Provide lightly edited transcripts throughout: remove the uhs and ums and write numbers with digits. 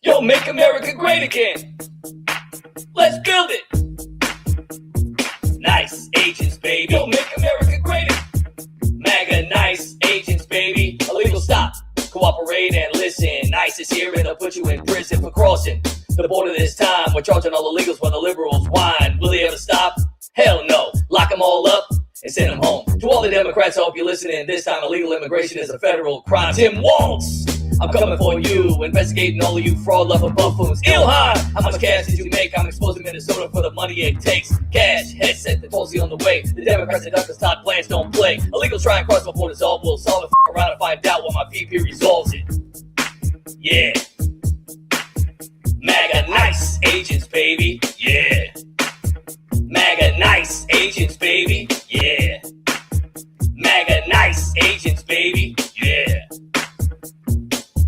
Yo, make America great again. Let's build it. Nice agents, baby. Yo, make America great again. MAGA nice agents, baby. Illegal stop. Cooperate and listen. ICE is here and they'll put you in prison for crossing the border this time. We're charging all the illegals while the liberals whine. Will they ever stop? Hell no. Lock them all up and send them home. To all the Democrats, I hope you're listening. This time illegal immigration is a federal crime. Tim Walz, I'm coming for you, investigating all of you fraud lover buffoons. Ilhan, how much cash did you make? I'm exposing Minnesota for the money it takes. Cash, headset, the Tulsi on the way. The Democrats and Douglas Todd plans don't play. Illegals try and cross my borders, all will solve it. F around and find out what my PP resolves it. Yeah. MAGA nice agents, baby. Yeah. MAGA nice agents, baby. Yeah. MAGA nice agents, baby. Yeah.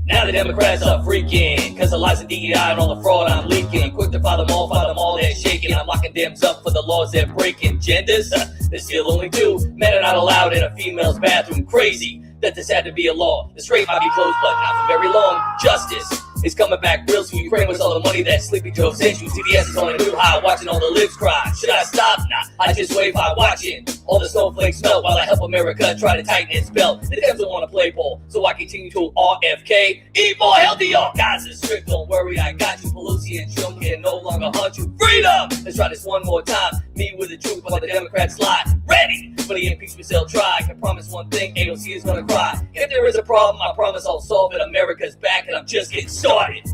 Now the Democrats are freaking, cause the lies of DEI and all the fraud I'm leaking. Quick to file them all, they're shaking. I'm locking Dems up for the laws they're breaking. Genders, there's still only two. Men are not allowed in a female's bathroom. Crazy that this had to be a law. The strait might be closed, but not for very long. Justice is coming back real soon. Ukraine was all the money that Sleepy Joe sent you. CBS is on a new high, watching all the libs cry. Should I stop? Nah, I just wave high, watching all the snowflakes melt while I help America try to tighten its belt. The Dems don't want to play ball, so I continue to RFK. Eat more healthy, all kinds of strict. Don't worry, I got you. Pelosi and Trump can no longer hunt you. Freedom! Let's try this one more time. Me with the truth while the Democrats lie. Ready for the impeachment they'll try. Can promise one thing, AOC is gonna cry. If there is a problem, I promise I'll solve it. America's back and I'm just getting started.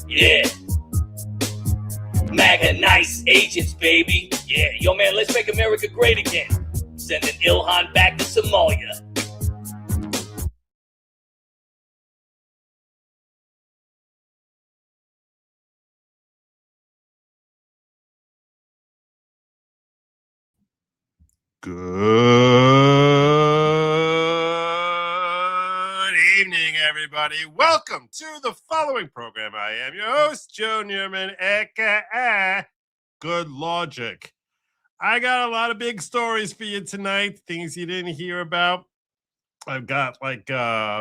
Yeah. MAGA nice agents, baby. Yeah, yo man, let's make America great again. Sending Ilhan back to Somalia. Good evening, everybody. Welcome to the following program. I am your host, Joe Newman, aka Good Lawgic. I got a lot of big stories for you tonight, things you didn't hear about. I've got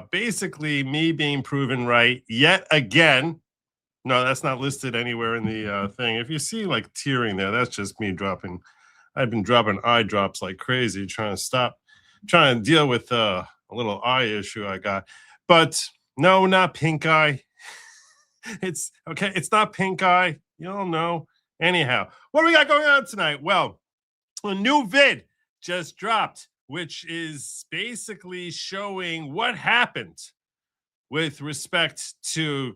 basically me being proven right yet again. No, that's not listed anywhere in the thing. If you see like tearing there, that's just me dropping. I've been dropping eye drops like crazy, trying to deal with a little eye issue I got. But no, not pink eye. It's okay. It's not pink eye. You don't know. Anyhow, what do we got going on tonight? Well, a new vid just dropped, which is basically showing what happened with respect to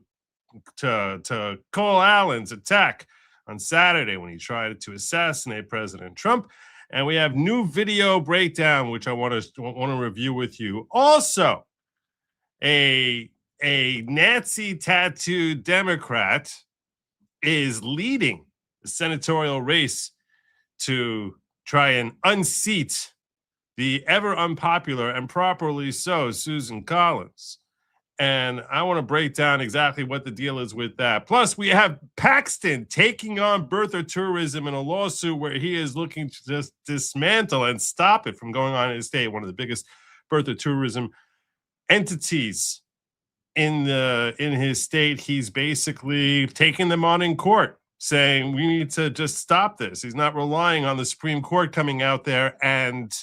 Cole Allen's attack on Saturday when he tried to assassinate President Trump. And we have new video breakdown, which I want to review with you. Also, a Nazi tattooed Democrat is leading the senatorial race to try and unseat the ever unpopular and properly so Susan Collins. And I want to break down exactly what the deal is with that. Plus, we have Paxton taking on birther tourism in a lawsuit where he is looking to just dismantle and stop it from going on in his state, one of the biggest birther tourism entities in his state. He's basically taking them on in court, saying we need to just stop this. He's not relying on the Supreme Court coming out there and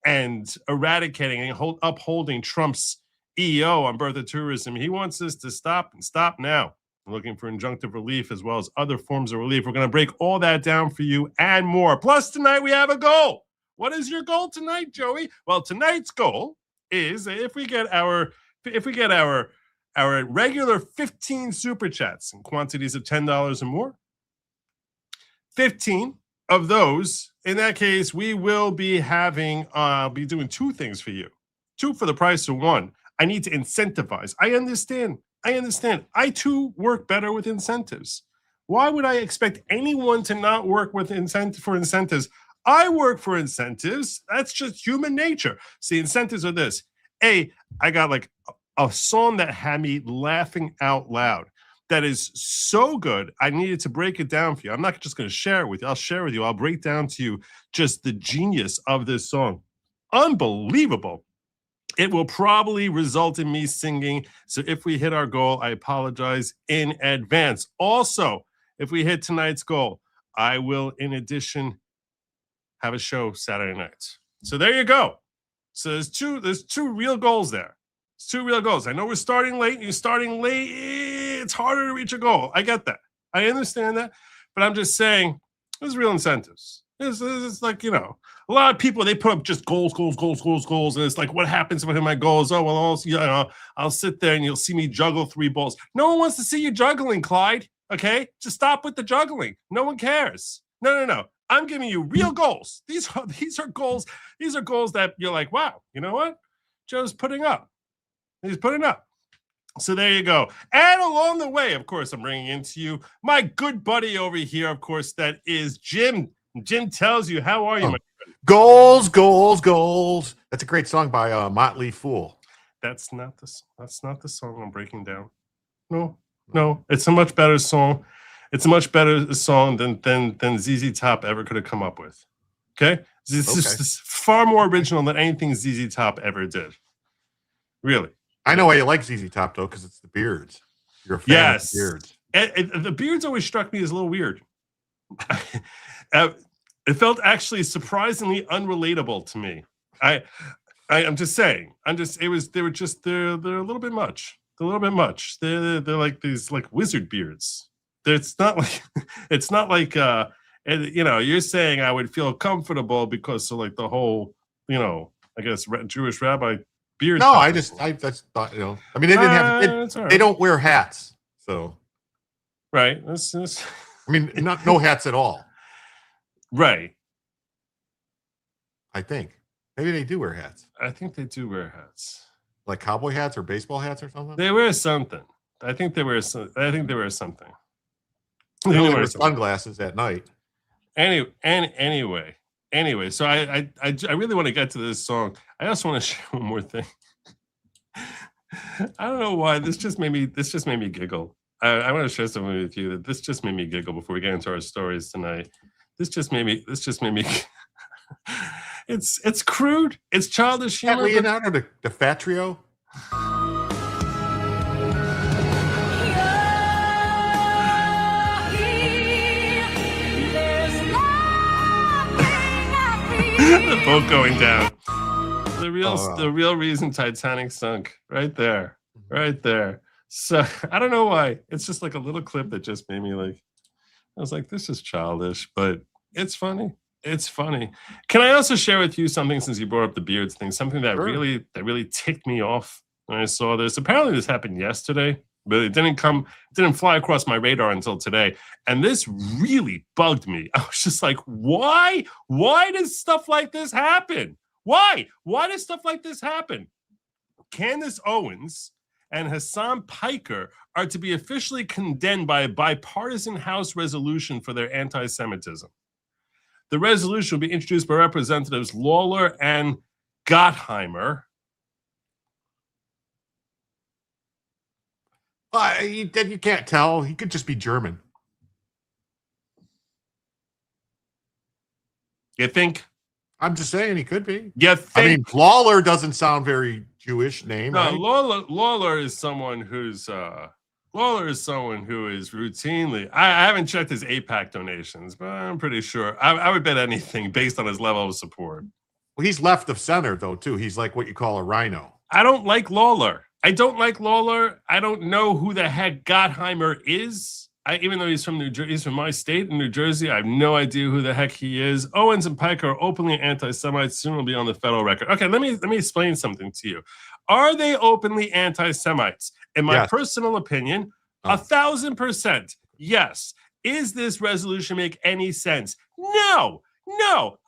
eradicating and upholding Trump's EO on birther tourism. He wants this to stop and stop now. I'm looking for injunctive relief as well as other forms of relief. We're going to break all that down for you and more. Plus, tonight we have a goal. What is your goal tonight, Joey? Well, tonight's goal is if we get our regular 15 super chats in quantities of $10 or more, 15 of those, in that case, we will be be doing two things for you. Two for the price of one. I need to incentivize. I understand. I too work better with incentives. Why would I expect anyone to not work with incentives? I work for incentives. That's just human nature. See, incentives are this. I got like a song that had me laughing out loud. That is so good. I needed to break it down for you. I'm not just going to share it with you. I'll share with you. I'll break down to you just the genius of this song. Unbelievable. It will probably result in me singing. So if we hit our goal, I apologize in advance. Also, if we hit tonight's goal, I will, in addition, have a show Saturday nights. So there you go. So there's two real goals there. It's 2 real goals. I know we're starting late. You're starting late. It's harder to reach a goal. I get that. I understand that. But I'm just saying, there's real incentives. It's like, a lot of people, they put up just goals. And it's like, what happens if I hit my goals? Oh, well, I'll sit there and you'll see me juggle 3 balls. No one wants to see you juggling, Clyde. Okay? Just stop with the juggling. No one cares. No. I'm giving you real goals. These are goals. These are goals that you're like, wow, you know what? Joe's putting up. He's putting up. So there you go. And along the way, of course, I'm bringing into you my good buddy over here, of course, that is Jim. Jim Tells You. How are you, my friend? Goals, goals, goals. That's a great song by Motley Fool. That's not the song I'm breaking down. No. It's a much better song. It's a much better song than ZZ Top ever could have come up with. Okay? This is far more original than anything ZZ Top ever did. Really. I know why you like ZZ Top, though, because it's the beards. You're a fan of the beards. The beards always struck me as a little weird. It felt actually surprisingly unrelatable to me. I'm just saying. They were a little bit much. They're a little bit much. They're like these like wizard beards. It's not like you're saying I would feel comfortable because of like the whole, I guess Jewish rabbi beard. No, I just thought, I mean, they didn't have, they don't wear hats. So. Right. I mean, no hats at all. Right. I think. Maybe they do wear hats. I think they do wear hats. Like cowboy hats or baseball hats or something? They wear something. I think they wear something. They only wear sunglasses at night. Anyway, so I really want to get to this song. I also want to share one more thing. I don't know why this just made me giggle. I want to share something with you that this just made me giggle before we get into our stories tonight. This just made me it's crude, it's childish humor. Leonardo DiCaprio. The boat going down. The real reason Titanic sunk. Right there. So I don't know why. It's just like a little clip that just made me like, I was like, this is childish, but it's funny. It's funny. Can I also share with you something, since you brought up the beards thing, something that really ticked me off when I saw this? Apparently this happened yesterday, but it didn't fly across my radar until today. And this really bugged me. I was just like, why? Why does stuff like this happen? Why? Why does stuff like this happen? Candace Owens and Hassan Piker are to be officially condemned by a bipartisan House resolution for their anti-Semitism. The resolution will be introduced by Representatives Lawler and Gottheimer. You can't tell. He could just be German. You think? I'm just saying he could be. You think? I mean, Lawler doesn't sound very Jewish name. No, right? Lawler is someone who is routinely. I haven't checked his AIPAC donations, but I'm pretty sure. I would bet anything based on his level of support. Well, he's left of center though too. He's like what you call a rhino. I don't like Lawler. I don't know who the heck Gottheimer is. Even though he's from New Jersey, he's from my state in New Jersey. I have no idea who the heck he is. Owens and Pike are openly anti-Semites. Soon will be on the federal record. Okay, let me explain something to you. Are they openly anti-Semites? In my personal opinion, 1,000%. Yes. Is this resolution make any sense? No.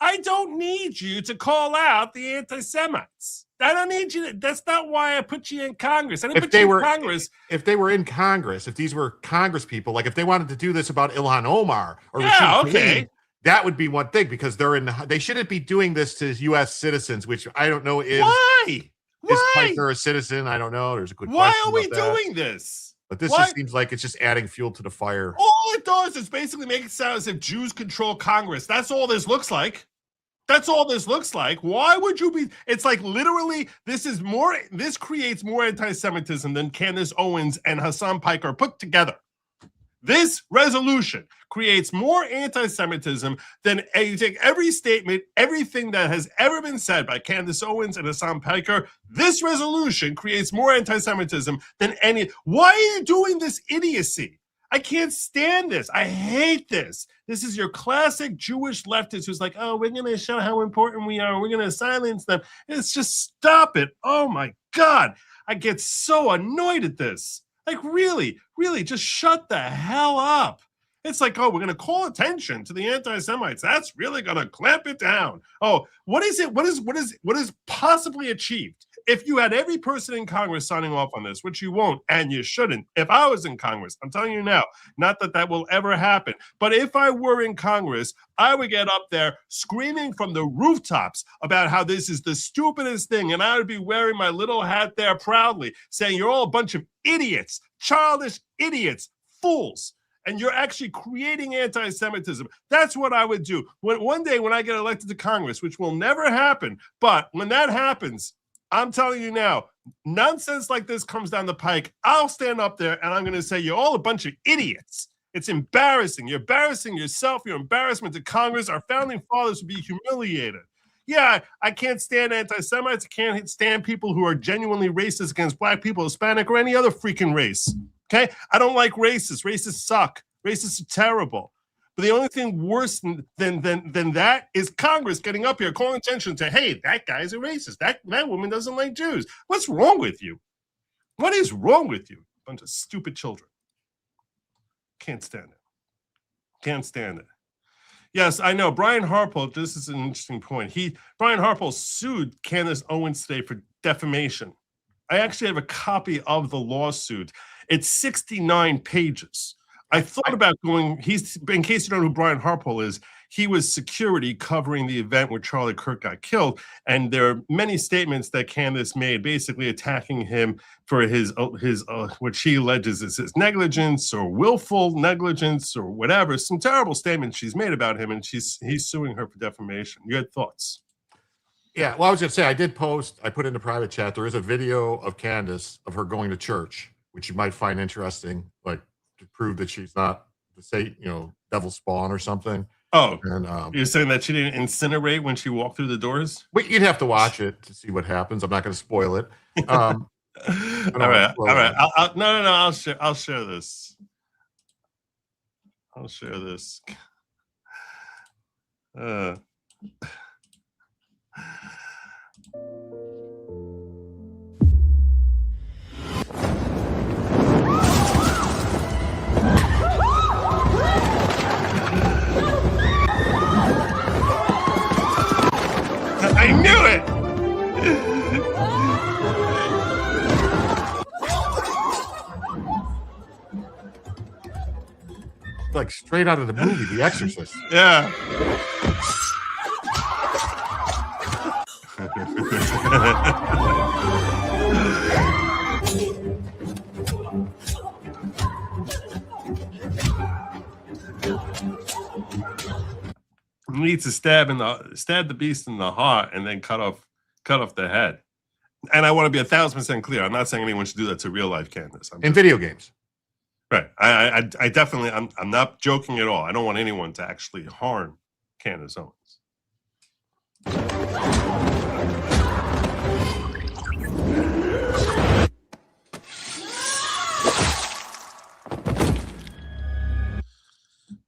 I don't need you to call out the anti-Semites. I don't need you. That's not why I put you in Congress. I didn't put you in Congress. If they were in Congress, if these were Congress people, like if they wanted to do this about Ilhan Omar or Rashid Khalid, that would be one thing because they shouldn't be doing this to U.S. citizens, which I don't know is. Why? Is Piker a citizen? I don't know. There's a good question. Why are we doing this? But this just seems like it's just adding fuel to the fire. All it does is basically make it sound as if Jews control Congress. That's all this looks like. That's all this looks like. Why would you be? It's like literally, this creates more anti-Semitism than Candace Owens and Hassan Piker put together. This resolution creates more anti-Semitism than you take every statement, everything that has ever been said by Candace Owens and Hassan Piker. This resolution creates more anti-Semitism than any. Why are you doing this idiocy? I can't stand this. I hate this. This is your classic Jewish leftist who's like, oh, we're going to show how important we are. We're going to silence them. It's just stop it. Oh, my God. I get so annoyed at this. Like, really, just shut the hell up. It's like, oh, we're going to call attention to the anti-Semites. That's really going to clamp it down. Oh, what is it? What is possibly achieved? If you had every person in Congress signing off on this, which you won't, and you shouldn't. If I was in Congress, I'm telling you now, not that that will ever happen, but if I were in Congress, I would get up there screaming from the rooftops about how this is the stupidest thing, and I would be wearing my little hat there proudly, saying you're all a bunch of idiots, childish idiots, fools. And you're actually creating anti-Semitism. That's what I would do. One day when I get elected to Congress, which will never happen, but when that happens, I'm telling you now, nonsense like this comes down the pike. I'll stand up there and I'm going to say, you're all a bunch of idiots. It's embarrassing. You're embarrassing yourself. You're embarrassment to Congress. Our founding fathers would be humiliated. Yeah, I can't stand anti-Semites. I can't stand people who are genuinely racist against black people, Hispanic, or any other freaking race. Okay? I don't like racists. Racists suck. Racists are terrible. But the only thing worse than that is Congress getting up here, calling attention to, hey, that guy's a racist. That woman doesn't like Jews. What's wrong with you? What is wrong with you? Bunch of stupid children. Can't stand it. Can't stand it. Yes, I know. Brian Harpole, this is an interesting point. Brian Harpole sued Candace Owens today for defamation. I actually have a copy of the lawsuit. It's 69 pages. I thought about going, in case you don't know who Brian Harpole is, he was security covering the event where Charlie Kirk got killed. And there are many statements that Candace made basically attacking him for his what she alleges is his negligence or willful negligence or whatever. Some terrible statements she's made about him, and he's suing her for defamation. You had thoughts? Yeah, well, I was going to say, I put in the private chat, there is a video of Candace, of her going to church, which you might find interesting, like to prove that she's not, to say, devil spawn or something. Oh, and you're saying that she didn't incinerate when she walked through the doors? But you'd have to watch it to see what happens. I'm not going to spoil it. All right. I'll share this. I'll share this. I knew it! Like straight out of the movie, The Exorcist. Yeah. Needs to stab the beast in the heart and then cut off the head. And I want to be 1,000% clear. I'm not saying anyone should do that to real life Candace. In video games. Right. I definitely, I'm not joking at all. I don't want anyone to actually harm Candace Owens.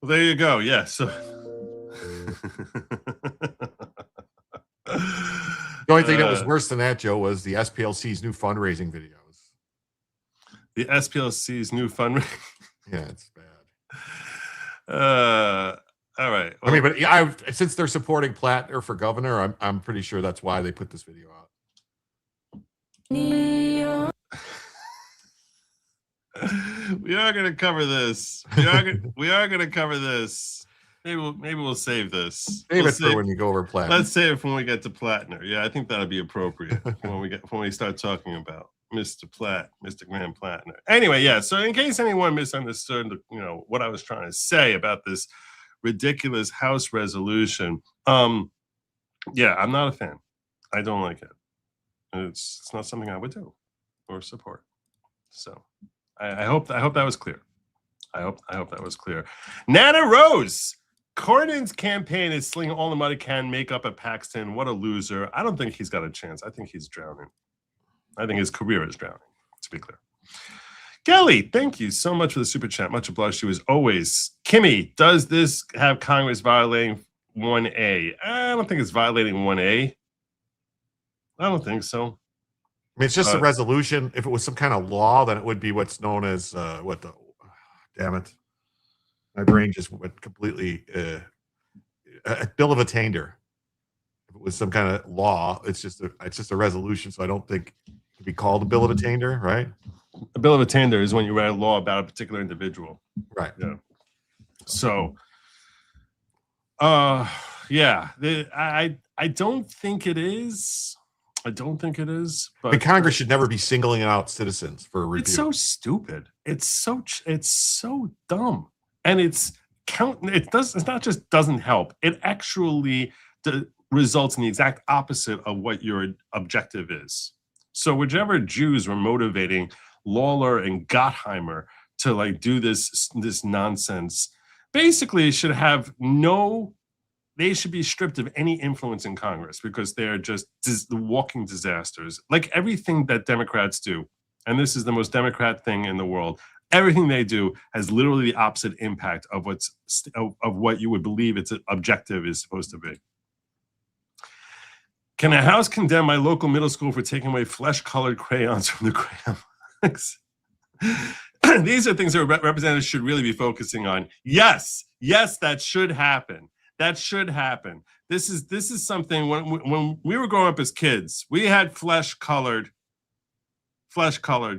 Well, there you go. Yeah. So the only thing that was worse than that, Joe, was the SPLC's new fundraising videos. The SPLC's new fundraising. Yeah, it's bad. All right. Well, I mean, but since they're supporting Plattner for governor, I'm pretty sure that's why they put this video out. We are going to cover this. We are going to cover this. Maybe we'll save this. Save it for when you go over Plattner. Let's save it for when we get to Plattner. Yeah, I think that'll be appropriate when we start talking about Mr. Graham Plattner. Anyway, yeah. So in case anyone misunderstood, what I was trying to say about this ridiculous House resolution, Yeah, I'm not a fan. I don't like it. It's not something I would do or support. So I hope that was clear. I hope that was clear. Nana Rose, Cornyn's campaign is slinging all the money can make up at Paxton. What a loser. I don't think he's got a chance. I think he's drowning. I think his career is drowning, to be clear. Kelly, thank you so much for the super chat. Much obliged to you as always. Kimmy, does this have Congress violating 1A? I don't think it's violating 1A. I don't think so. I mean, it's just a resolution. If it was some kind of law, then it would be what's known as damn it. My brain just went completely a bill of attainder. If it was some kind of law, it's just a resolution. So I don't think it could be called a bill of attainder, right? A bill of attainder is when you write a law about a particular individual. Right. Yeah. So yeah, I don't think it is. I don't think it is. But Congress should never be singling out citizens for a review. It's so stupid. It's so dumb, and it's not just doesn't help. It actually results in the exact opposite of what your objective is. So whichever Jews were motivating Lawler and Gottheimer to like do this nonsense, basically should have they should be stripped of any influence in Congress because they're just the walking disasters. Like everything that Democrats do, and this is the most Democrat thing in the world, everything they do has literally the opposite impact of what you would believe its objective is supposed to be. Can a house condemn my local middle school for taking away flesh-colored crayons from the crayon box? These are things that representatives should really be focusing on. Yes, that should happen. That should happen. This is something when we were growing up as kids, we had flesh-colored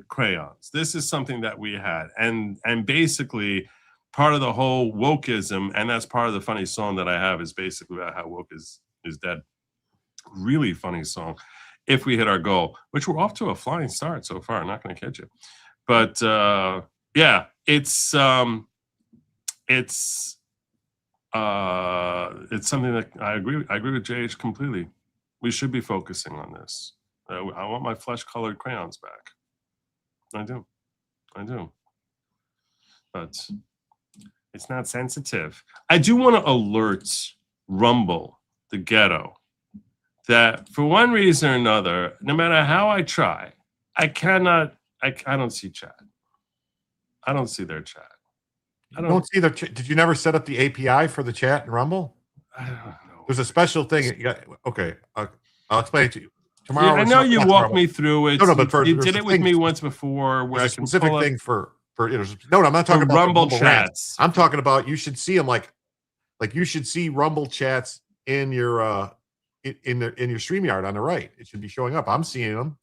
crayons. This is something that we had. And basically part of the whole wokeism, and that's part of the funny song that I have, is basically about how woke is dead. Really funny song. If we hit our goal, which we're off to a flying start so far, I'm not going to kid you. But yeah, it's something that I agree with JH completely. We should be focusing on this. I want my flesh-colored crayons back. I do. But it's not sensitive. I do want to alert Rumble, the ghetto, that for one reason or another, no matter how I try, I don't see chat. I don't see their chat. I don't see their chat. Did you never set up the API for the chat in Rumble? I don't know. There's a special thing. Okay, I'll explain it to you. Tomorrow, I know you walked me through it. No, but you did it with me once before. Where I can specific thing for no, I'm not talking about Rumble chats. Rants. I'm talking about you should see them like you should see Rumble chats in your in your StreamYard on the right. It should be showing up. I'm seeing them.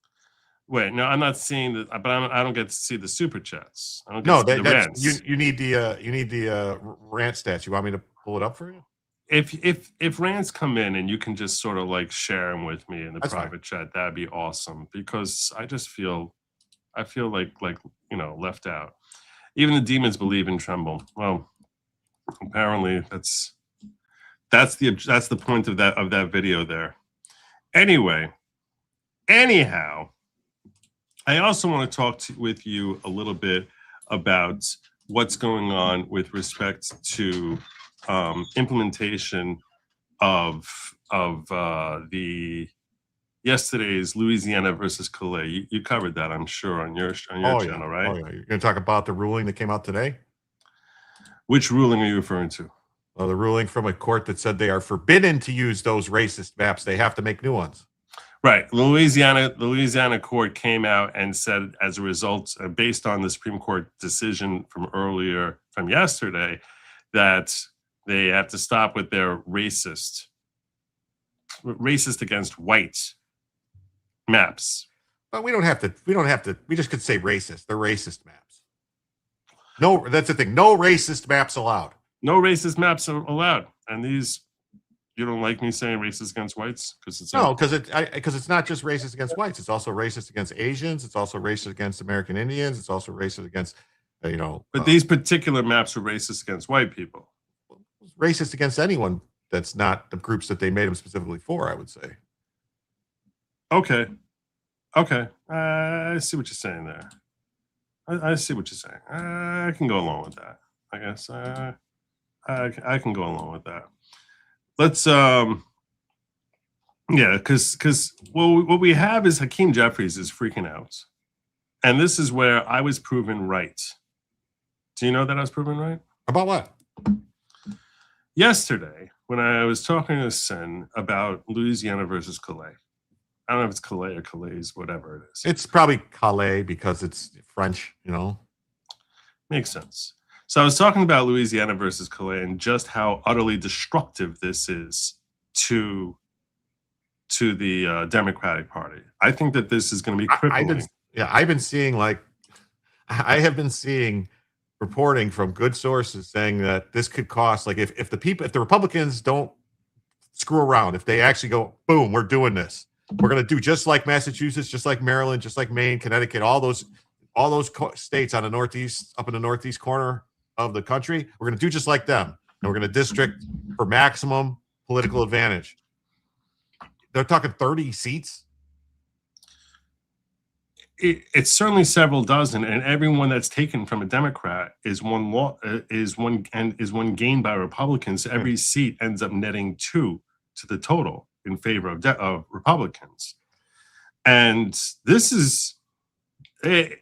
Wait, no, I'm not seeing that, but I don't get to see the super chats. I don't get no, to see the rants. You need the rant stats. You want me to pull it up for you? If rants come in and you can just sort of like share them with me in the private chat, that'd be awesome, because I feel like left out. Even the demons believe in tremble. Well, apparently that's the point of that video there. Anyhow, I also want to talk with you a little bit about what's going on with respect to implementation of the yesterday's Louisiana versus Calais. You covered that, I'm sure, on your channel, right? Oh, yeah. You're going to talk about the ruling that came out today? Which ruling are you referring to? Well, the ruling from a court that said they are forbidden to use those racist maps. They have to make new ones. Right. The Louisiana court came out and said, as a result, based on the Supreme Court decision from yesterday, that they have to stop with their racist against white maps. But we don't have to. We just could say racist. They're racist maps. No, that's the thing. No racist maps allowed. No racist maps are allowed. And these, you don't like me saying racist against whites? Because it's not just racist against whites. It's also racist against Asians. It's also racist against American Indians. It's also racist against, But these particular maps are racist against white people. Racist against anyone that's not the groups that they made them specifically for, I would say. Okay. I see what you're saying there. I see what you're saying. I can go along with that. I guess I can go along with that. Let's yeah, because what we have is Hakeem Jeffries is freaking out, and this is where I was proven right. Do you know that I was proven right? About what? Yesterday, when I was talking to Sen about Louisiana versus Calais. I don't know if it's Calais or Calais, whatever it is. It's probably Calais because it's French, you know. Makes sense. So I was talking about Louisiana versus Calais and just how utterly destructive this is to the Democratic Party. I think that this is going to be crippling. I have been seeing reporting from good sources saying that this could cost, like if the Republicans don't screw around, if they actually go, boom, we're doing this. We're going to do just like Massachusetts, just like Maryland, just like Maine, Connecticut, all those states on the northeast, up in the northeast corner of the country. We're going to do just like them, and we're going to district for maximum political advantage. They're talking 30 seats. It's certainly several dozen, and everyone that's taken from a Democrat is one gained by Republicans. Every seat ends up netting 2 to the total in favor of Republicans. And this is they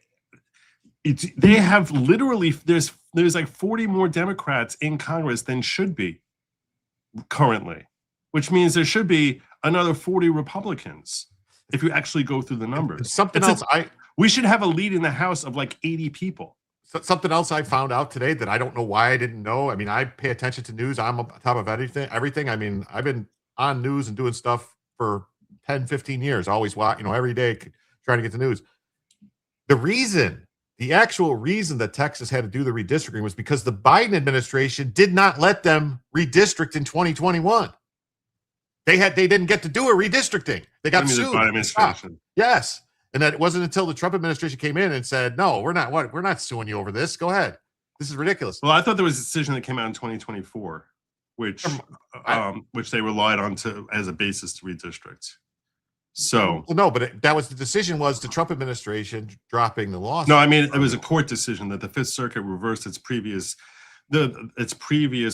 have literally there's like 40 more Democrats in Congress than should be currently, which means there should be another 40 Republicans if you actually go through the numbers. We should have a lead in the House of like 80 people. Something else I found out today that I don't know why I didn't know. I mean, I pay attention to news. I'm on top of everything. I mean, I've been on news and doing stuff for 10, 15 years, always every day trying to get the news. The actual reason that Texas had to do the redistricting was because the Biden administration did not let them redistrict in 2021. They didn't get to do a redistricting. They got sued. The Biden administration. Yes. And that it wasn't until the Trump administration came in and said, no, we're not suing you over this. Go ahead. This is ridiculous. Well, I thought there was a decision that came out in 2024. Which they relied on as a basis to redistrict. So no, but that was the decision was the Trump administration dropping the law. No, I mean it was a court decision that the Fifth Circuit reversed its previous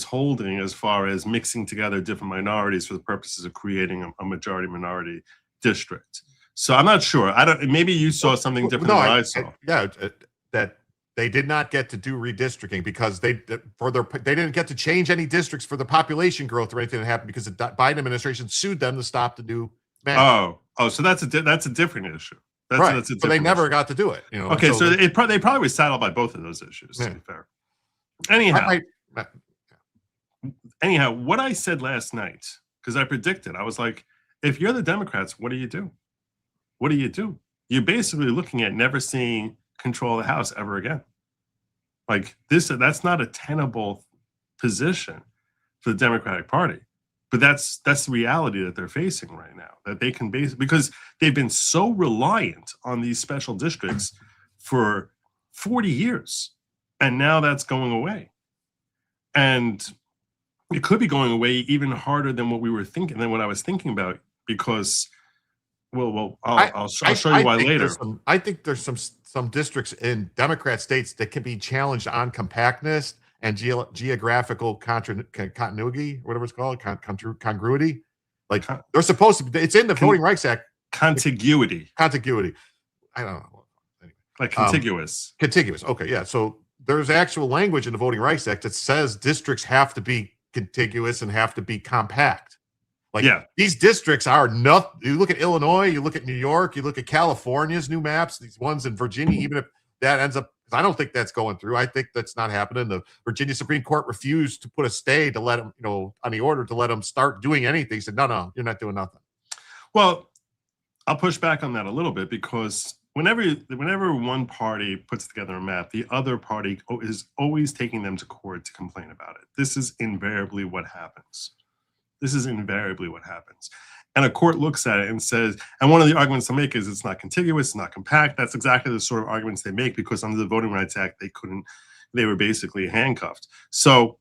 holding as far as mixing together different minorities for the purposes of creating a majority minority district. So I'm not sure. Maybe you saw something different than I saw. That they did not get to do redistricting because they didn't get to change any districts for the population growth or anything that happened because the Biden administration sued them to stop the new mandate. So that's a different issue. That's so they never got to do it. Okay, so they probably were saddled by both of those issues. To be fair. Anyhow, what I said last night, because I predicted, I was like, if you're the Democrats, what do you do? What do you do? You're basically looking at never seeing control of the House ever again. Like that's not a tenable position for the Democratic Party. But that's the reality that they're facing right now, that they can because they've been so reliant on these special districts for 40 years. And now that's going away. And it could be going away even harder than what I was thinking about, because I'll show you why later. I think there's some districts in Democrat states that can be challenged on compactness and geographical continuity, whatever it's called, congruity. Like they're supposed to be. It's in the Voting Rights Act. Contiguity. I don't know. Anyway. Like contiguous. Contiguous. Okay, yeah. So there's actual language in the Voting Rights Act that says districts have to be contiguous and have to be compact. These districts are nothing. You look at Illinois, you look at New York, you look at California's new maps, these ones in Virginia, even if that ends up, I don't think that's going through. I think that's not happening. The Virginia Supreme Court refused to put a stay to let them, on the order to let them start doing anything. He said, no, you're not doing nothing. Well, I'll push back on that a little bit, because whenever one party puts together a map, the other party is always taking them to court to complain about it. This is invariably what happens. And a court looks at it and says, and one of the arguments they'll make is it's not contiguous, it's not compact. That's exactly the sort of arguments they make, because under the Voting Rights Act, they were basically handcuffed. So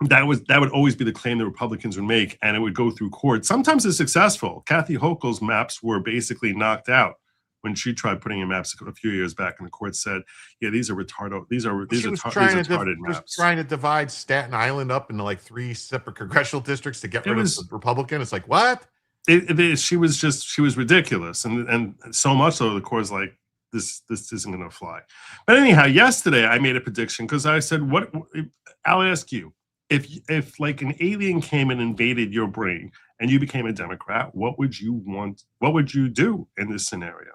that would always be the claim the Republicans would make, and it would go through court. Sometimes it's successful. Kathy Hochul's maps were basically knocked out when she tried putting in maps a few years back, and the court said, "Yeah, these are retarded. These are retarded maps." Trying to divide Staten Island up into like 3 separate congressional districts to get rid of the Republican. It's like, what? She was ridiculous, and so much so the court's like, this isn't going to fly. But anyhow, yesterday I made a prediction because I said, "What? I'll ask you." If like an alien came and invaded your brain and you became a Democrat, what would you want? What would you do in this scenario?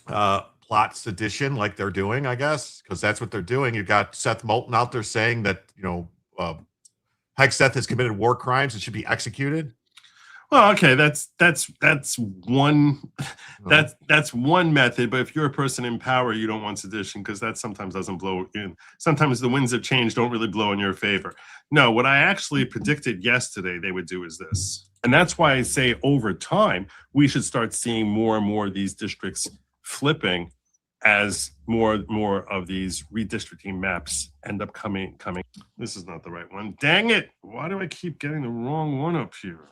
Plot sedition, like they're doing, I guess, because that's what they're doing. You got Seth Moulton out there saying that Hegseth has committed war crimes and should be executed. Well, okay, that's one that's one method. But if you're a person in power, you don't want sedition because that sometimes doesn't blow in. Sometimes the winds of change don't really blow in your favor. No, what I actually predicted yesterday they would do is this, and that's why I say over time we should start seeing more and more of these districts flipping as more of these redistricting maps end up coming. This is not the right one. Dang it. Why do I keep getting the wrong one up here?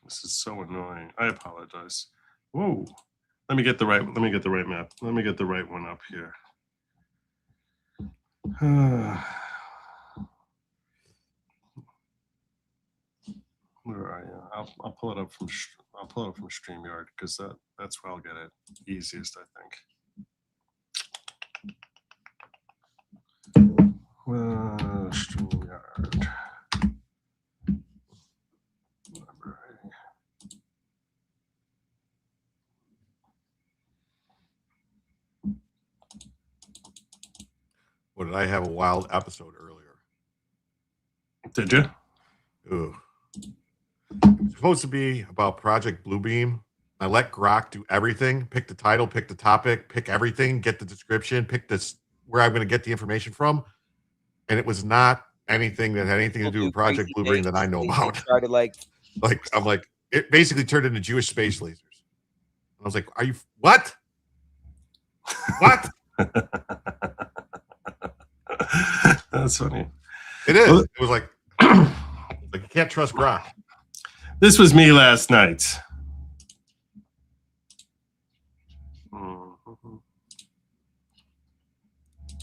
This is so annoying. I apologize. Whoa. Let me get the right map. Let me get the right one up here. Where are you? I'll pull it up from StreamYard because that's where I'll get it easiest, I think. StreamYard. What did I have a wild episode earlier? Did you? Ugh. It was supposed to be about Project Bluebeam. I let Grok do everything, pick the title, pick the topic, pick everything, get the description, pick this where I'm going to get the information from. And it was not anything that had anything to do with Project Bluebeam that I know about. Try to I'm like, it basically turned into Jewish space lasers. And I was like, are you what? What? That's funny. It is. It was like you can't trust Grok. This was me last night.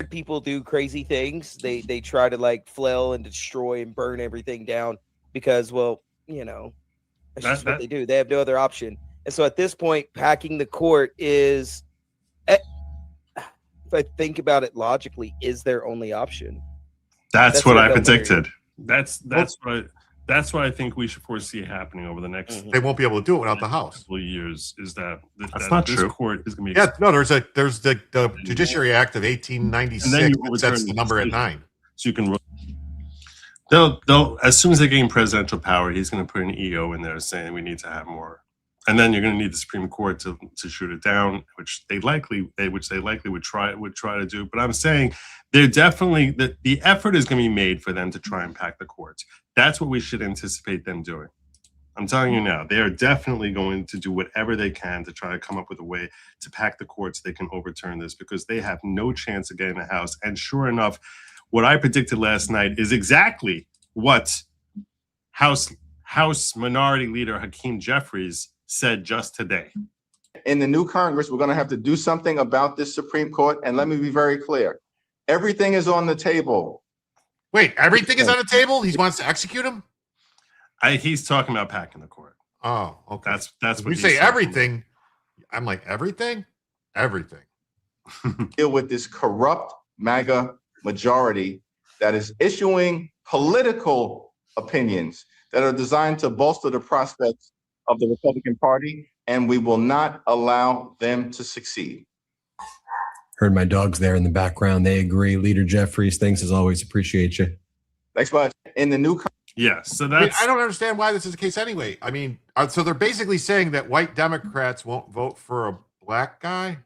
People do crazy things. They try to flail and destroy and burn everything down because, well, that's just what they do. They have no other option. And so at this point, packing the court is, if I think about it logically, is their only option. That's what I predicted. That's what I think we should foresee happening over the next. They won't be able to do it without the House. Years is that not this true. Court is going to be. Yeah, no. There's the Judiciary Act of 1896 that sets the number at 9. So you can. They'll as soon as they gain presidential power, he's going to put an EO in there saying we need to have more, and then you're going to need the Supreme Court to shoot it down, which they likely would try to do. But I'm saying they're definitely the effort is going to be made for them to try and pack the courts. That's what we should anticipate them doing. I'm telling you now, they are definitely going to do whatever they can to try to come up with a way to pack the courts. They can overturn this because they have no chance of getting the House. And sure enough, what I predicted last night is exactly what House Minority Leader Hakeem Jeffries said just today. In the new Congress, we're going to have to do something about this Supreme Court. And let me be very clear. Everything is on the table. Wait, everything is on the table? He wants to execute him? He's talking about packing the court. Oh, okay. That's what you say everything. I'm like, everything? Everything. Deal with this corrupt MAGA majority that is issuing political opinions that are designed to bolster the prospects of the Republican Party, and we will not allow them to succeed. Heard my dogs there in the background. They agree. Leader Jeffries, thanks as always. Appreciate you. Thanks much. In the new Yes, so that's. I don't understand why this is the case anyway. I mean, so they're basically saying that white Democrats won't vote for a black guy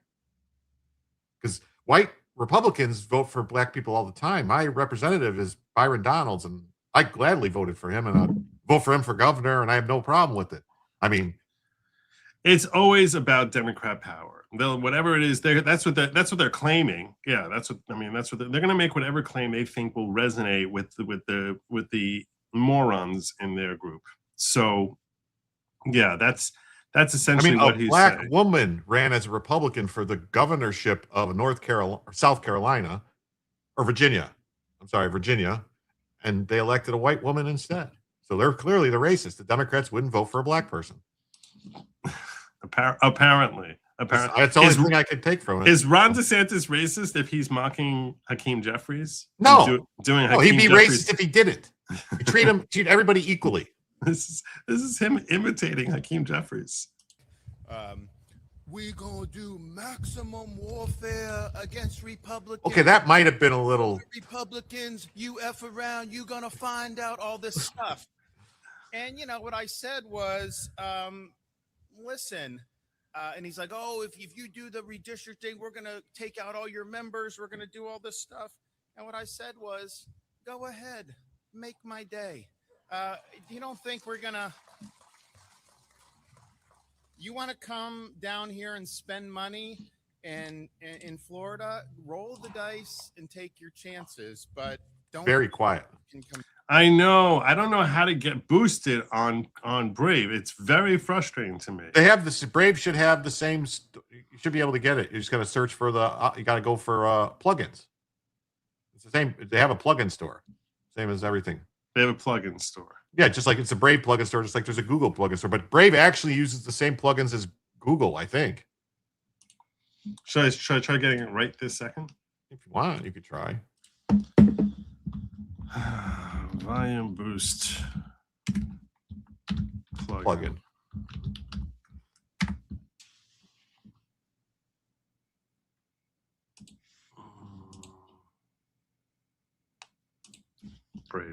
because white Republicans vote for black people all the time. My representative is Byron Donalds, and I gladly voted for him, and I'll vote for him for governor, and I have no problem with it. I mean, It's always about Democrat power. They'll whatever it is. That's what they're claiming. Yeah, that's what I mean. That's what they're going to make. Whatever claim they think will resonate with the morons in their group. So, yeah, that's essentially what he's saying. A black woman ran as a Republican for the governorship of South Carolina, or Virginia. I'm sorry, Virginia, and they elected a white woman instead. So they're clearly the racist. The Democrats wouldn't vote for a black person. Apparently. That's the only thing I could take from it. Is Ron DeSantis racist if he's mocking Hakeem Jeffries? No. Doing no, he'd be racist if he didn't. You treat everybody equally. This is him imitating Hakeem Jeffries. We gonna do maximum warfare against Republicans. Okay, that might have been a little. Republicans, you F around, you gonna find out all this stuff. And you know what I said was, listen, and he's like, oh, if you do the redistricting, we're gonna take out all your members, we're gonna do all this stuff. And what I said was, go ahead, make my day. You don't think we're gonna? You want to come down here and spend money in Florida? Roll the dice and take your chances, but don't. Very quiet. I know. I don't know how to get boosted on Brave. It's very frustrating to me. They have this. Brave should have the same. You should be able to get it. You just got to search for the. You got to go for plugins. It's the same. They have a plugin store, same as everything. They have a plugin store. Yeah, just like it's a Brave plugin store, just like there's a Google plugin store. But Brave actually uses the same plugins as Google, I think. Should I try getting it right this second? If you want, you could try. Volume boost Plugin. Brave.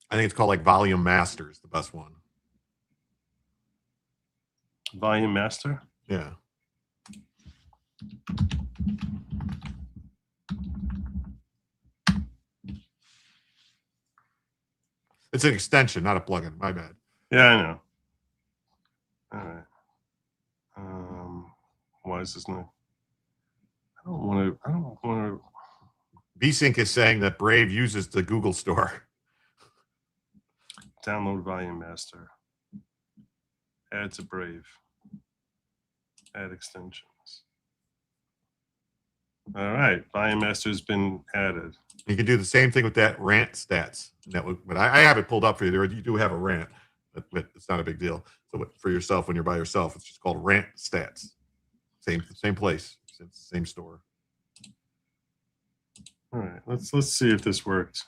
I think it's called like Volume Master is the best one. Volume Master? Yeah. It's an extension, not a plugin. My bad. Yeah, I know. All right. Why is this not? I don't want to. VSync is saying that Brave uses the Google store. Download Volume Master. Add to Brave. Add extensions. All right, Volume Master has been added. You can do the same thing with that rant stats. But I have it pulled up for you. You do have a rant, but it's not a big deal. So for yourself, when you're by yourself, it's just called rant stats. Same place, same store. All right, let's see if this works.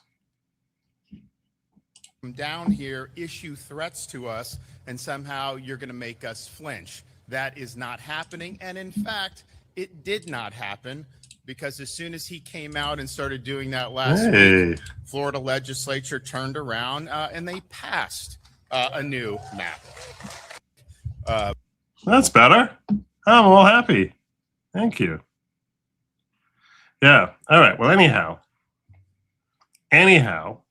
Down here, issue threats to us, and somehow you're going to make us flinch. That is not happening, and in fact, it did not happen. Because as soon as he came out and started doing that last week, Florida legislature turned around and they passed a new map. That's better. I'm all happy. Thank you. Yeah. All right. Well, anyhow. So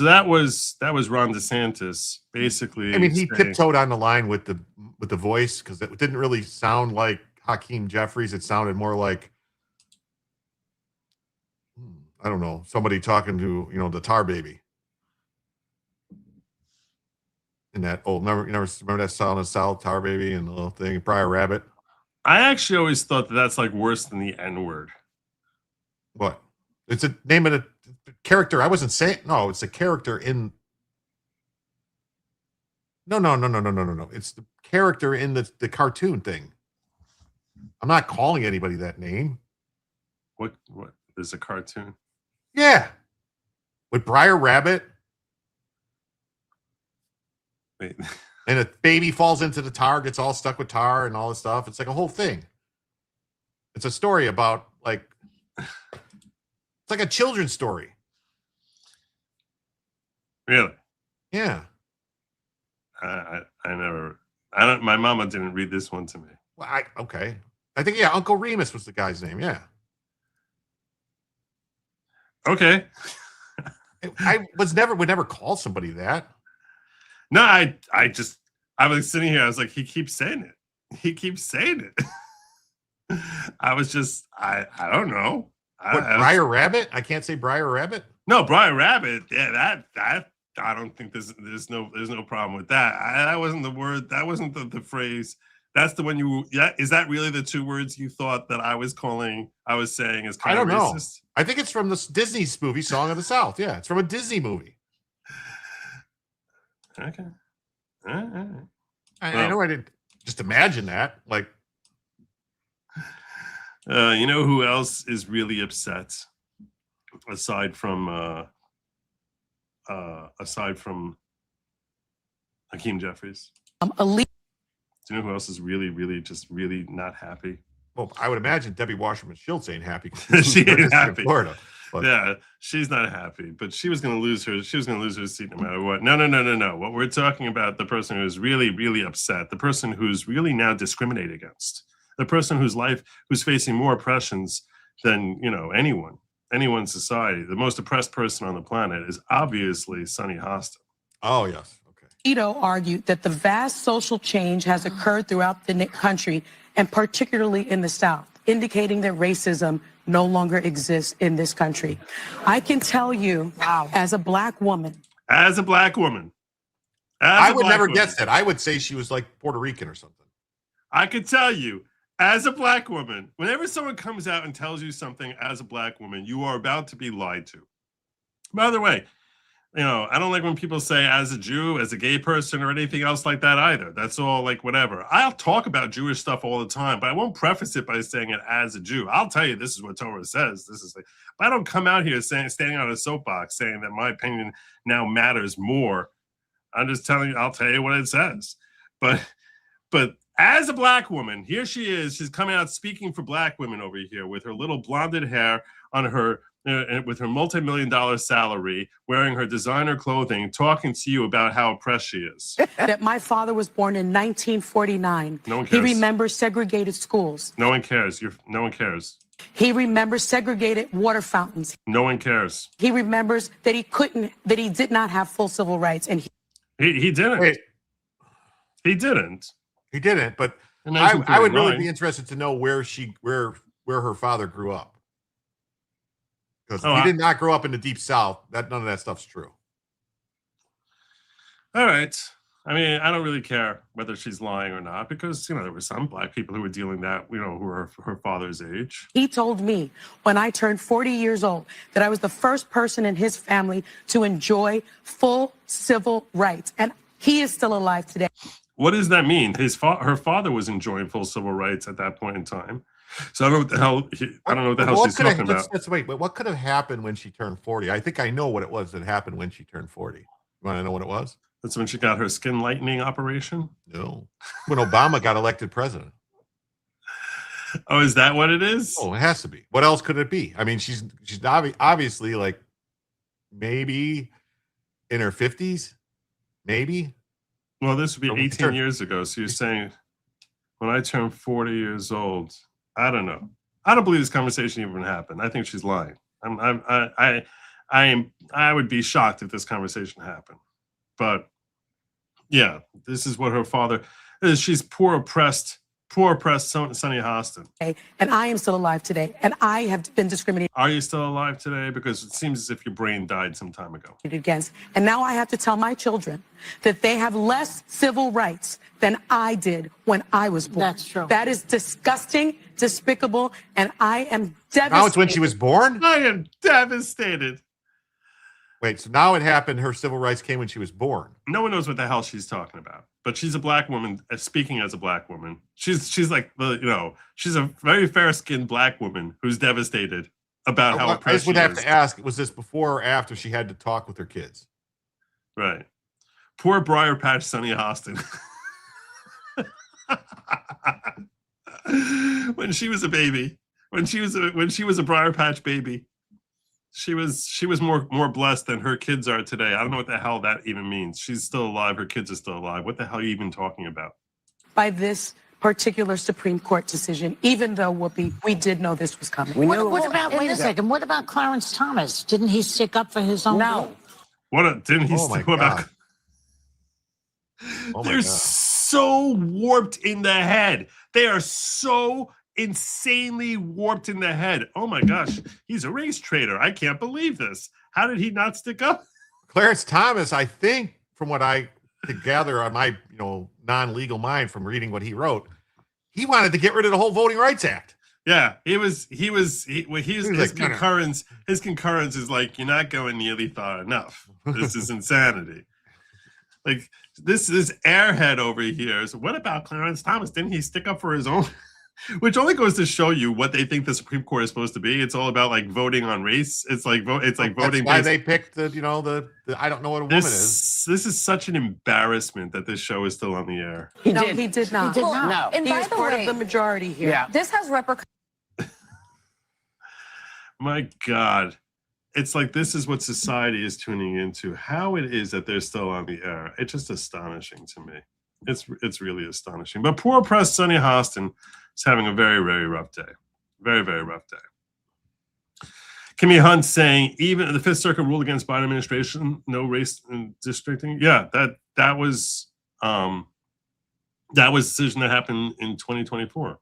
that was Ron DeSantis basically. I mean, he tiptoed on the line with the voice because it didn't really sound like Hakeem Jeffries. It sounded more like, I don't know, somebody talking to the Tar Baby. In that old, remember that Silent South Tar Baby and the little thing, Briar Rabbit. I actually always thought that's like worse than the N-word. What? It's a name of a character. I wasn't saying no. It's a character in. No. It's the character in the cartoon thing. I'm not calling anybody that name. What? There's a cartoon? Yeah. With Briar Rabbit. Wait. And a baby falls into the tar, gets all stuck with tar and all this stuff. It's like a whole thing. It's a story about it's like a children's story. Really? Yeah. I don't. My mama didn't read this one to me. Well, okay. I think Uncle Remus was the guy's name. Yeah. Okay. I would never call somebody that. No, I was sitting here. I was like, he keeps saying it. He keeps saying it. I was just, I don't know. Briar Rabbit? I can't say Briar Rabbit. No, Briar Rabbit. Yeah, that I don't think there's no problem with that. That wasn't the word. That wasn't the phrase. That's the one you. Yeah, is that really the two words you thought that I was saying as kind of racist? Know. I think it's from the Disney movie Song of the South. Yeah, it's from a Disney movie. Okay. I know I didn't just imagine that. Like, you know who else is really upset aside from Hakeem Jeffries? Elite. Do you know who else is really not happy? Well, I would imagine Debbie Wasserman Schultz ain't happy. She ain't happy. Florida. But. Yeah, she's not happy, but she was going to lose her. She was going to lose her seat no matter what. No. What we're talking about, the person who's really upset, the person who's really now discriminated against, the person who's facing more oppressions than anyone in society. The most oppressed person on the planet is obviously Sonny Hostin. Oh yes. Ito argued that the vast social change has occurred throughout the country and particularly in the South, indicating that racism no longer exists in this country. I can tell you, as a black woman. I would never guess that. I would say she was like Puerto Rican or something. I could tell you, as a black woman, whenever someone comes out and tells you something as a black woman, you are about to be lied to. By the way, I don't like when people say as a Jew, as a gay person, or anything else like that either. That's all like whatever. I'll talk about Jewish stuff all the time, but I won't preface it by saying it as a Jew. I'll tell you this is what Torah says. But I don't come out here standing on a soapbox saying that my opinion now matters more. I'm just telling you, I'll tell you what it says. But as a black woman, here she is. She's coming out speaking for black women over here with her little blonded hair on her. With her multi-million-dollar salary, wearing her designer clothing, talking to you about how oppressed she is. That my father was born in 1949. No one cares. He remembers segregated schools. No one cares. No one cares. He remembers segregated water fountains. No one cares. He remembers that he did not have full civil rights, and he didn't. Wait. He didn't. He didn't. But I would really be interested to know where her father grew up. Because he did not grow up in the Deep South. None of that stuff's true. All right. I mean, I don't really care whether she's lying or not, because there were some black people who were dealing that, who were her father's age. He told me when I turned 40 years old that I was the first person in his family to enjoy full civil rights, and he is still alive today. What does that mean? Her father was enjoying full civil rights at that point in time. So I don't know what the hell she's talking about. Let's wait, but what could have happened when she turned 40? I think I know what it was that happened when she turned 40. You want to know what it was? That's when she got her skin lightening operation? No. When Obama got elected president. Oh, is that what it is? Oh, it has to be. What else could it be? I mean, she's obviously like maybe in her 50s, maybe. Well, this would be 18 years ago. So you're saying when I turned 40 years old, I don't know. I don't believe this conversation even happened. I think she's lying. I would be shocked if this conversation happened. But yeah, this is what her father is. She's poor oppressed Sonny Hostin. And I am still alive today, and I have been discriminated. Are you still alive today? Because it seems as if your brain died some time ago. Against, and now I have to tell my children that they have less civil rights than I did when I was born. That's true. That is disgusting, despicable, and I am devastated. Now it's when she was born? I am devastated. Wait, so now it happened. Her civil rights came when she was born. No one knows what the hell she's talking about. But she's a black woman, speaking as a black woman. She's like she's a very fair-skinned black woman who's devastated about how oppressed she is. I just would have to ask, was this before or after she had to talk with her kids? Right. Poor Briar Patch Sonny Hostin. When she was a baby, when she was a Briar Patch baby, she was more blessed than her kids are today. I don't know what the hell that even means. She's still alive. Her kids are still alive. What the hell are you even talking about? By this particular Supreme Court decision, even though, Whoopi, we did know this was coming. What about, wait a second, what about Clarence Thomas? Didn't he stick up for his own group? Didn't he Oh my stick up? God. Oh my They're God. so warped in the head. They are so insanely warped in the head. Oh my gosh, he's a race traitor. I can't believe this. How did he not stick up? Clarence Thomas, I think, from what I could gather on my non-legal mind from reading what he wrote, he wanted to get rid of the whole Voting Rights Act. Yeah, his concurrence. No. His concurrence is like, you're not going nearly far enough. This is insanity. Like, this is airhead over here. So what about Clarence Thomas? Didn't he stick up for his own? Which only goes to show you what they think the Supreme Court is supposed to be. It's all about like voting on race. It's like voting. That's why they picked the I don't know what a woman is. This is such an embarrassment that this show is still on the air. He did not. He did not. No. And He by is the part way, of the majority here. Yeah. this has repercussions. My God. It's like this is what society is tuning into. How it is that they're still on the air. It's just astonishing to me. It's really astonishing. But poor oppressed Sonny Hostin is having a very, very rough day. Very, very rough day. Kimmy Hunt saying even the Fifth Circuit ruled against Biden administration, no race in districting. Yeah, that was a decision that happened in 2024.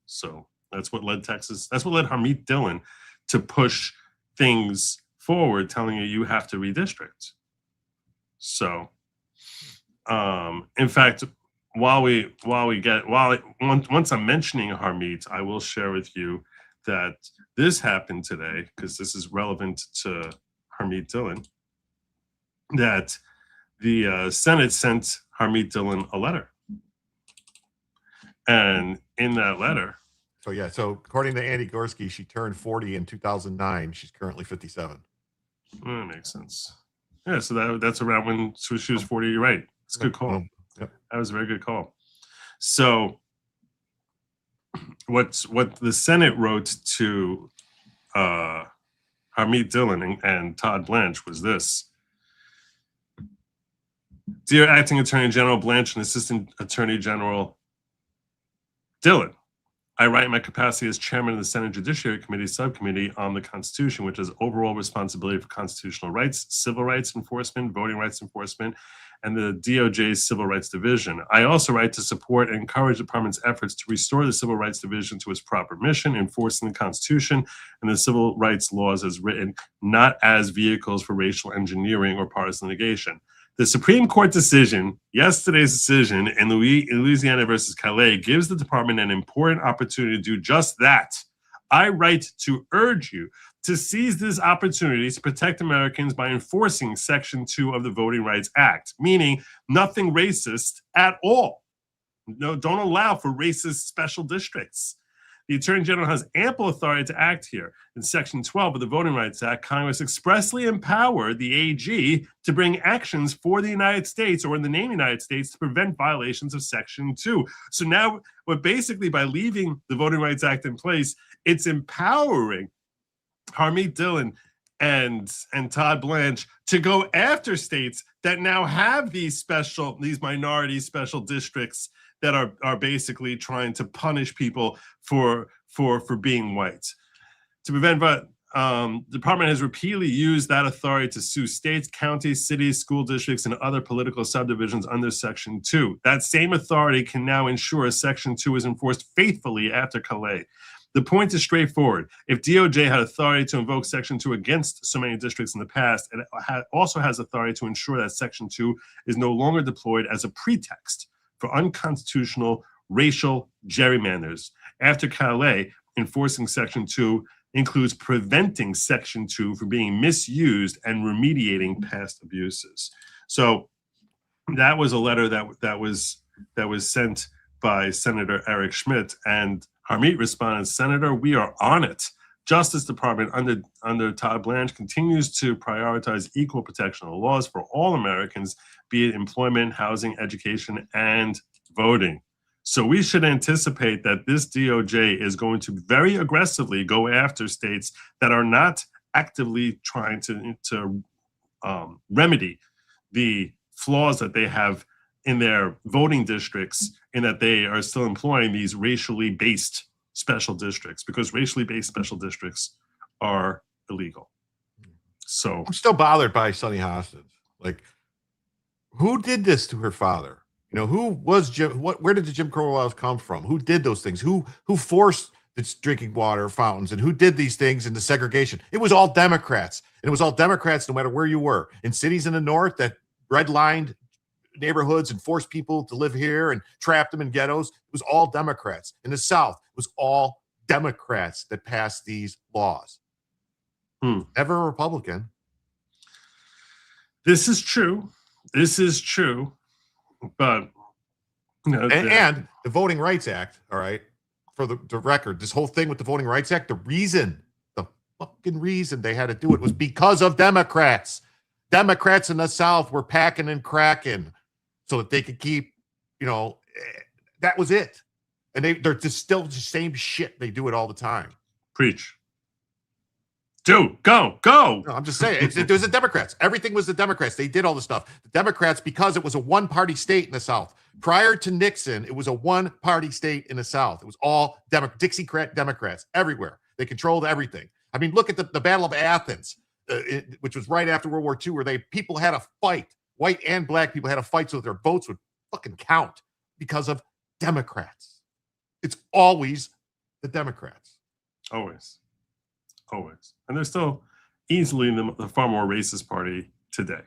So that's what led Harmeet Dillon to push things forward, telling you have to redistrict. So in fact, once I'm mentioning Harmeet, I will share with you that this happened today, because this is relevant to Harmeet Dillon, that the Senate sent Harmeet Dillon a letter. And in that letter, So according to Andy Gorski, she turned 40 in 2009. She's currently 57. that makes sense. Yeah, so that's around when she was 40. You're right. It's a good call. Yep. That was a very good call. So what the Senate wrote to Harmeet Dillon and Todd Blanche was this. Dear Acting Attorney General Blanche and Assistant Attorney General Dillon, I write in my capacity as chairman of the Senate Judiciary Committee Subcommittee on the Constitution, which has overall responsibility for constitutional rights, civil rights enforcement, voting rights enforcement, and the DOJ's Civil Rights Division. I also write to support and encourage the department's efforts to restore the Civil Rights Division to its proper mission, enforcing the Constitution and the civil rights laws as written, not as vehicles for racial engineering or partisan litigation. The Supreme Court decision, yesterday's decision in Louisiana versus Calais, gives the department an important opportunity to do just that. I write to urge you to seize this opportunity to protect Americans by enforcing Section 2 of the Voting Rights Act, meaning nothing racist at all. No, don't allow for racist special districts. The Attorney General has ample authority to act here. In Section 12 of the Voting Rights Act, Congress expressly empowered the AG to bring actions for the United States or in the name United States to prevent violations of Section 2. So now, basically by leaving the Voting Rights Act in place, it's empowering Harmeet Dillon and Todd Blanche to go after states that now have these minority special districts that are basically trying to punish people for being white. To prevent, the department has repeatedly used that authority to sue states, counties, cities, school districts, and other political subdivisions under Section 2. That same authority can now ensure Section 2 is enforced faithfully after Calais. The point is straightforward. If DOJ had authority to invoke Section 2 against so many districts in the past, it also has authority to ensure that Section 2 is no longer deployed as a pretext for unconstitutional racial gerrymanders. After Calais, enforcing Section 2 includes preventing Section 2 from being misused and remediating past abuses. So that was a letter that was sent by Senator Eric Schmidt, and Harmeet responded, Senator, we are on it. Justice Department under Todd Blanche continues to prioritize equal protection of laws for all Americans, be it employment, housing, education, and voting. So we should anticipate that this DOJ is going to very aggressively go after states that are not actively trying to remedy the flaws that they have voting districts, in that they are still employing these racially based special districts, because racially based special districts are illegal. So I'm still bothered by Sonny Hostin. Like, who did this to her father? You know, who was Jim? Where did the Jim Crow laws come from? Who did those things? Who forced the drinking water fountains, and who did these things in the segregation? It was all Democrats, and it was all Democrats no matter where you were. In cities in the north that redlined neighborhoods and forced people to live here and trapped them in ghettos, it was all Democrats. In the south, it was all Democrats that passed these laws. Never a Republican. This is true. But and the Voting Rights Act, all right, for the record, this whole thing with the Voting Rights Act, the fucking reason they had to do it was because of Democrats. Democrats in the South were packing and cracking so that they could keep, that was it. And they're just still the same shit. They do it all the time. Preach. Go. No, I'm just saying, it was the Democrats. Everything was the Democrats. They did all the stuff. The Democrats, because it was a one-party state in the South. Prior to Nixon, it was a one-party state in the South. It was all Dixiecrat Democrats everywhere. They controlled everything. I mean, look at the Battle of Athens, which was right after World War II, where people had a fight. White and black people had a fight so that their votes would fucking count because of Democrats. It's always the Democrats. Always. And they're still easily the far more racist party today.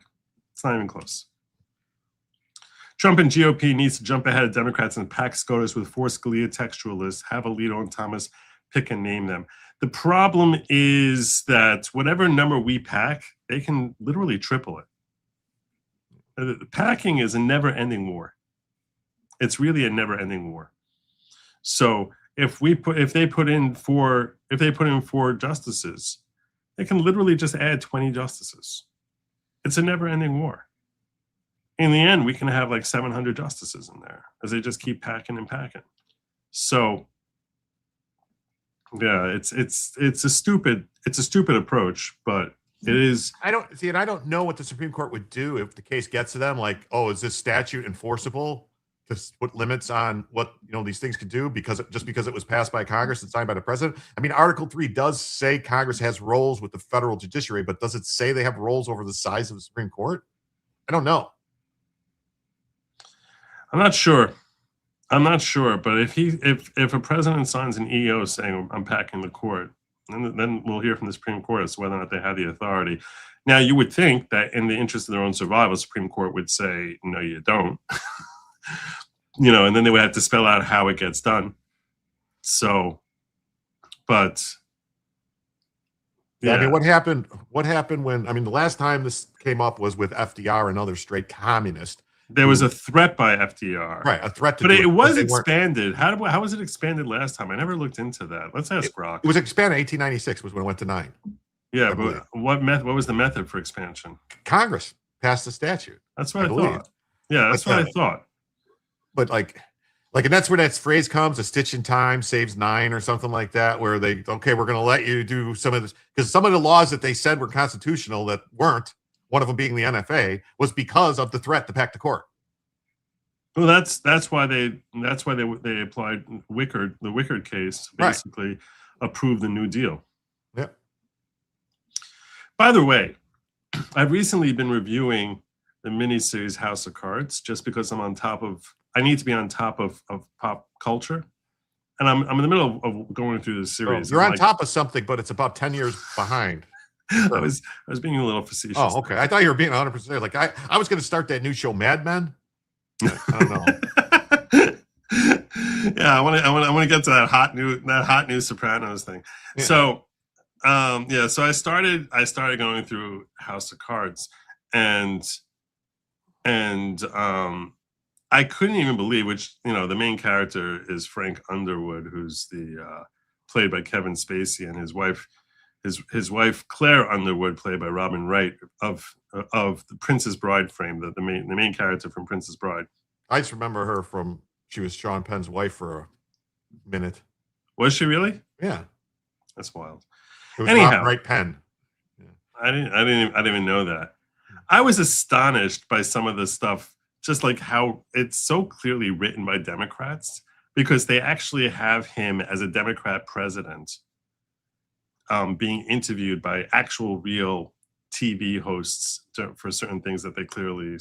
It's not even close. Trump and GOP needs to jump ahead of Democrats and pack SCOTUS with 4 Scalia textualists, have Alito and Thomas pick and name them. The problem is that whatever number we pack, they can literally triple it. The packing is a never-ending war. It's really a never-ending war. So if they put in 4 justices, they can literally just add 20 justices. It's a never-ending war. In the end, we can have like 700 justices in there as they just keep packing and packing. So yeah, it's a stupid approach, but it is. I don't know what the Supreme Court would do if the case gets to them. Like, oh, is this statute enforceable? To put limits on what these things could do because it was passed by Congress and signed by the president. I mean, Article 3 does say Congress has roles with the federal judiciary, but does it say they have roles over the size of the Supreme Court? I don't know. I'm not sure, but if a president signs an EO saying I'm packing the court, then we'll hear from the Supreme Court as to whether or not they have the authority. Now, you would think that in the interest of their own survival, the Supreme Court would say, no, you don't. And then they would have to spell out how it gets done. So, but yeah. I mean, what happened when, the last time this came up was with FDR, another straight communist. There was a threat by FDR. Right, a threat to but it was expanded. How was it expanded last time? I never looked into that. Let's ask Rock. It was expanded in 1896 was when it went to 9. Yeah, but what was the method for expansion? Congress passed the statute. That's what I thought. Yeah, that's what I thought. But and that's where that phrase comes, a stitch in time saves 9 or something like that, where we're going to let you do some of this. Because some of the laws that they said were constitutional that weren't, one of them being the NFA, was because of the threat to pack the court. Well, that's why they applied the Wickard case, basically approved the New Deal. Yep. By the way, I've recently been reviewing the miniseries House of Cards just because I need to be on top of pop culture. And I'm in the middle of going through this series. You're on top of something, but it's about 10 years behind. I was being a little facetious. Oh, okay. I thought you were being 100%. Like I was going to start that new show, Mad Men. I don't know. Yeah, I want to get to that hot new Sopranos thing. Yeah. So, so I started going through House of Cards, and I couldn't even believe, which the main character is Frank Underwood, who's played by Kevin Spacey, and his wife Claire Underwood, played by Robin Wright of the Princess Bride fame, the main character from Princess Bride. I just remember her from, she was Sean Penn's wife for a minute. Was she really? Yeah, that's wild. It was Robin Wright Penn. Yeah. I didn't even know that. I was astonished by some of the stuff just like how it's so clearly written by Democrats, because they actually have him as a Democrat president being interviewed by actual real TV hosts for certain things that they clearly,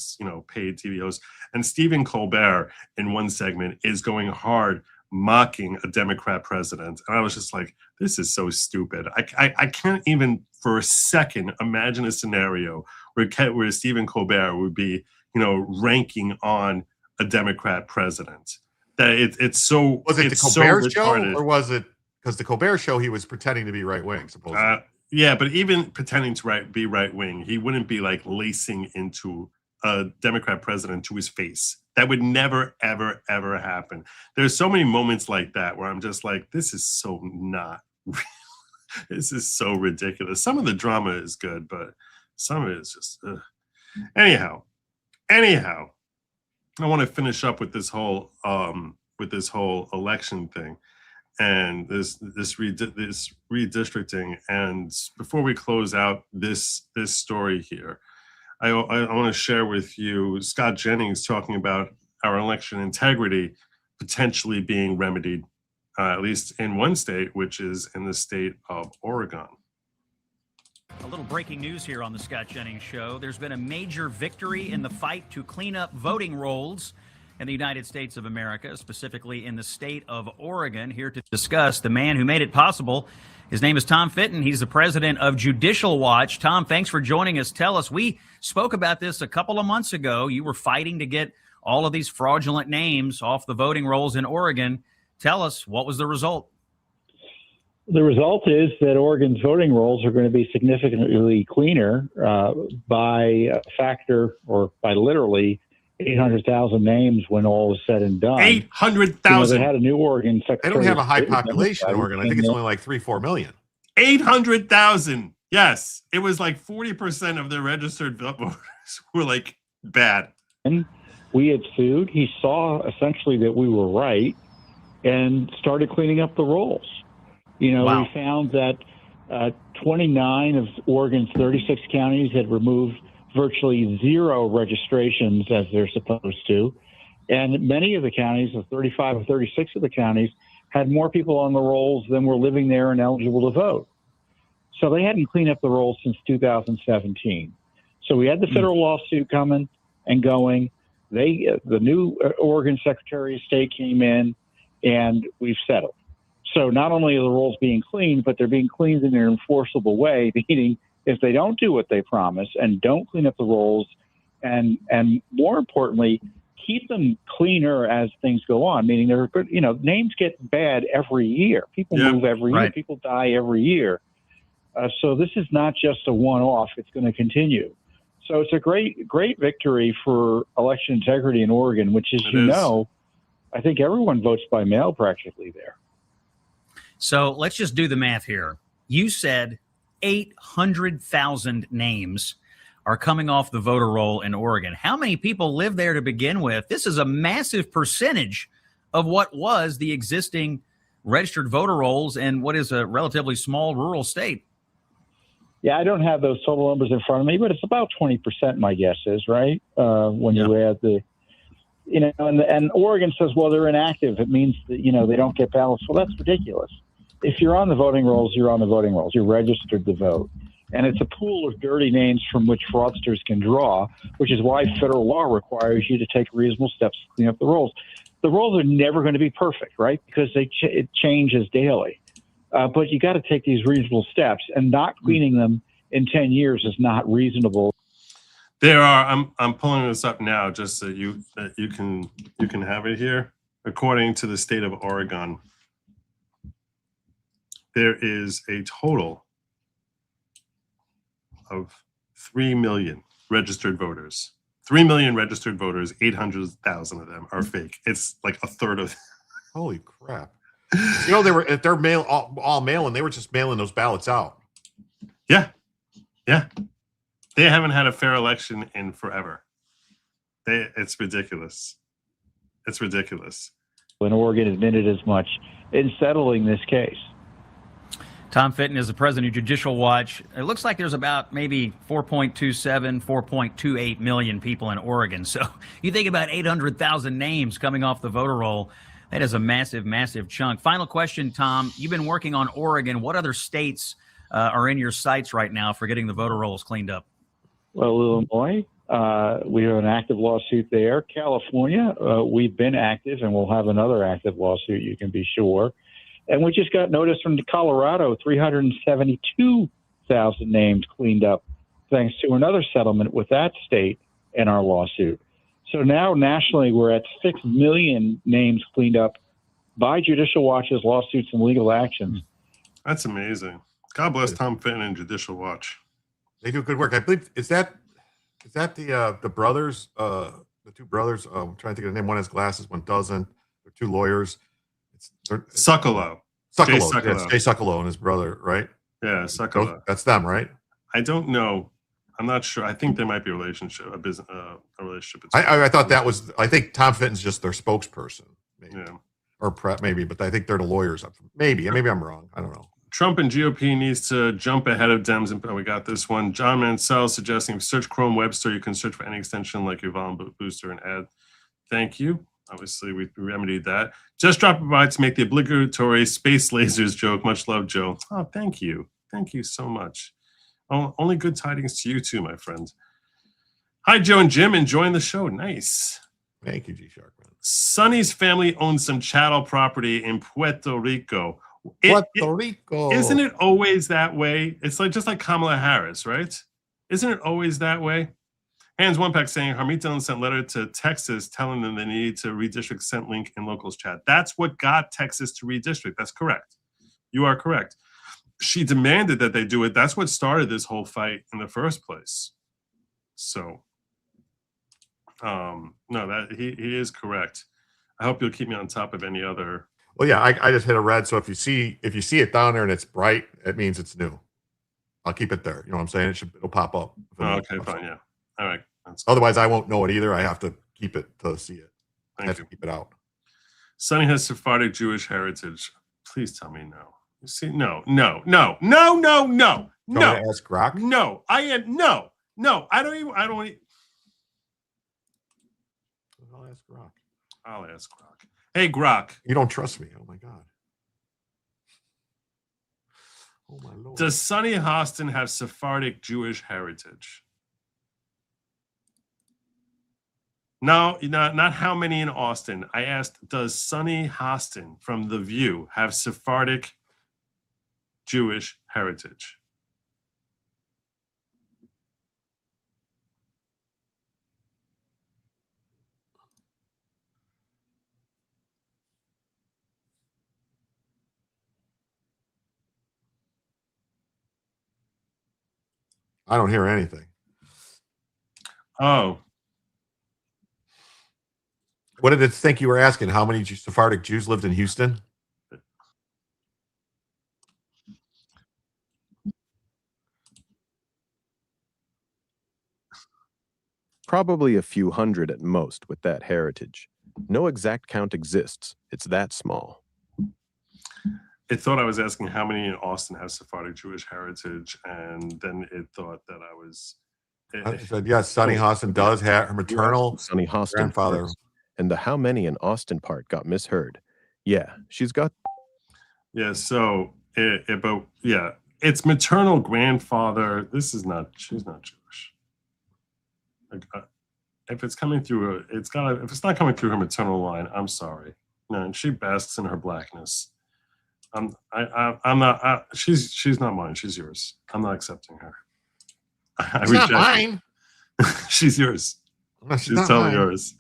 paid TV hosts. And Stephen Colbert in one segment is going hard mocking a Democrat president. And I was just like, this is so stupid. I can't even for a second imagine a scenario where Stephen Colbert would be, ranking on a Democrat president. That it's so. Was it it's the Colbert so show, or was it because the Colbert show he was pretending to be right wing? Supposedly. Yeah, but even pretending to be right wing, he wouldn't be like lacing into a Democrat president to his face. That would never, ever, ever happen. There's so many moments like that where I'm just like, this is so not. This is so ridiculous. Some of the drama is good, but some of it is just. Anyhow, I want to finish up with this whole election thing. And this redistricting. And before we close out this story here, I want to share with you Scott Jennings talking about our election integrity potentially being remedied, at least in one state, which is in the state of Oregon. A little breaking news here on the Scott Jennings Show. There's been a major victory in the fight to clean up voting rolls in the United States of America, specifically in the state of Oregon. Here to discuss the man who made it possible. His name is Tom Fitton. He's the president of Judicial Watch. Tom, thanks for joining us. Tell us, we spoke about this a couple of months ago. You were fighting to get all of these fraudulent names off the voting rolls in Oregon. Tell us, what was the result? The result is that Oregon's voting rolls are going to be significantly cleaner by a factor, or by literally 800,000 names when all is said and done. 800,000. They had a new Oregon secretary. They don't have a high population in Oregon. I think it's only like 3-4 million. 800,000. Yes. It was like 40% of their registered voters were like bad. And we had sued. He saw essentially that we were right and started cleaning up the rolls. Wow. We found that 29 of Oregon's 36 counties had removed virtually zero registrations as they're supposed to. And many of the counties, of 35 or 36 of the counties, had more people on the rolls than were living there and eligible to vote. So they hadn't cleaned up the rolls since 2017. So we had the federal lawsuit coming and going. The new Oregon Secretary of State came in, and we've settled. So not only are the rolls being cleaned, but they're being cleaned in an enforceable way, meaning if they don't do what they promise and don't clean up the rolls, and more importantly, keep them cleaner as things go on, meaning they're good. Names get bad every year. People move every year. People die every year. So this is not just a one-off. It's going to continue. So it's a great victory for election integrity in Oregon, which is, I think everyone votes by mail practically there. So let's just do the math here. You said 800,000 names are coming off the voter roll in Oregon. How many people live there to begin with? This is a massive percentage of what was the existing registered voter rolls in what is a relatively small rural state. Yeah, I don't have those total numbers in front of me, but it's about 20%, my guess is, right? When you add and Oregon says, well, they're inactive. It means that, they don't get ballots. Well, that's ridiculous. If you're on the voting rolls, you're on the voting rolls. You're registered to vote. And it's a pool of dirty names from which fraudsters can draw, which is why federal law requires you to take reasonable steps to clean up the rolls. The rolls are never going to be perfect, right? Because it changes daily. But you got to take these reasonable steps, and not cleaning them in 10 years is not reasonable. There are. I'm pulling this up now just so you can have it here. According to the state of Oregon, there is a total of 3 million registered voters. 3 million registered voters. 800,000 of them are fake. It's like a third of. Holy crap! They're mail all mail, and they were just mailing those ballots out. Yeah. They haven't had a fair election in forever. It's ridiculous. It's ridiculous. And Oregon admitted as much in settling this case. Tom Fitton is the president of Judicial Watch. It looks like there's about maybe 4.27, 4.28 million people in Oregon. So you think about 800,000 names coming off the voter roll. That is a massive, massive chunk. Final question, Tom. You've been working on Oregon. What other states are in your sights right now for getting the voter rolls cleaned up? Well, Illinois, we have an active lawsuit there. California, we've been active, and we'll have another active lawsuit, you can be sure. And we just got notice from Colorado, 372,000 names cleaned up, thanks to another settlement with that state in our lawsuit. So now nationally, we're at 6 million names cleaned up by Judicial Watch's lawsuits and legal actions. That's amazing. God bless Tom Fitton and Judicial Watch. They do good work. I believe is that the brothers, the two brothers. I'm trying to think of the name. One has glasses, one doesn't. They're two lawyers. Succolo. Jay Succolo and his brother, right? Yeah, Succolo. That's them, right? I don't know. I'm not sure. I think there might be a relationship, a relationship. I thought that was. I think Tom Fitton's just their spokesperson, maybe, Yeah. or maybe. But I think they're the lawyers. Maybe I'm wrong. I don't know. Trump and GOP needs to jump ahead of Dems. And we got this one. John Mansell suggesting if you search Chrome Web Store, you can search for any extension like your volume booster and add. Thank you. Obviously, we remedied that. Just dropping by to make the obligatory space lasers joke. Much love, Joe. Oh, thank you. Thank you so much. Only good tidings to you too, my friend. Hi, Joe and Jim. Enjoying the show. Nice. Thank you, G Shark. Sonny's family owns some chattel property in Puerto Rico. Puerto Rico. Isn't it always that way? It's like just like Kamala Harris, right? Isn't it always that way? Hands one pack saying Harmeet Dillon sent letter to Texas telling them they need to redistrict, sent link in locals chat. That's what got Texas to redistrict. That's correct. You are correct. She demanded that they do it. That's what started this whole fight in the first place. So, no, that he is correct. I hope you'll keep me on top of any other. Well, yeah, I just hit a red. So if you see it down there and it's bright, it means it's new. I'll keep it there. You know what I'm saying? It'll pop up. Oh, okay, fine, yeah. All right. Otherwise, I won't know it either. I have to keep it to see it. I have to keep it out. Sonny has Sephardic Jewish heritage. Please tell me no. You see, no. Ask Grok. No, I am no. I don't. I'll ask Grok. I'll ask Grok. Hey, Grok. You don't trust me? Oh my God. Oh my Lord. Does Sonny Hostin have Sephardic Jewish heritage? No, not how many in Austin. I asked, does Sonny Hostin from The View have Sephardic Jewish heritage? I don't hear anything. Oh. What did it think you were asking? How many Sephardic Jews lived in Houston? Probably a few hundred at most with that heritage. No exact count exists. It's that small. It thought I was asking how many in Austin have Sephardic Jewish heritage, and then it thought that I was. I said, yes, Sonny Hostin does have her maternal Sonny Hostin grandfather. And the how many in Austin part got misheard. Yeah, she's got. Yeah, so but yeah, it's maternal grandfather. She's not Jewish. If it's coming through, if it's not coming through her maternal line, I'm sorry. No, and she basks in her blackness. I'm not. She's not mine. She's yours. I'm not accepting her. It's not mine. She's yours. No, she's totally yours.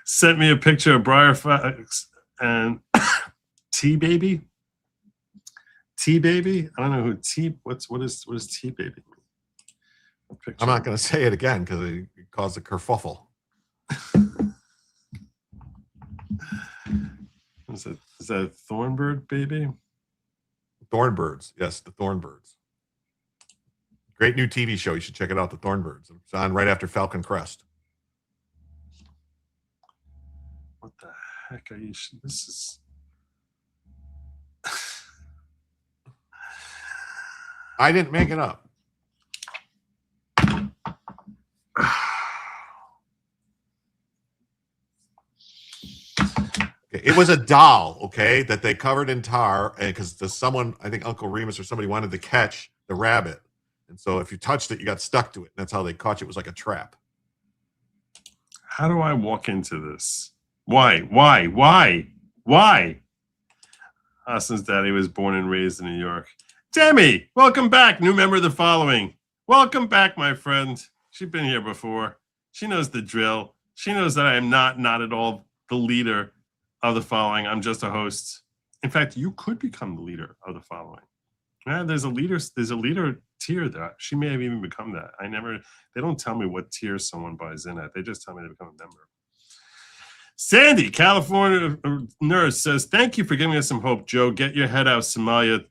Sent me a picture of Briar Fox and T Baby. T Baby. I don't know who T. What is T Baby mean? I'm not going to say it again because it caused a kerfuffle. Is that Thornbird Baby? Thornbirds. Yes, the Thornbirds. Great new TV show. You should check it out. The Thornbirds. It's on right after Falcon Crest. What the heck are you? This is. I didn't make it up. It was a doll, okay, that they covered in tar, and because someone, I think Uncle Remus or somebody, wanted to catch the rabbit, and so if you touched it, you got stuck to it. And that's how they caught you. It was like a trap. How do I walk into this? Why? Austin's daddy was born and raised in New York. Demi, welcome back, new member of the following. Welcome back, my friend. She's been here before. She knows the drill. She knows that I am not at all the leader of the following. I'm just a host. In fact, you could become the leader of the following. Yeah, there's a leader tier there. She may have even become that. They don't tell me what tier someone buys in at. They just tell me they become a member. Sandy, California nurse, says, thank you for giving us some hope, Joe. Get your head out, Somalia.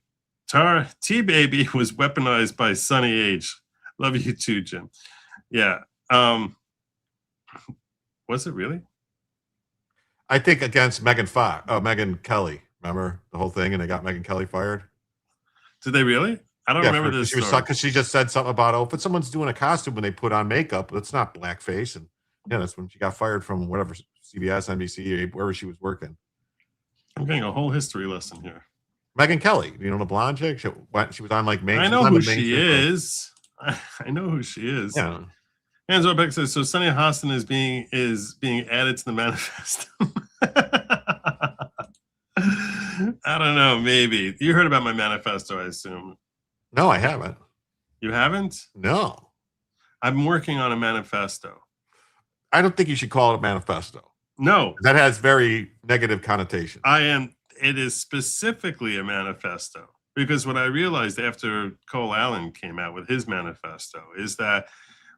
T-Baby was weaponized by Sunny Age. Love you too, Jim. Yeah. Was it really? I think against Megyn Kelly. Remember the whole thing, and they got Megyn Kelly fired. Did they really? I don't remember this. Because she just said something about, if someone's doing a costume when they put on makeup, that's not blackface. And yeah, that's when she got fired from whatever, CBS, NBC, wherever she was working. I'm getting a whole history lesson here. Megyn Kelly, you know, the blonde chick. She was on like Maine. I know who she is. I know who she is. Yeah. Angela Beck says, so Sunny Hostin is being added to the manifesto. I don't know, maybe. You heard about my manifesto, I assume. No, I haven't. You haven't? No. I'm working on a manifesto. I don't think you should call it a manifesto. No. That has very negative connotation. It is specifically a manifesto, because what I realized after Cole Allen came out with his manifesto is that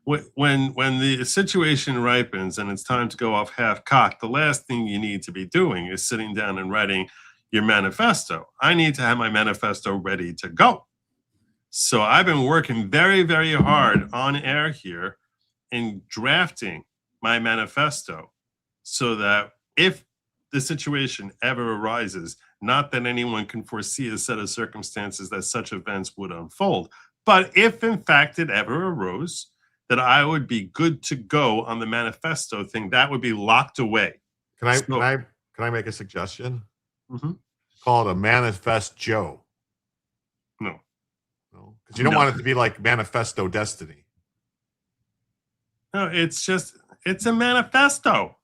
when the situation ripens and it's time to go off half-cocked, the last thing you need to be doing is sitting down and writing your manifesto. I need to have my manifesto ready to go. So I've been working very, very hard on air here in drafting my manifesto so that if the situation ever arises, not that anyone can foresee a set of circumstances that such events would unfold, but if in fact it ever arose, that I would be good to go on the manifesto thing, that would be locked away. Can I make a suggestion? Mm-hmm. Call it a Manifest Joe. No. Because you don't want it to be like Manifesto Destiny. No, it's a manifesto.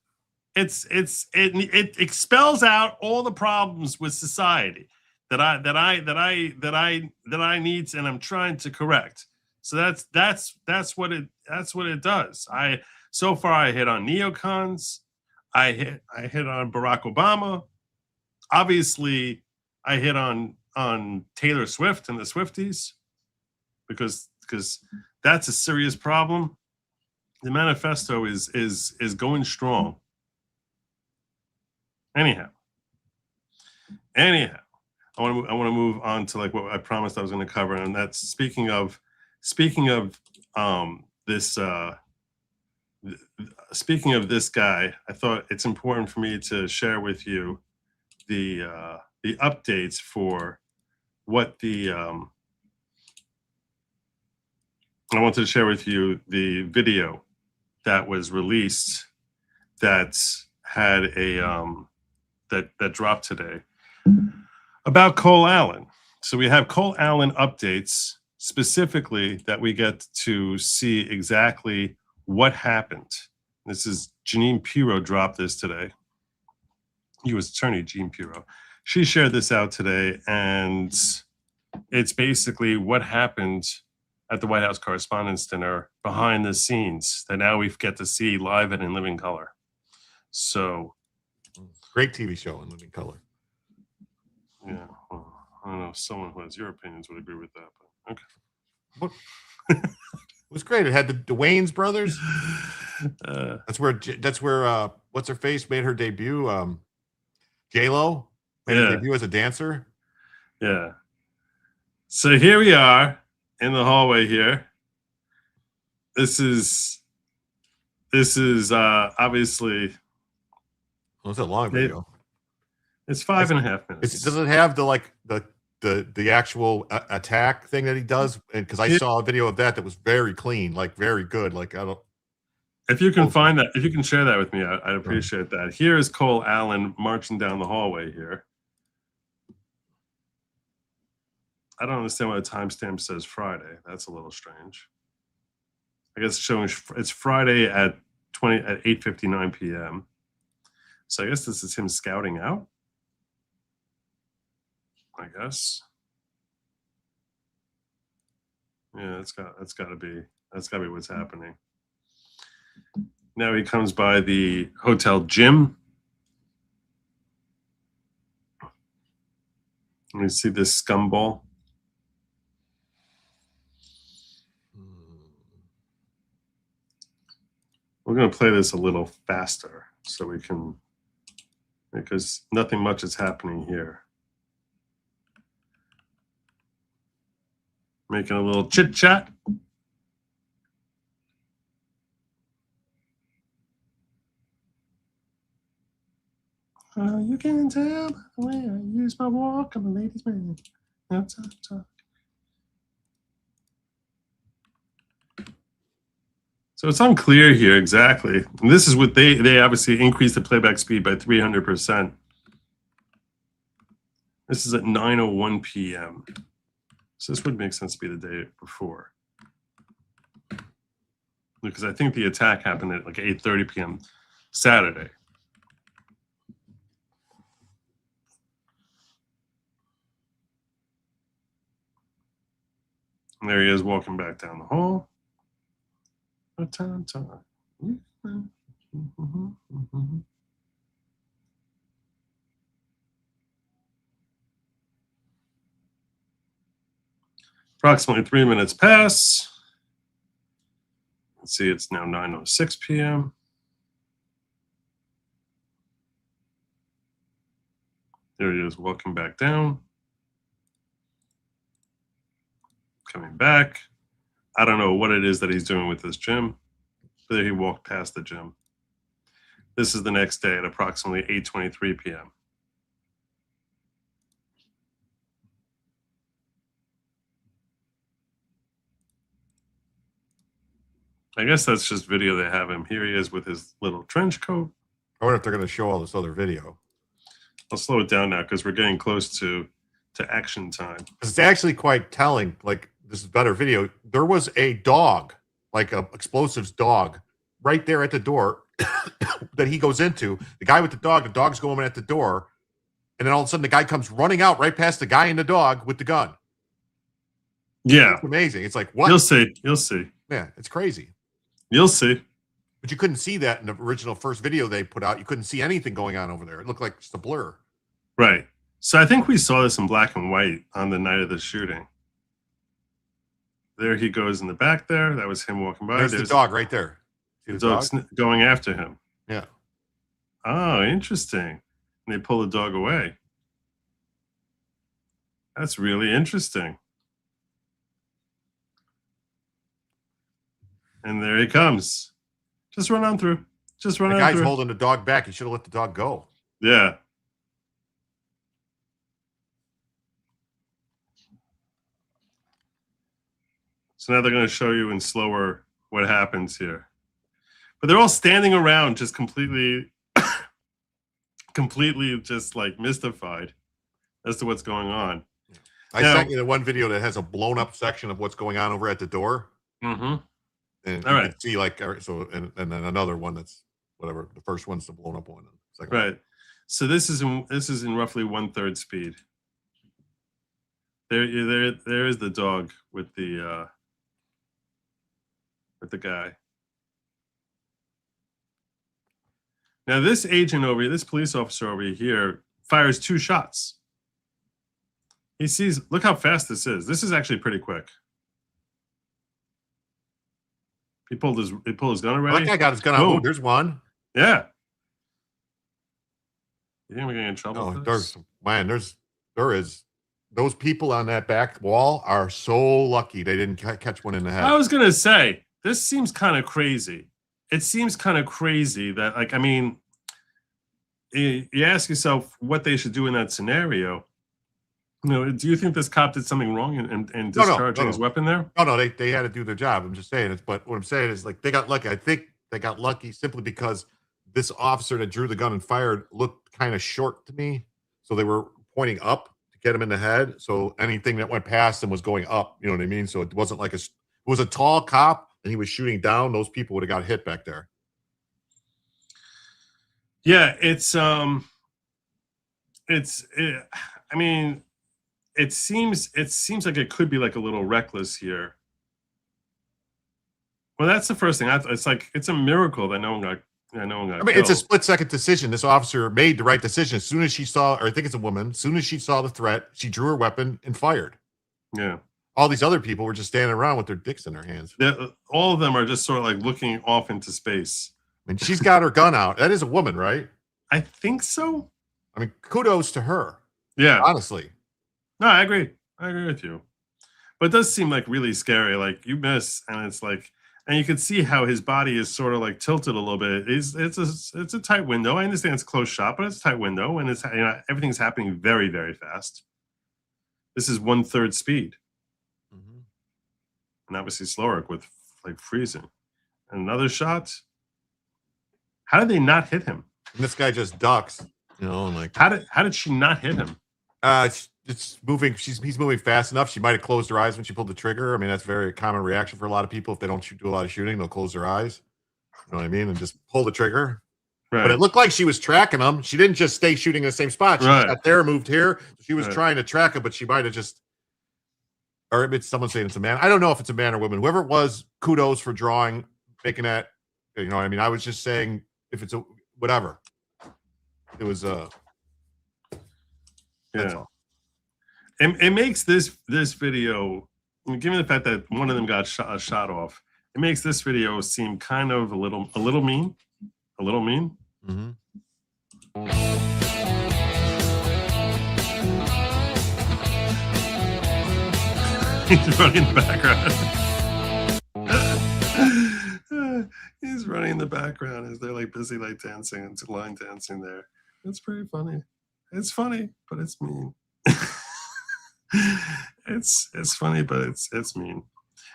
It expels out all the problems with society that I need to, and I'm trying to correct. So that's what it does. So far I hit on neocons, I hit on Barack Obama. Obviously, I hit on Taylor Swift and the Swifties because that's a serious problem. The manifesto is going strong. Anyhow, I want to move on to like what I promised I was going to cover, and that's speaking of this guy. I thought it's important for me to share with you the updates for what I wanted to share with you the video that was released that had that dropped today about Cole Allen. So we have Cole Allen updates specifically that we get to see exactly what happened. This is Jeanine Pirro dropped this today. U.S. Attorney Jean Pirro. She shared this out today, and it's basically what happened at the White House Correspondents' Dinner behind the scenes that now we get to see live and in living color. So, great TV show in living color. Yeah, well, I don't know if someone who has your opinions would agree with that, but okay. What? It was great. It had the Wayans brothers. That's where what's her face made her debut. J-Lo made her debut as a dancer. Yeah. So here we are in the hallway here. This is obviously. Well, it's a long video. It's 5.5 minutes. Does it have the the actual attack thing that he does, and because I saw a video of that was very clean, like very good. Like I don't. If you can find that, if you can share that with me, I'd appreciate that. Here is Cole Allen marching down the hallway here. I don't understand why the timestamp says Friday. That's a little strange. I guess showing it's Friday at 8:59 p.m. So I guess this is him scouting out. I guess. Yeah, that's got to be what's happening. Now he comes by the hotel gym. Let me see this scumball. We're going to play this a little faster so we can, because nothing much is happening here. Making a little chit chat. You can tell by the way I use my walk. I'm a ladies' man. No talk. So it's unclear here exactly. And this is what they obviously increased the playback speed by 300%. This is at 9:01 p.m. So this would make sense to be the day before. Because I think the attack happened at like 8:30 p.m. Saturday. And there he is walking back down the hall. Approximately 3 minutes pass. Let's see, it's now 9:06 p.m. There he is walking back down. Coming back. I don't know what it is that he's doing with this gym, but there he walked past the gym. This is the next day at approximately 8:23 p.m. I guess that's just video they have him. Here he is with his little trench coat. I wonder if they're going to show all this other video. I'll slow it down now because we're getting close to action time. It's actually quite telling. Like, this is better video. There was a dog, like a explosives dog, right there at the door that he goes into. The guy with the dog's going at the door, and then all of a sudden the guy comes running out right past the guy and the dog with the gun. Yeah. It's amazing. It's like, what? You'll see. Yeah, it's crazy. You'll see. But you couldn't see that in the original first video they put out. You couldn't see anything going on over there. It looked like just a blur. Right. So I think we saw this in black and white on the night of the shooting. There he goes in the back there. That was him walking by. There's the dog right there. See the dog's going after him. Yeah. Oh, interesting. And they pull the dog away. That's really interesting. And there he comes. Just run on through. Just run on through. The guy's holding the dog back. He should have let the dog go. Yeah. So now they're going to show you in slower what happens here. But they're all standing around just completely just like mystified as to what's going on. I sent you the one video that has a blown up section of what's going on over at the door. Mm-hmm. And all you right. can see like, so, and then another one that's whatever. The first one's the blown up one. Right. So this is in roughly 1/3 speed. There is the dog with the guy. Now this agent over here, this police officer over here, fires 2 shots. He sees, look how fast this is. This is actually pretty quick. He pulled his gun already. That guy got his gun out. Oh, there's one. Yeah. You think we're getting in trouble? There is. Those people on that back wall are so lucky they didn't catch one in the head. I was gonna say, this seems kind of crazy. It seems kind of crazy that, like, I mean, you ask yourself what they should do in that scenario. No, do you think this cop did something wrong in discharging his weapon there? No, they had to do their job. I'm just saying it. But what I'm saying is, like, they got lucky. I think they got lucky simply because this officer that drew the gun and fired looked kind of short to me. So they were pointing up to get him in the head. So anything that went past him was going up. You know what I mean? So it wasn't like it was a tall cop and he was shooting down. Those people would have got hit back there. Yeah, I mean, it seems like it could be like a little reckless here. Well, that's the first thing. It's like it's a miracle that no one got killed. It's a split-second decision. This officer made the right decision as soon as she saw, or I think it's a woman. As soon as she saw the threat, she drew her weapon and fired. Yeah. All these other people were just standing around with their dicks in their hands. All of them are just sort of like looking off into space. And she's got her gun out. That is a woman, right? I think so. I mean, kudos to her. Yeah. Honestly. No, I agree. I agree with you. But it does seem like really scary. Like you miss, and it's like, and you can see how his body is sort of like tilted a little bit. It's a tight window. I understand it's a close shot, but it's a tight window, and it's everything's happening very, very fast. This is 1/3 speed, and obviously Sloric with like freezing. And another shot. How did they not hit him? And this guy just ducks, you know, and like how did she not hit him? It's moving. He's moving fast enough. She might have closed her eyes when she pulled the trigger. I mean, that's a very common reaction for a lot of people. If they don't do a lot of shooting, they'll close their eyes. You know what I mean? And just pull the trigger. Right. But it looked like she was tracking him. She didn't just stay shooting in the same spot. She got there, moved here. She was trying to track him, but she might have just, or it's someone saying it's a man. I don't know if it's a man or woman. Whoever it was, kudos for making that. You know what I mean? I was just saying if it's a whatever. It was that's all. It makes this video, given the fact that one of them got shot off, it makes this video seem kind of a little mean. Mm-hmm. He's running in the background. He's running in the background as they're like busy like dancing and line dancing there. It's pretty funny. It's funny, but it's mean. It's funny, but it's mean.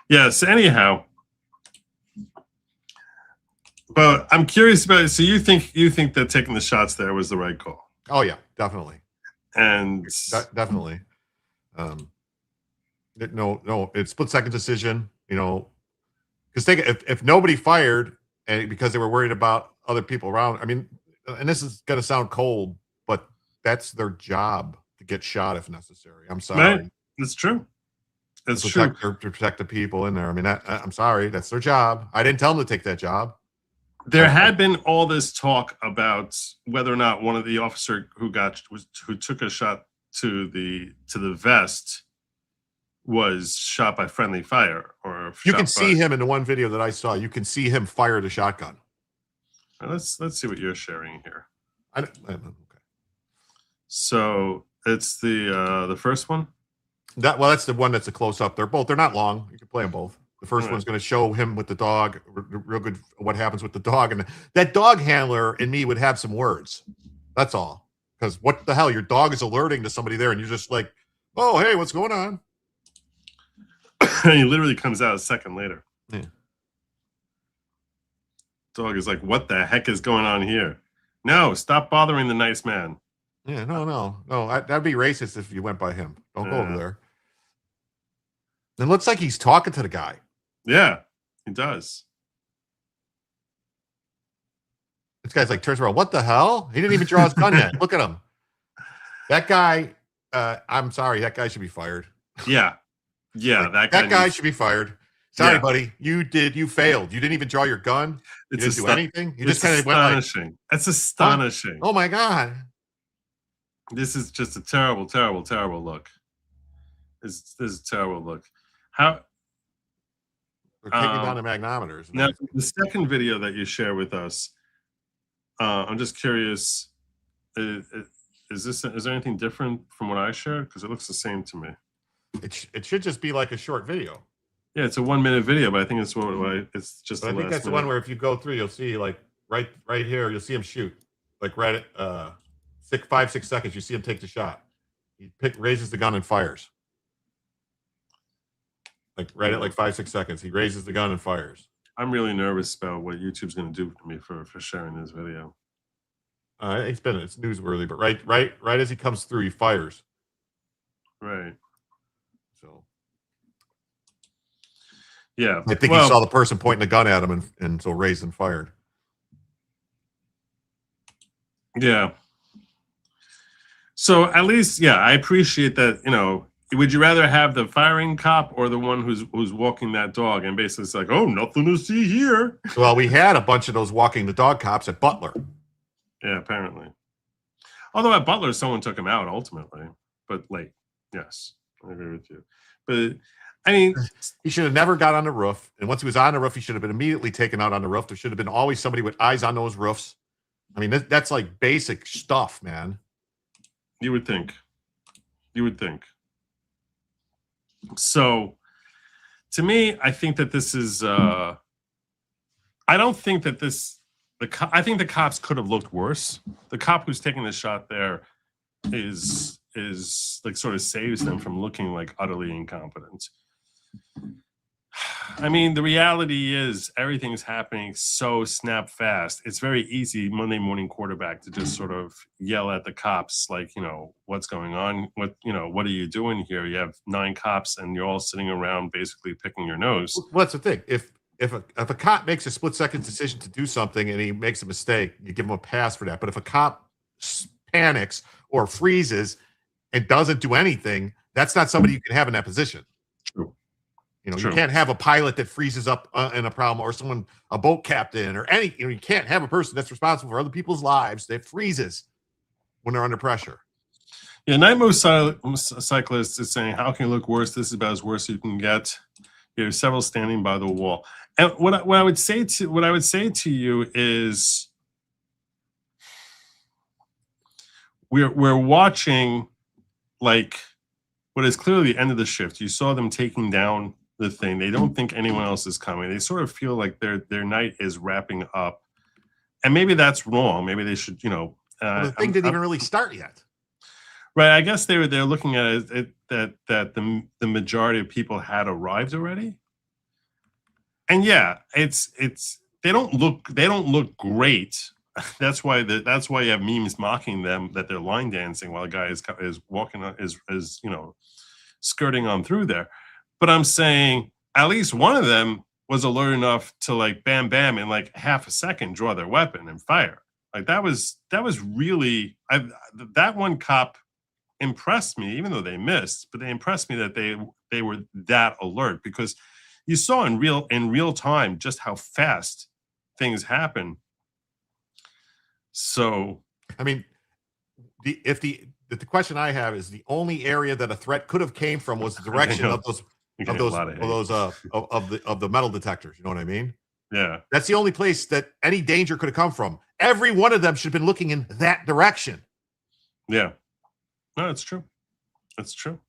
Yes. Anyhow, but I'm curious about it. So you think that taking the shots there was the right call? Oh yeah, definitely. And definitely. No, it's split-second decision. You know, because if nobody fired and because they were worried about other people around. I mean, and this is going to sound cold, but that's their job to get shot if necessary. I'm sorry. Right. It's true. It's true. To protect the people in there. I mean, I'm sorry. That's their job. I didn't tell them to take that job. There had been all this talk about whether or not one of the officer who took a shot to the vest was shot by friendly fire, or you can see him in the one video that I saw. You can see him fire the shotgun. Let's see what you're sharing here. Okay. So it's the first one. That's the one that's a close up. They're not long. You can play them both. The first one's going to show him with the dog, real good. What happens with the dog, and that dog handler in me would have some words. That's all. Because what the hell, your dog is alerting to somebody there, and you're just like, "Oh, hey, what's going on?" And he literally comes out a second later. Yeah. Dog is like, "What the heck is going on here?" No, stop bothering the nice man. Yeah, no. That'd be racist if you went by him. Don't go over there. It looks like he's talking to the guy. Yeah, he does. This guy's like turns around. What the hell? He didn't even draw his gun yet. Look at him. That guy. I'm sorry. That guy should be fired. Yeah. That guy should be fired. Sorry, buddy. You failed. You didn't even draw your gun. You didn't do anything. You just kind of went like. That's astonishing. Oh my God. This is just a terrible, terrible, terrible look. This is a terrible look. How they're taking down the magnometers. Now, the second video that you share with us, I'm just curious. Is there anything different from what I shared? Because it looks the same to me. It should just be like a short video. Yeah, it's a 1 minute video, but I think it's it's just. I think that's the one where if you go through, you'll see like right here, you'll see him shoot like right at 5-6 seconds. You see him take the shot. He raises the gun and fires. Like right at like 5-6 seconds, he raises the gun and fires. I'm really nervous about what YouTube's going to do to me for sharing this video. It's newsworthy, but right as he comes through, he fires. Right. So. Yeah. I think he saw the person pointing the gun at him and so raised and fired. Yeah. So at least, yeah, I appreciate that, you know, would you rather have the firing cop or the one who's walking that dog and basically it's like, oh, nothing to see here? Well, we had a bunch of those walking the dog cops at Butler. Yeah, apparently. Although at Butler, someone took him out ultimately, but late. Yes, I agree with you. But I mean, he should have never got on the roof. And once he was on the roof, he should have been immediately taken out on the roof. There should have been always somebody with eyes on those roofs. I mean, that's like basic stuff, man. You would think. You would think. So, to me, I think that this is. I don't think that this. I think the cops could have looked worse. The cop who's taking the shot there is like sort of saves them from looking like utterly incompetent. I mean, the reality is everything's happening so snap fast. It's very easy Monday morning quarterback to just sort of yell at the cops like, you know, what's going on? What are you doing here? You have 9 cops and you're all sitting around basically picking your nose. Well, that's the thing. If a cop makes a split-second decision to do something and he makes a mistake, you give him a pass for that. But if a cop panics or freezes and doesn't do anything, that's not somebody you can have in that position. True. You know, you can't have a pilot that freezes up in a problem, or someone, a boat captain, or any. You can't have a person that's responsible for other people's lives that freezes when they're under pressure. Yeah, Night Mode Cyclist is saying, "How can it look worse? This is about as worse as you can get." You have several standing by the wall, and what I would say to you is, we're watching like what is clearly the end of the shift. You saw them taking down the thing. They don't think anyone else is coming. They sort of feel like their night is wrapping up, and maybe that's wrong. Maybe they should, you know. Well, the thing didn't even really start yet. Right. I guess they're looking at it that the majority of people had arrived already, and yeah, it's they don't look great. That's why you have memes mocking them that they're line dancing while a guy is walking is you know, skirting on through there. But I'm saying at least one of them was alert enough to like bam bam in like half a second draw their weapon and fire. Like that was really that one cop impressed me, even though they missed, but they impressed me that they were that alert, because you saw in real time just how fast things happen. So I mean, the question I have is, the only area that a threat could have came from was the direction of the metal detectors. You know what I mean? Yeah. That's the only place that any danger could have come from. Every one of them should have been looking in that direction. Yeah. No, it's true. It's true.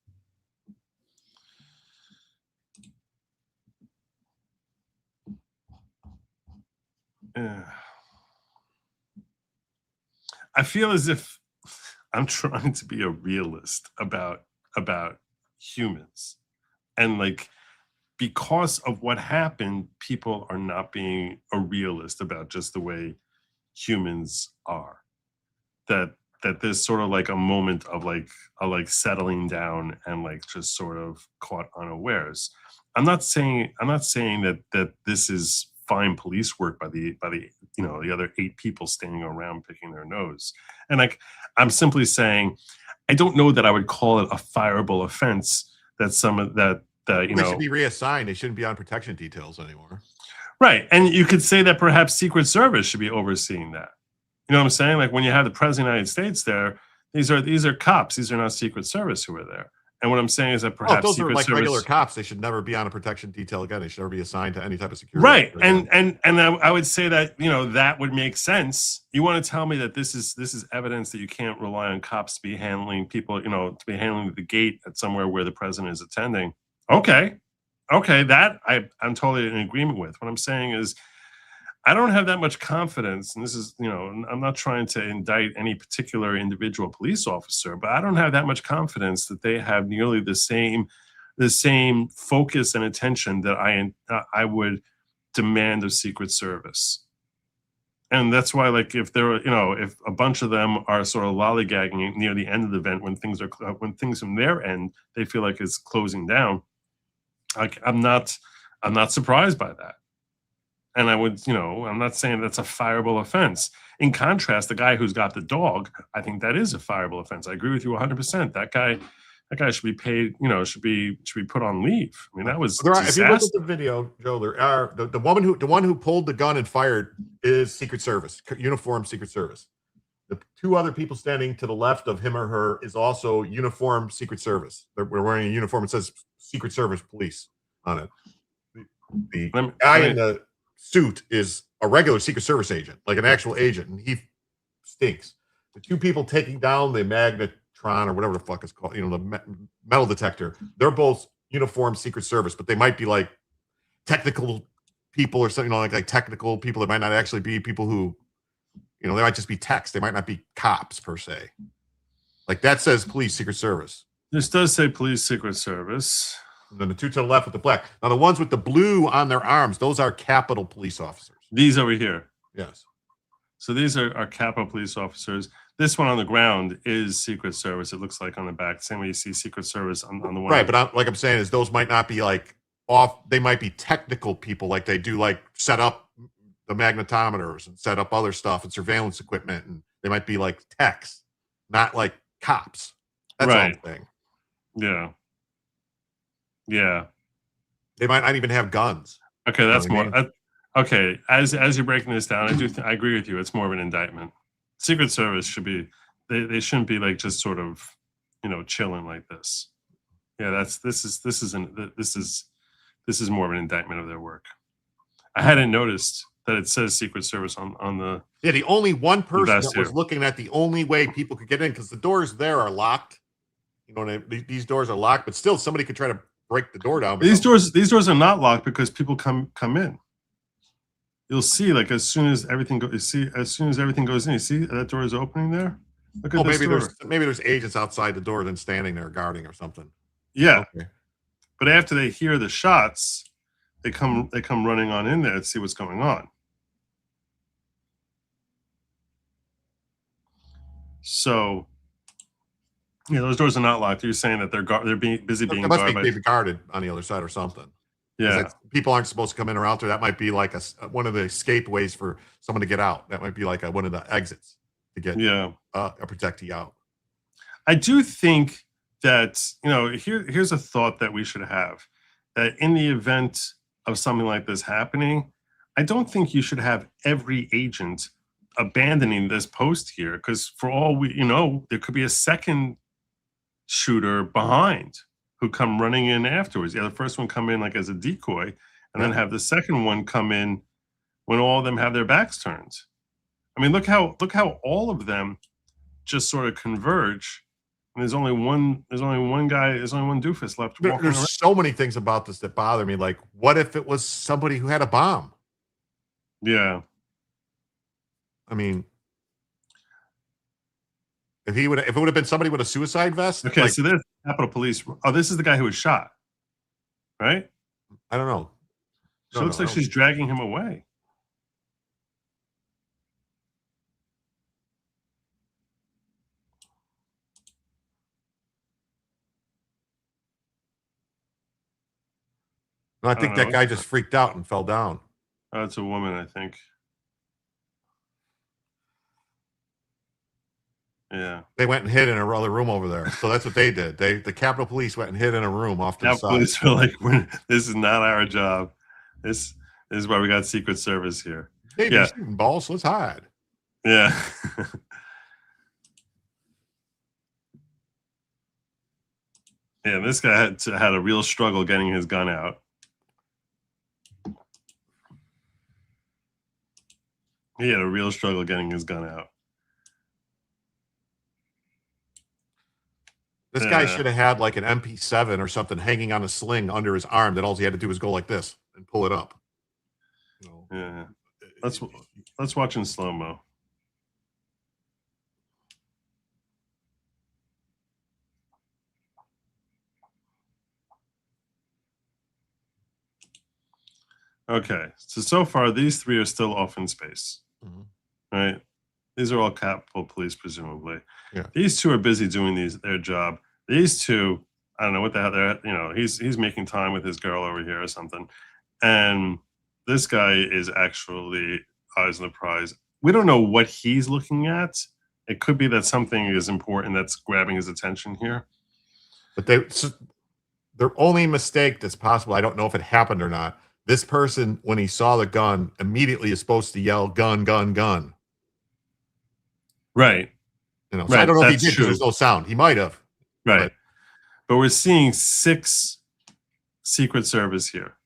Yeah. I feel as if I'm trying to be a realist about humans, and like, because of what happened, people are not being a realist about just the way humans are. That there's sort of like a moment of like settling down and like just sort of caught unawares. I'm not saying that this is fine police work by the you know, the other 8 people standing around picking their nose. And like, I'm simply saying, I don't know that I would call it a fireable offense. That you know, should be reassigned. They shouldn't be on protection details anymore. Right. And you could say that perhaps Secret Service should be overseeing that. You know what I'm saying? Like, when you have the President of the United States there, these are cops. These are not Secret Service who are there. And what I'm saying is that perhaps those Secret are like Service, regular cops. They should never be on a protection detail again. They should never be assigned to any type of security. Right. And I would say that, you know, that would make sense. You want to tell me that this is evidence that you can't rely on cops to be handling people, you know, to be handling the gate at somewhere where the president is attending. Okay, that I'm totally in agreement with. What I'm saying is, I don't have that much confidence, and this is, I'm not trying to indict any particular individual police officer, but I don't have that much confidence that they have nearly the same focus and attention that I would demand of Secret Service. And that's why, like, if if a bunch of them are sort of lollygagging near the end of the event when things from their end they feel like it's closing down, like I'm not surprised by that. And I would, I'm not saying that's a fireable offense. In contrast, the guy who's got the dog, I think that is a fireable offense. I agree with you 100%. That guy should be paid, should be put on leave. I mean, that was if you look at the video, Joe, there are the one who pulled the gun and fired is Secret Service, uniformed Secret Service. The two other people standing to the left of him or her is also uniformed Secret Service. They're wearing a uniform. It says Secret Service Police on it. The guy in the suit is a regular Secret Service agent, like an actual agent, and he stinks. The two people taking down the magnetron or whatever the fuck it's called, the metal detector, they're both uniformed Secret Service, but they might be like technical people or something, like technical people that might not actually be people who, they might just be techs. They might not be cops per se. Like that says Police Secret Service. This does say Police Secret Service. And then the two to the left with the black. Now the ones with the blue on their arms, those are Capitol Police officers. These over here. Yes. So these are Capitol Police officers. This one on the ground is Secret Service. It looks like on the back. Same way you see Secret Service on the one. Right, but like I'm saying is those might not be like off. They might be technical people, like they do like set up the magnetometers and set up other stuff and surveillance equipment, and they might be like techs, not like cops. That's right. All I'm saying. Yeah. Yeah. They might not even have guns. Okay, that's more. Okay, as you're breaking this down, I agree with you. It's more of an indictment. Secret Service should be. They shouldn't be like just sort of, chilling like this. Yeah, this is more of an indictment of their work. I hadn't noticed that it says Secret Service on the. Yeah, the only one person that was looking at the only way people could get in, because the doors there are locked. These doors are locked, but still somebody could try to break the door down. These doors are not locked because people come in. You'll see, like as soon as everything goes in, you see that door is opening there. Look at maybe there's agents outside the door then standing there guarding or something. Yeah. Okay. But after they hear the shots, they come running on in there to see what's going on. So, those doors are not locked. You're saying that they're busy being guarded. They must be guarded on the other side or something. Yeah, people aren't supposed to come in or out there. That might be like one of the escape ways for someone to get out. That might be like one of the exits to get a protectee out. I do think that here's a thought that we should have, that in the event of something like this happening, I don't think you should have every agent abandoning this post here, because for all we there could be a second shooter behind who come running in afterwards. The first one come in like as a decoy, and then have the second one come in when all of them have their backs turned. I mean, look how all of them just sort of converge. And there's only one doofus left. There's so many things about this that bother me. Like, what if it was somebody who had a bomb? Yeah. I mean, if it would have been somebody with a suicide vest. Okay, so there's Capitol Police. Oh, this is the guy who was shot, right? I don't know. She looks like she's dragging him away. No, I think that guy just freaked out and fell down. Oh, it's a woman, I think. Yeah. They went and hid in another room over there. So that's what they did. The Capitol Police went and hid in a room off to the side. Police were like, this is not our job. This is why we got Secret Service here. Hey, yeah. Shooting balls, so let's hide. Yeah. Yeah, this guy had a real struggle getting his gun out. He had a real struggle getting his gun out. This guy should have had like an MP7 or something hanging on a sling under his arm that all he had to do was go like this and pull it up. Yeah. let's watch in slow-mo. Okay, so far these three are still off in space, right? These are all Capitol Police, presumably. Yeah. These two are busy doing their job. These two, I don't know what the hell they're. He's making time with his girl over here or something, and this guy is actually eyes on the prize. We don't know what he's looking at. It could be that something is important that's grabbing his attention here. But their only mistake that's possible, I don't know if it happened or not. This person, when he saw the gun, immediately is supposed to yell "gun, gun, gun." Right. So I don't know if he did because there's no sound. He might have. Right. But we're seeing 6 Secret Service here.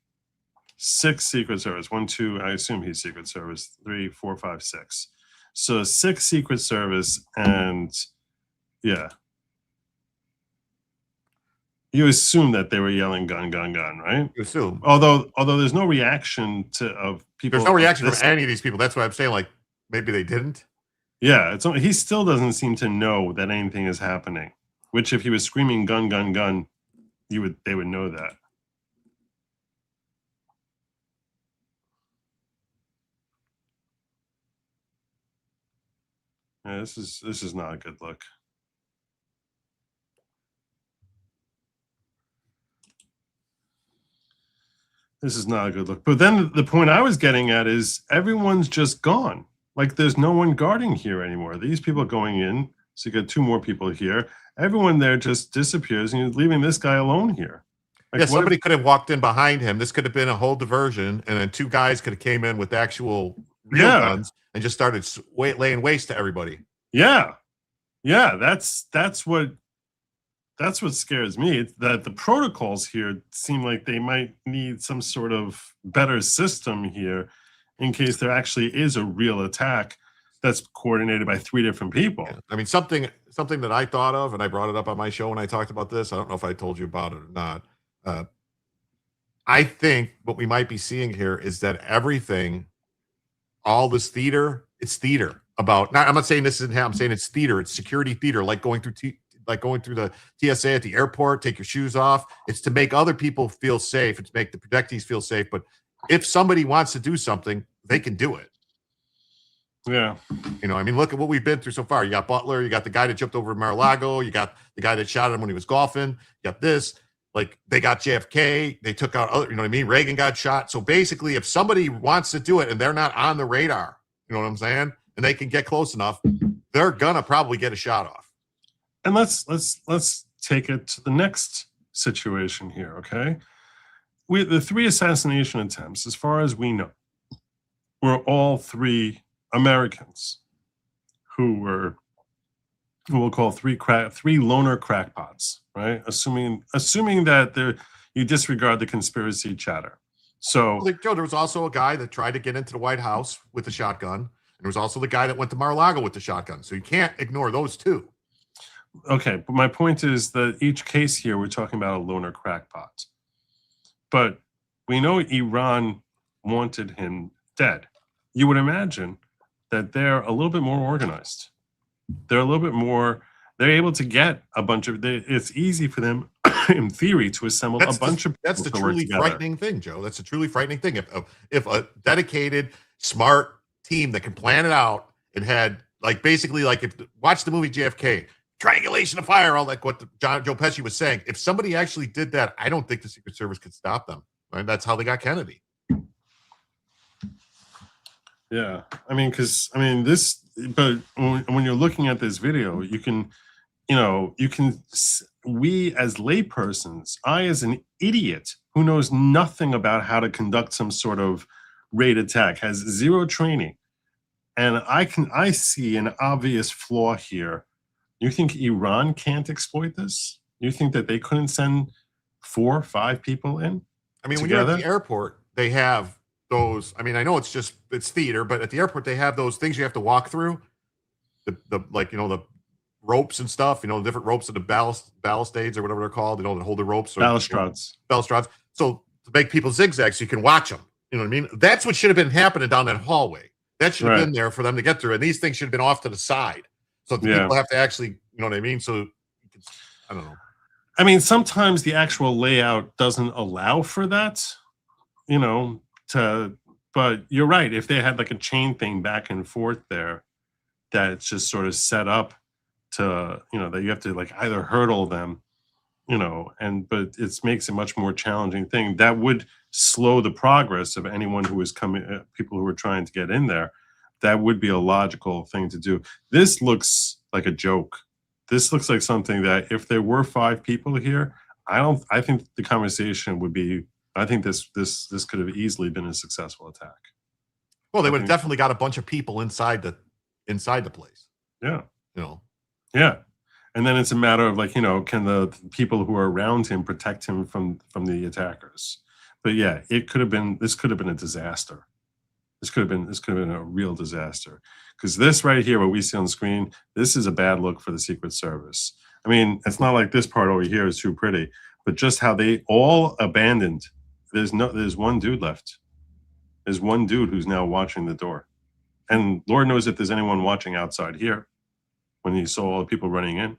6 Secret Service. 1, 2, I assume he's Secret Service. 3, 4, 5, 6. So 6 Secret Service, and yeah. You assume that they were yelling "gun, gun, gun," right? You assume. Although there's no reaction of people. There's no reaction from any of these people. That's what I'm saying. Like maybe they didn't. Yeah, he still doesn't seem to know that anything is happening. Which, if he was screaming "gun, gun, gun," they would know that. Yeah, this is not a good look. This is not a good look. But then the point I was getting at is everyone's just gone. Like there's no one guarding here anymore. These people are going in. So you got 2 more people here. Everyone there just disappears and you're leaving this guy alone here. Like, yeah, somebody could have walked in behind him. This could have been a whole diversion. And then 2 guys could have came in with actual real guns and just started laying waste to everybody. Yeah. Yeah, that's what scares me. It's that the protocols here seem like they might need some sort of better system here in case there actually is a real attack that's coordinated by 3 different people. Yeah. I mean, something that I thought of, and I brought it up on my show when I talked about this. I don't know if I told you about it or not. I think what we might be seeing here is that everything, all this theater, it's theater about. Not, I'm not saying this isn't how. I'm saying it's theater. It's security theater, like going through the TSA at the airport. Take your shoes off. It's to make other people feel safe. It's to make the protectees feel safe. But if somebody wants to do something, they can do it. Yeah. I mean, look at what we've been through so far. You got Butler, you got the guy that jumped over Mar-a-Lago, you got the guy that shot him when he was golfing, you got this, like they got JFK, they took out other, Reagan got shot. So basically, if somebody wants to do it and they're not on the radar, you know what I'm saying? And they can get close enough, they're gonna probably get a shot off. And let's take it to the next situation here, okay? The 3 assassination attempts, as far as we know, were all 3 Americans who we'll call 3 loner crackpots, right? Assuming that you disregard the conspiracy chatter. So, Joe, there was also a guy that tried to get into the White House with a shotgun, and there was also the guy that went to Mar-a-Lago with the shotgun. So you can't ignore those 2. Okay, but my point is that each case here, we're talking about a loner crackpot. But we know Iran wanted him dead. You would imagine that they're a little bit more organized. They're a little bit more, they're able to get a bunch of, it's easy for them, in theory, to assemble a bunch of people. That's the truly frightening thing, Joe. That's the truly frightening thing. If a dedicated, smart team that can plan it out and had, watch the movie JFK, triangulation of fire, all like what Joe Pesci was saying. If somebody actually did that, I don't think the Secret Service could stop them. Right? That's how they got Kennedy. Yeah, but when you're looking at this video, we as laypersons, I as an idiot who knows nothing about how to conduct some sort of raid attack, has 0 training, and I see an obvious flaw here. You think Iran can't exploit this? You think that they couldn't send 4 or 5 people in? I mean, when you're at the airport, they have those. I mean, I know it's theater, but at the airport they have those things you have to walk through. The ropes and stuff. The different ropes of the balustrades or whatever they're called. That hold the ropes. Balustrades. Balustrades. So to make people zigzag, so you can watch them. You know what I mean? That's what should have been happening down that hallway. That should have Right. been there for them to get through. And these things should have been off to the side. So the people have to actually, you know what I mean? So I don't know. I mean, sometimes the actual layout doesn't allow for that, you know, but you're right. If they had like a chain thing back and forth there, that it's just sort of set up to, you know, that you have to like either hurdle them, you know, but it makes it much more challenging thing. That would slow the progress of anyone who is coming, people who are trying to get in there. That would be a logical thing to do. This looks like a joke. This looks like something that if there were 5 people here, I think the conversation would be, I think this could have easily been a successful attack. Well, they would have definitely got a bunch of people inside the place. Yeah. You know. Yeah. And then it's a matter of like, you know, can the people who are around him protect him from the attackers? But yeah, this could have been a disaster. This could have been a real disaster. Because this right here, what we see on the screen, this is a bad look for the Secret Service. I mean, it's not like this part over here is too pretty, but just how they all abandoned. There's one dude left. There's one dude who's now watching the door. And Lord knows if there's anyone watching outside here when you saw all the people running in.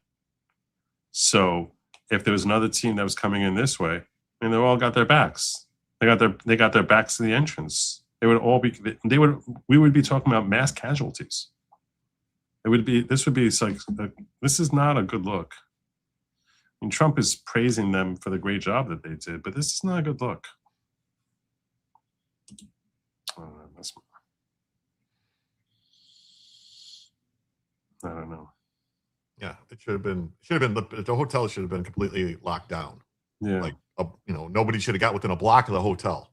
So if there was another team that was coming in this way, and they all got their backs. They got their backs to the entrance. We would be talking about mass casualties. This is not a good look. I mean, Trump is praising them for the great job that they did, but this is not a good look. I don't know. Yeah, it should have been the hotel should have been completely locked down. Yeah. Like, you know, nobody should have got within a block of the hotel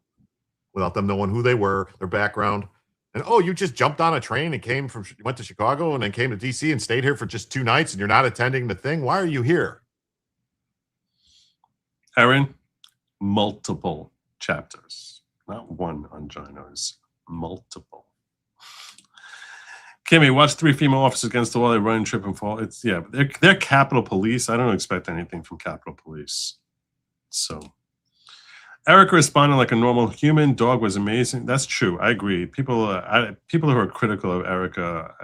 without them knowing who they were, their background. And you just jumped on a train and went to Chicago and then came to DC and stayed here for just 2 nights and you're not attending the thing. Why are you here? Aaron, multiple chapters, not one on Ginos, multiple. Kimmy, watch 3 female officers against the wall. They run, trip, and fall. They're Capitol Police. I don't expect anything from Capitol Police. So, Erica responded like a normal human. Dog was amazing. That's true. I agree. People who are critical of Erica,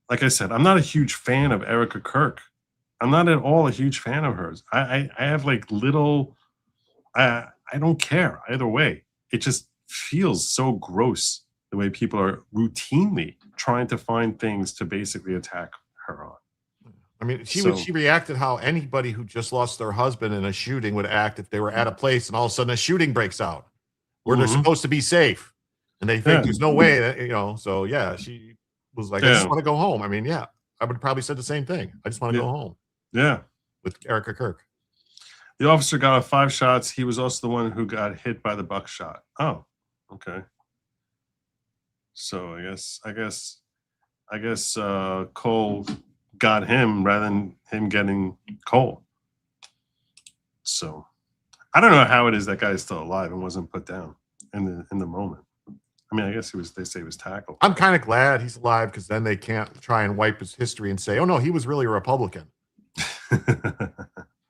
like I said, I'm not a huge fan of Erica Kirk. I'm not at all a huge fan of hers. I have like little. I don't care either way. It just feels so gross the way people are routinely trying to find things to basically attack her on. I mean, she reacted how anybody who just lost their husband in a shooting would act if they were at a place and all of a sudden a shooting breaks out where they're supposed to be safe. And they think there's no way that, you know, so yeah, she was like, I just want to go home. I mean, yeah, I would probably said the same thing. I just want to go home. Yeah. With Erica Kirk. The officer got off 5 shots. He was also the one who got hit by the buckshot. Oh, okay. So I guess Cole got him rather than him getting Cole. So I don't know how it is that guy is still alive and wasn't put down in the moment. I mean, I guess they say he was tackled. I'm kind of glad he's alive because then they can't try and wipe his history and say, oh no, he was really a Republican.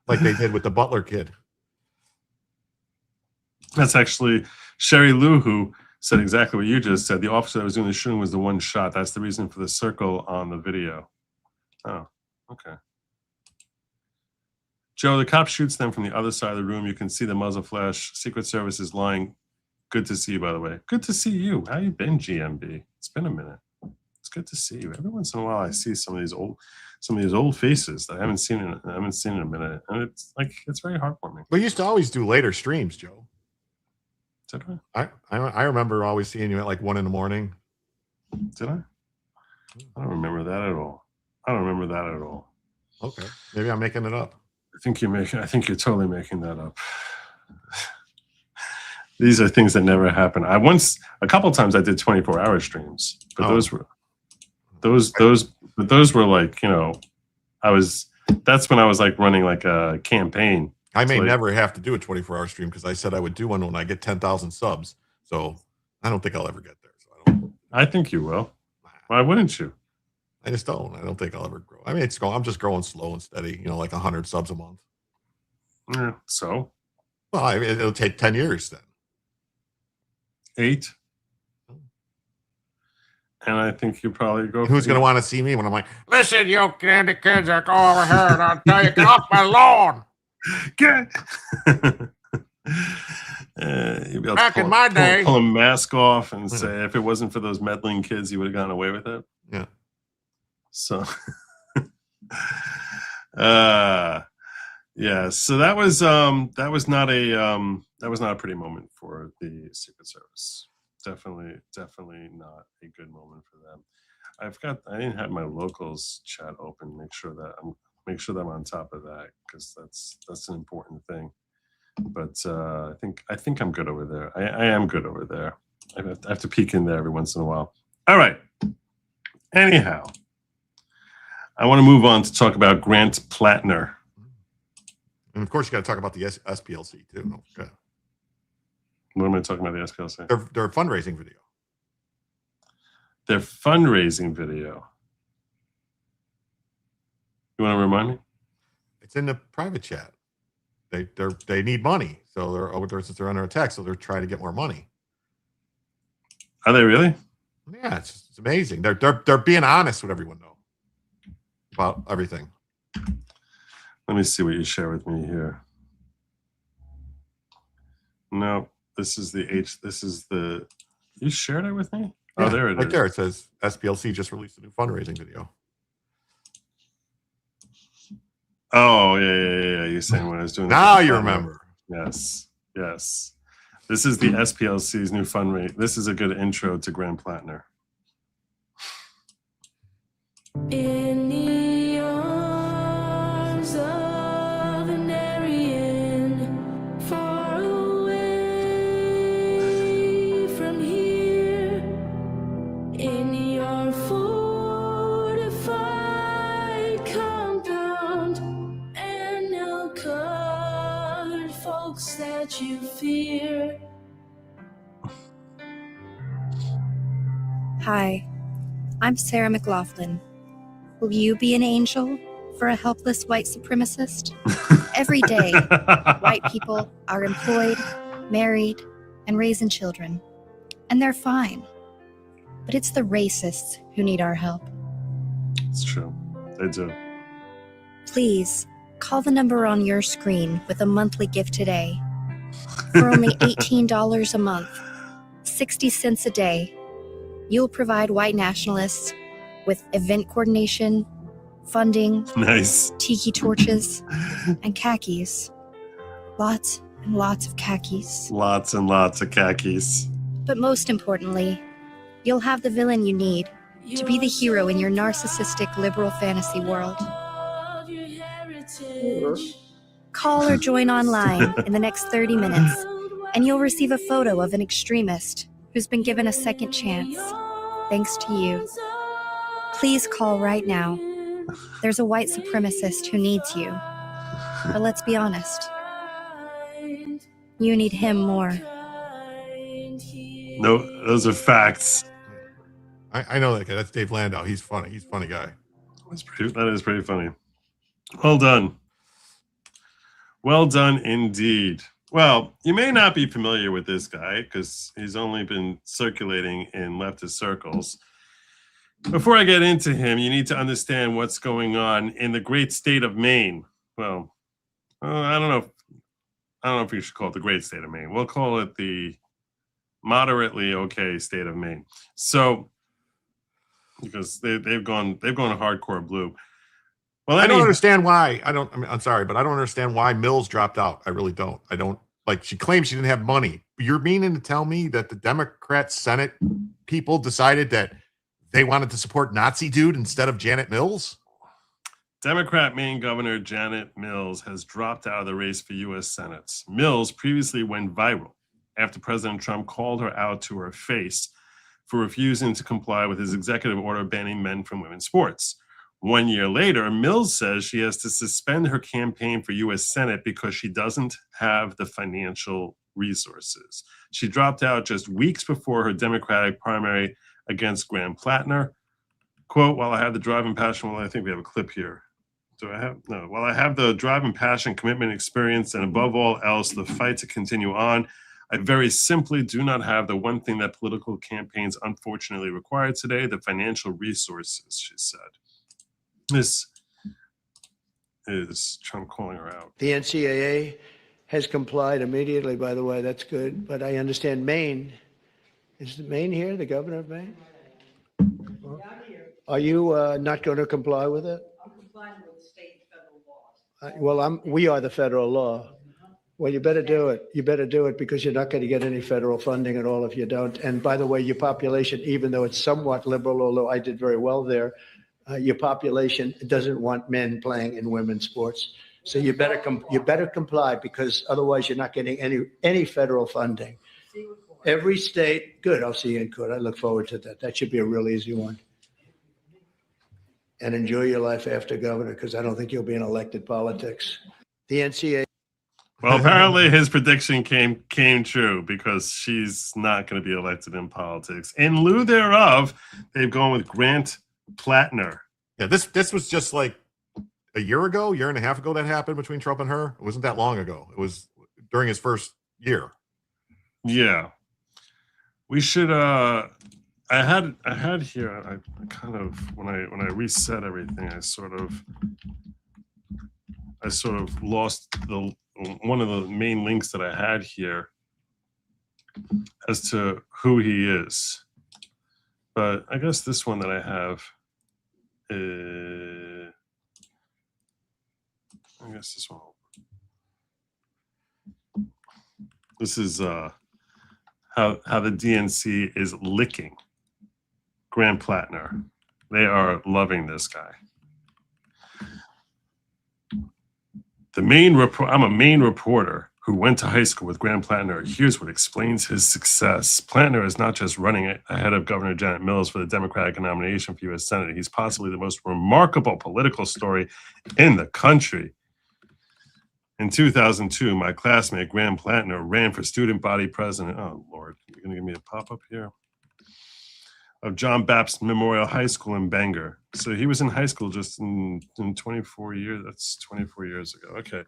Like they did with the Butler kid. That's actually Sherry Lou who said exactly what you just said. The officer that was doing the shooting was the one shot. That's the reason for the circle on the video. Oh, okay. Joe, the cop shoots them from the other side of the room. You can see the muzzle flash. Secret Service is lying. Good to see you, by the way. Good to see you. How you been, GMB? It's been a minute. It's good to see you. Every once in a while, I see some of these old faces that I haven't seen in a minute, and it's very heartwarming. We used to always do later streams, Joe. Did I remember always seeing you at like 1 a.m. Did I? I don't remember that at all. I don't remember that at all. Okay, maybe I'm making it up. I think you're totally making that up. These are things that never happen. A couple times I did 24-hour streams, but those were like, you know, that's when I was like running like a campaign. I may never have to do a 24-hour stream because I said I would do one when I get 10,000 subs. So I don't think I'll ever get there. So I think you will. Why wouldn't you? I just don't. I don't think I'll ever grow. I mean, I'm just growing slow and steady, you know, like 100 subs a month. Yeah, so? Well, it'll take 10 years then. 8. And I think you probably go. Who's going to want to see me when I'm like, listen, you candy kids, go over here and I'll tell you, get off my lawn. Get. Back in my day. Pull a mask off and say, if it wasn't for those meddling kids, you would have gone away with it. Yeah. So, yeah. So that was not a pretty moment for the Secret Service. Definitely not a good moment for them. I didn't have my locals chat open. Make sure that I'm on top of that, because that's an important thing. But I think I'm good over there. I am good over there. I have to peek in there every once in a while. All right. Anyhow, I want to move on to talk about Grant Plattner. And of course, you got to talk about the SPLC too. Okay. What am I talking about? The SPLC? Their fundraising video. Their fundraising video. You want to remind me? It's in the private chat. They need money, so they're under attack, so they're trying to get more money. Are they really? Yeah, it's amazing. They're being honest with everyone though about everything. Let me see what you share with me here. No, this is the. You shared it with me? Yeah, oh, there it is. Right there, it says SPLC just released a new fundraising video. Oh, yeah. You're saying when I was doing now you remember. Yes. This is the SPLC's new fundraiser. This is a good intro to Grant Plattner. In the arms of an Aryan, far away from here, in your fortified compound, and no colored folks that you fear. Hi, I'm Sarah McLaughlin. Will you be an angel for a helpless white supremacist? Every day, white people are employed, married, and raising children. And they're fine. But it's the racists who need our help. It's true. They do. Please, call the number on your screen with a monthly gift today. For only $18 a month, 60 cents a day, you'll provide white nationalists with event coordination, funding, nice, tiki torches, and khakis. Lots and lots of khakis. Lots and lots of khakis. But most importantly, you'll have the villain you need to be the hero in your narcissistic liberal fantasy world. Call or join online in the next 30 minutes, and you'll receive a photo of an extremist who's been given a second chance, thanks to you. Please call right now. There's a white supremacist who needs you. But let's be honest. You need him more. No, those are facts. I know that guy. That's Dave Landau. He's funny. He's a funny guy. That is pretty funny. Well done. Well done indeed. Well, you may not be familiar with this guy because he's only been circulating in leftist circles. Before I get into him, you need to understand what's going on in the great state of Maine. Well, I don't know if we should call it the great state of Maine. We'll call it the moderately okay state of Maine. So, because they've gone hardcore blue. Well, I don't understand why. I'm sorry, but I don't understand why Mills dropped out. I really don't. I don't. Like, she claims she didn't have money. You're meaning to tell me that the Democrat Senate people decided that they wanted to support Nazi dude instead of Janet Mills? Democrat Maine Governor Janet Mills has dropped out of the race for U.S. Senate. Mills previously went viral after President Trump called her out to her face for refusing to comply with his executive order banning men from women's sports. 1 year later, Mills says she has to suspend her campaign for U.S. Senate because she doesn't have the financial resources. She dropped out just weeks before her Democratic primary against Grant Plattner. Quote, while I have the drive and passion, well, I think we have a clip here. While I have the drive and passion, commitment, experience, and above all else, the fight to continue on, I very simply do not have the one thing that political campaigns unfortunately require today, the financial resources, she said. This is Trump calling her out. The NCAA has complied immediately, by the way. That's good. But I understand Maine. Is Maine here, the governor of Maine? Are you not going to comply with it? I'm complying with state and federal laws. Well, we are the federal law. Well, you better do it. You better do it because you're not going to get any federal funding at all if you don't. And by the way, your population, even though it's somewhat liberal, although I did very well there, your population doesn't want men playing in women's sports. So you better comply because otherwise you're not getting any federal funding. Every state, good. I'll see you in court. I look forward to that. That should be a real easy one. And enjoy your life after governor because I don't think you'll be in elected politics. The NCAA. Well, apparently his prediction came true because she's not going to be elected in politics. In lieu thereof, they've gone with Grant Plattner. Yeah, this was just like a year and a half ago that happened between Trump and her. It wasn't that long ago. It was during his first year. Yeah. We should I had here I kind of when I reset everything, I sort of lost one of the main links that I had here as to who he is. But I guess this one that I have, I guess this one. This is how the DNC is licking Grant Plattner. They are loving this guy. I'm a Maine reporter who went to high school with Grant Plattner. Here's what explains his success. Plattner is not just running ahead of Governor Janet Mills for the Democratic nomination for U.S. Senate. He's possibly the most remarkable political story in the country. In 2002, my classmate Grant Plattner ran for student body president. Oh, Lord, you're going to give me a pop-up here? Of John Baptist Memorial High School in Bangor. So he was in high school just in 24 years. That's 24 years ago. Okay.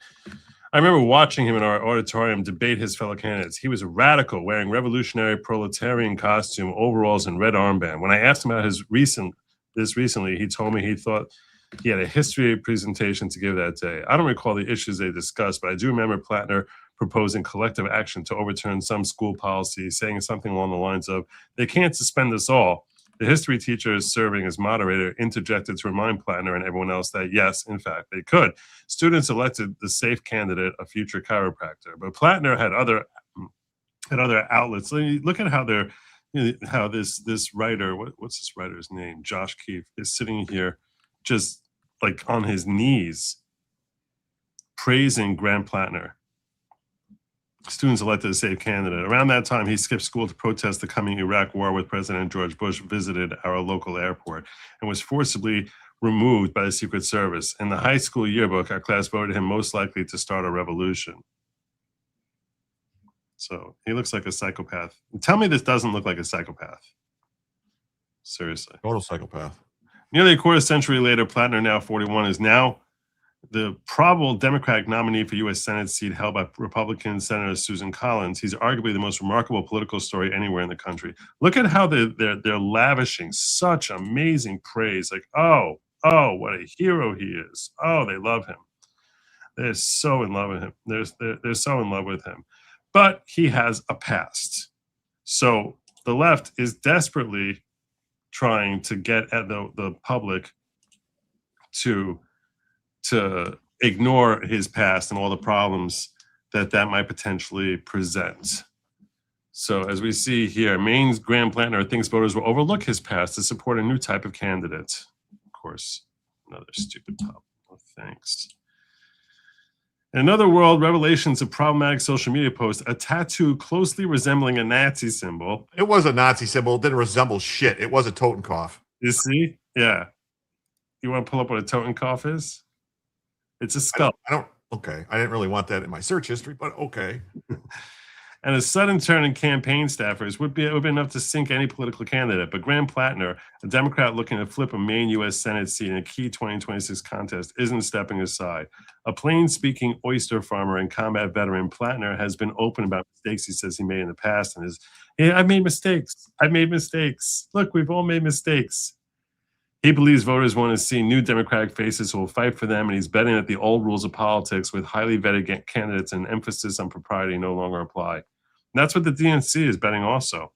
I remember watching him in our auditorium debate his fellow candidates. He was a radical, wearing revolutionary proletarian costume, overalls, and red armband. When I asked him about this recently, he told me he thought he had a history presentation to give that day. I don't recall the issues they discussed, but I do remember Plattner proposing collective action to overturn some school policy, saying something along the lines of, they can't suspend us all. The history teacher serving as moderator interjected to remind Plattner and everyone else that, yes, in fact, they could. Students elected the safe candidate, a future chiropractor. But Plattner had other outlets. Look at how how this writer, what's this writer's name? Josh Keefe, is sitting here just like on his knees praising Grant Plattner. Students elected a safe candidate. Around that time, he skipped school to protest the coming Iraq war with President George Bush, visited our local airport, and was forcibly removed by the Secret Service. In the high school yearbook, our class voted him most likely to start a revolution. So he looks like a psychopath. Tell me this doesn't look like a psychopath. Seriously. Total psychopath. Nearly a quarter century later, Plattner, now 41, is now the probable Democratic nominee for U.S. Senate seat held by Republican Senator Susan Collins. He's arguably the most remarkable political story anywhere in the country. Look at how they're lavishing such amazing praise. Like, oh, what a hero he is. Oh, they love him. They're so in love with him. They're so in love with him. But he has a past. So the left is desperately trying to get at the public to ignore his past and all the problems that might potentially present. So as we see here, Maine's Grant Plattner thinks voters will overlook his past to support a new type of candidate. Of course, another stupid pop. Oh, thanks. In another world, revelations of problematic social media posts, a tattoo closely resembling a Nazi symbol. It was a Nazi symbol. It didn't resemble shit. It was a Totenkopf. You see? Yeah. You want to pull up what a Totenkopf is? It's a skull. Okay. I didn't really want that in my search history, but okay. And a sudden turn in campaign staffers would be enough to sink any political candidate. But Graham Plattner, a Democrat looking to flip a Maine U.S. Senate seat in a key 2026 contest, isn't stepping aside. A plain-speaking oyster farmer and combat veteran, Plattner has been open about mistakes he says he made in the past, and I've made mistakes. I've made mistakes. Look, we've all made mistakes. He believes voters want to see new Democratic faces who will fight for them, and he's betting that the old rules of politics with highly vetted candidates and emphasis on propriety no longer apply. And that's what the DNC is betting also.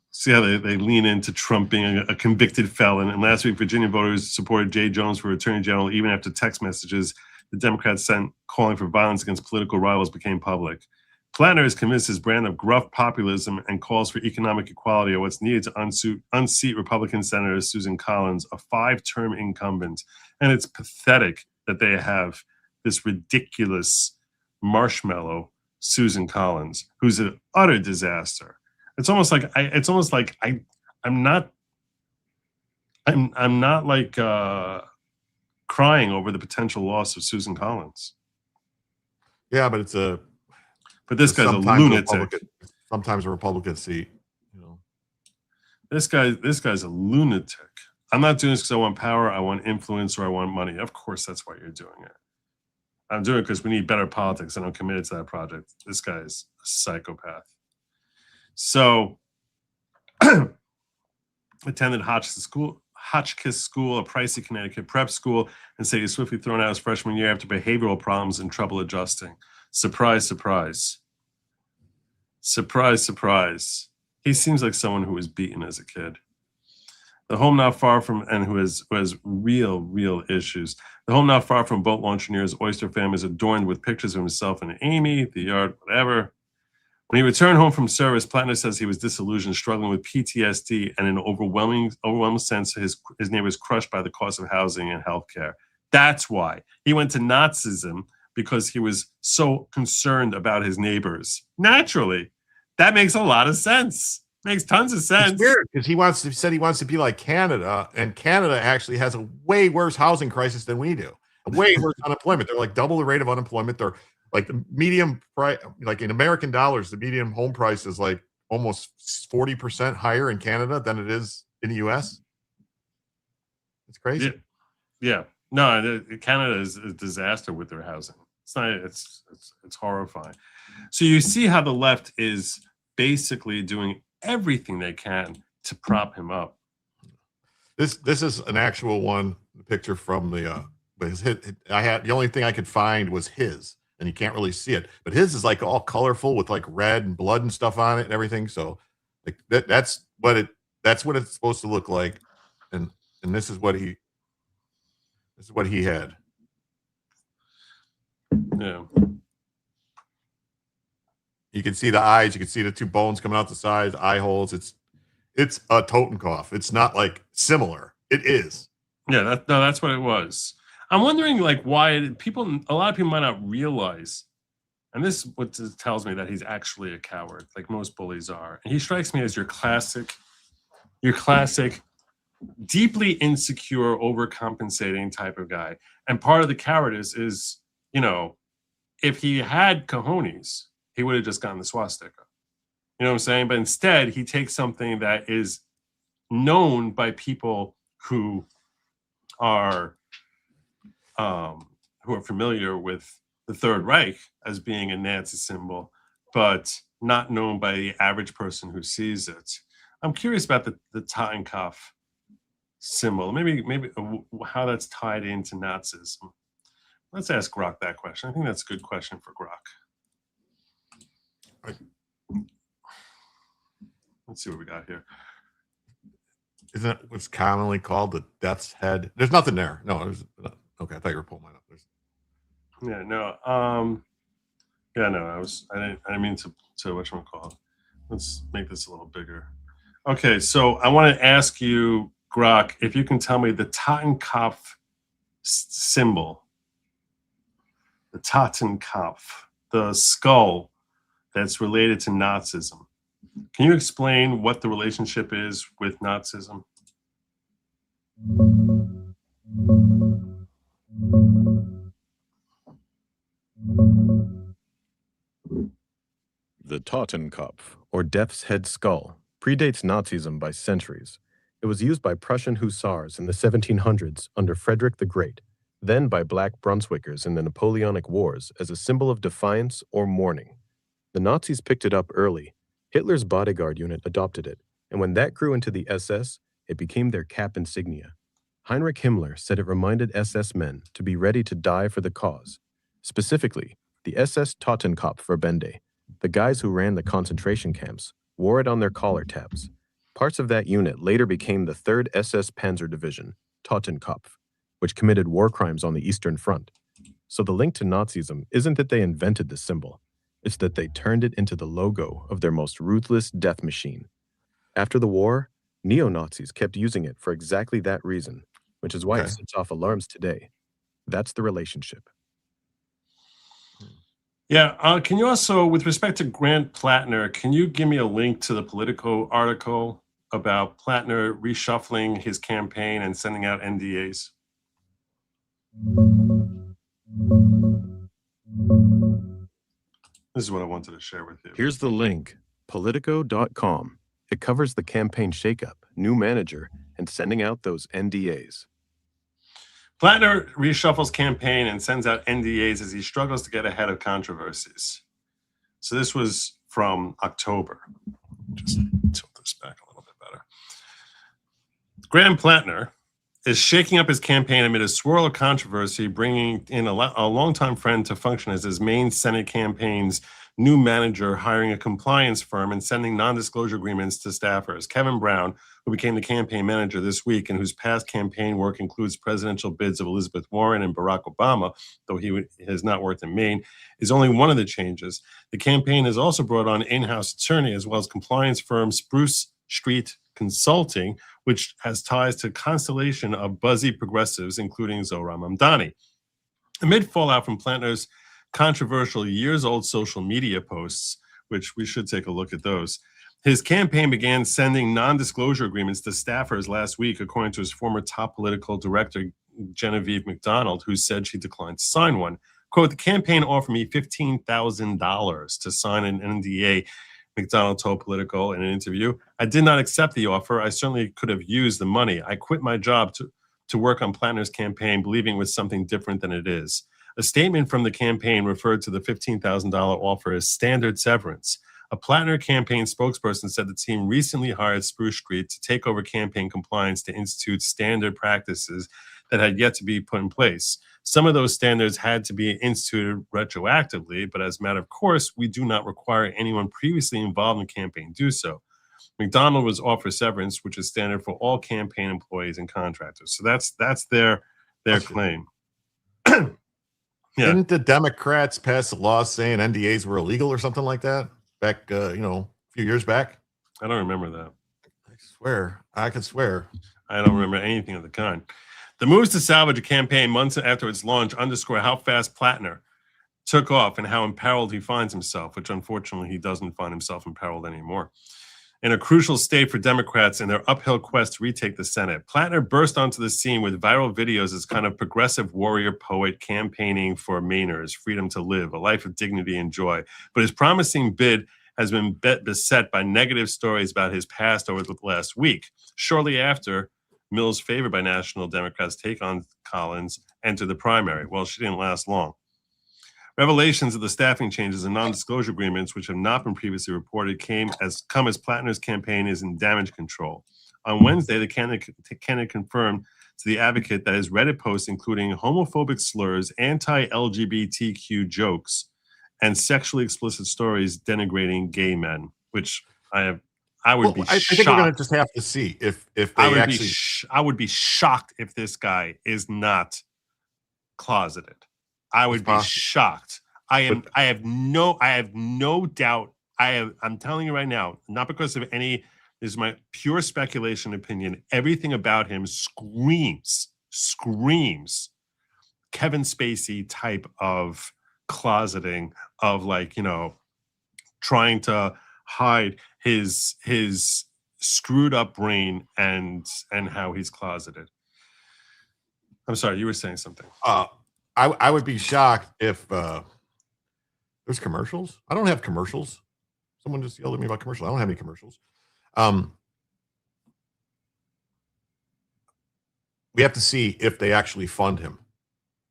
See how they lean into Trump being a convicted felon. And last week, Virginia voters supported Jay Jones for Attorney General even after text messages the Democrats sent calling for violence against political rivals became public. Plattner is convinced his brand of gruff populism and calls for economic equality are what's needed to unseat Republican Senator Susan Collins, a 5-term incumbent. And it's pathetic that they have this ridiculous marshmallow Susan Collins, who's an utter disaster. It's almost like I'm not like crying over the potential loss of Susan Collins. Yeah, but this guy's a lunatic. Sometimes a Republican seat, you know. This guy's a lunatic. I'm not doing this because I want power, I want influence, or I want money. Of course, that's why you're doing it. I'm doing it because we need better politics, and I'm committed to that project. This guy is a psychopath. So, attended Hotchkiss School, a pricey Connecticut prep school, and said he was swiftly thrown out his freshman year after behavioral problems and trouble adjusting. Surprise, surprise. Surprise, surprise. He seems like someone who was beaten as a kid. The home not far from, and who has real issues. The home not far from boat launch near his oyster farm is adorned with pictures of himself and Amy, the yard, whatever. When he returned home from service, Plattner says he was disillusioned, struggling with PTSD, and an overwhelming sense his neighbor was crushed by the cost of housing and healthcare. That's why he went to Nazism, because he was so concerned about his neighbors. Naturally, that makes a lot of sense. Makes tons of sense. It's weird because he said he wants to be like Canada, and Canada actually has a way worse housing crisis than we do. Way worse unemployment. They're like double the rate of unemployment. They're like the medium price, like in American dollars, the median home price is like almost 40% higher in Canada than it is in the US. It's crazy. Yeah. No, Canada is a disaster with their housing. It's horrifying. So you see how the left is basically doing everything they can to prop him up. This is an actual one, the picture from the the only thing I could find was his, and you can't really see it, but his is like all colorful with like red and blood and stuff on it and everything. So like that's what it's supposed to look like. And this is what he had. Yeah. You can see the eyes, you can see the two bones coming out the sides, eye holes. It's a Totenkopf. It's not like similar. It is. Yeah, that's what it was. I'm wondering like why a lot of people might not realize, and this what tells me that he's actually a coward, like most bullies are. And he strikes me as your classic, deeply insecure, overcompensating type of guy. And part of the cowardice is, you know, if he had cojones, he would have just gotten the swastika. You know what I'm saying? But instead, he takes something that is known by people who are familiar with the Third Reich as being a Nazi symbol, but not known by the average person who sees it. I'm curious about the Totenkopf symbol, maybe how that's tied into Nazism. Let's ask Grok that question. I think that's a good question for Grok. Right. Let's see what we got here. Isn't that what's commonly called the death's head? There's nothing there. No, okay. I thought you were pulling mine up. I didn't mean to whatchamacallit. Let's make this a little bigger. Okay, so I want to ask you, Grok, if you can tell me the Totenkopf symbol, the Totenkopf, the skull that's related to Nazism. Can you explain what the relationship is with Nazism? The Totenkopf, or Death's Head Skull, predates Nazism by centuries. It was used by Prussian hussars in the 1700s under Frederick the Great, then by Black Brunswickers in the Napoleonic Wars as a symbol of defiance or mourning. The Nazis picked it up early. Hitler's bodyguard unit adopted it, and when that grew into the SS, it became their cap insignia. Heinrich Himmler said it reminded SS men to be ready to die for the cause. Specifically, the SS Totenkopfverbände, the guys who ran the concentration camps, wore it on their collar tabs. Parts of that unit later became the 3rd SS Panzer Division, Totenkopf, which committed war crimes on the Eastern Front. So the link to Nazism isn't that they invented the symbol, it's that they turned it into the logo of their most ruthless death machine. After the war, neo-Nazis kept using it for exactly that reason, which is why it sets off alarms today. That's the relationship. Yeah. Can you also, with respect to Grant Plattner, can you give me a link to the Politico article about Plattner reshuffling his campaign and sending out NDAs? This is what I wanted to share with you. Here's the link, Politico.com. It covers the campaign shakeup, new manager, and sending out those NDAs. Plattner reshuffles campaign and sends out NDAs as he struggles to get ahead of controversies. So this was from October. Just tilt this back a little bit better. Graham Plattner is shaking up his campaign amid a swirl of controversy, bringing in a longtime friend to function as his Maine Senate campaign's new manager, hiring a compliance firm and sending non-disclosure agreements to staffers. Kevin Brown, who became the campaign manager this week and whose past campaign work includes presidential bids of Elizabeth Warren and Barack Obama, though he has not worked in Maine, is only one of the changes. The campaign has also brought on in-house attorney as well as compliance firm Spruce Street Consulting, which has ties to a constellation of buzzy progressives, including Zohran Mamdani. Amid fallout from Plattner's controversial years-old social media posts, which we should take a look at those, his campaign began sending non-disclosure agreements to staffers last week, according to his former top political director, Genevieve McDonald, who said she declined to sign one. Quote, the campaign offered me $15,000 to sign an NDA, McDonald told Politico in an interview. I did not accept the offer. I certainly could have used the money. I quit my job to work on Plattner's campaign, believing it was something different than it is. A statement from the campaign referred to the $15,000 offer as standard severance. A Plattner campaign spokesperson said the team recently hired Spruce Street to take over campaign compliance to institute standard practices that had yet to be put in place. Some of those standards had to be instituted retroactively, but as a matter of course, we do not require anyone previously involved in the campaign do so. McDonald was offered severance, which is standard for all campaign employees and contractors. So that's their claim. Yeah. Didn't the Democrats pass a law saying NDAs were illegal or something like that back, a few years back? I don't remember that. I could swear. I don't remember anything of the kind. The moves to salvage a campaign months after its launch underscore how fast Plattner took off and how imperiled he finds himself, which unfortunately he doesn't find himself imperiled anymore. In a crucial state for Democrats in their uphill quest to retake the Senate, Plattner burst onto the scene with viral videos as kind of progressive warrior poet campaigning for Mainers' freedom to live, a life of dignity and joy. But his promising bid has been beset by negative stories about his past over the last week. Shortly after, Mills, favored by national Democrats, take on Collins, entered the primary. Well, she didn't last long. Revelations of the staffing changes and non-disclosure agreements, which have not been previously reported, come as Plattner's campaign is in damage control. On Wednesday, the candidate confirmed to The Advocate that his Reddit posts, including homophobic slurs, anti-LGBTQ jokes, and sexually explicit stories denigrating gay men, which I would be shocked. I think we're going to just have to see if they actually. I would be shocked if this guy is not closeted. I would be shocked. I have no doubt. I'm telling you right now, not because of any, this is my pure speculation opinion. Everything about him screams Kevin Spacey type of closeting, of trying to hide his screwed up brain and how he's closeted. I'm sorry, you were saying something. I would be shocked if There's commercials. I don't have commercials. Someone just yelled at me about commercials. I don't have any commercials. We have to see if they actually fund him.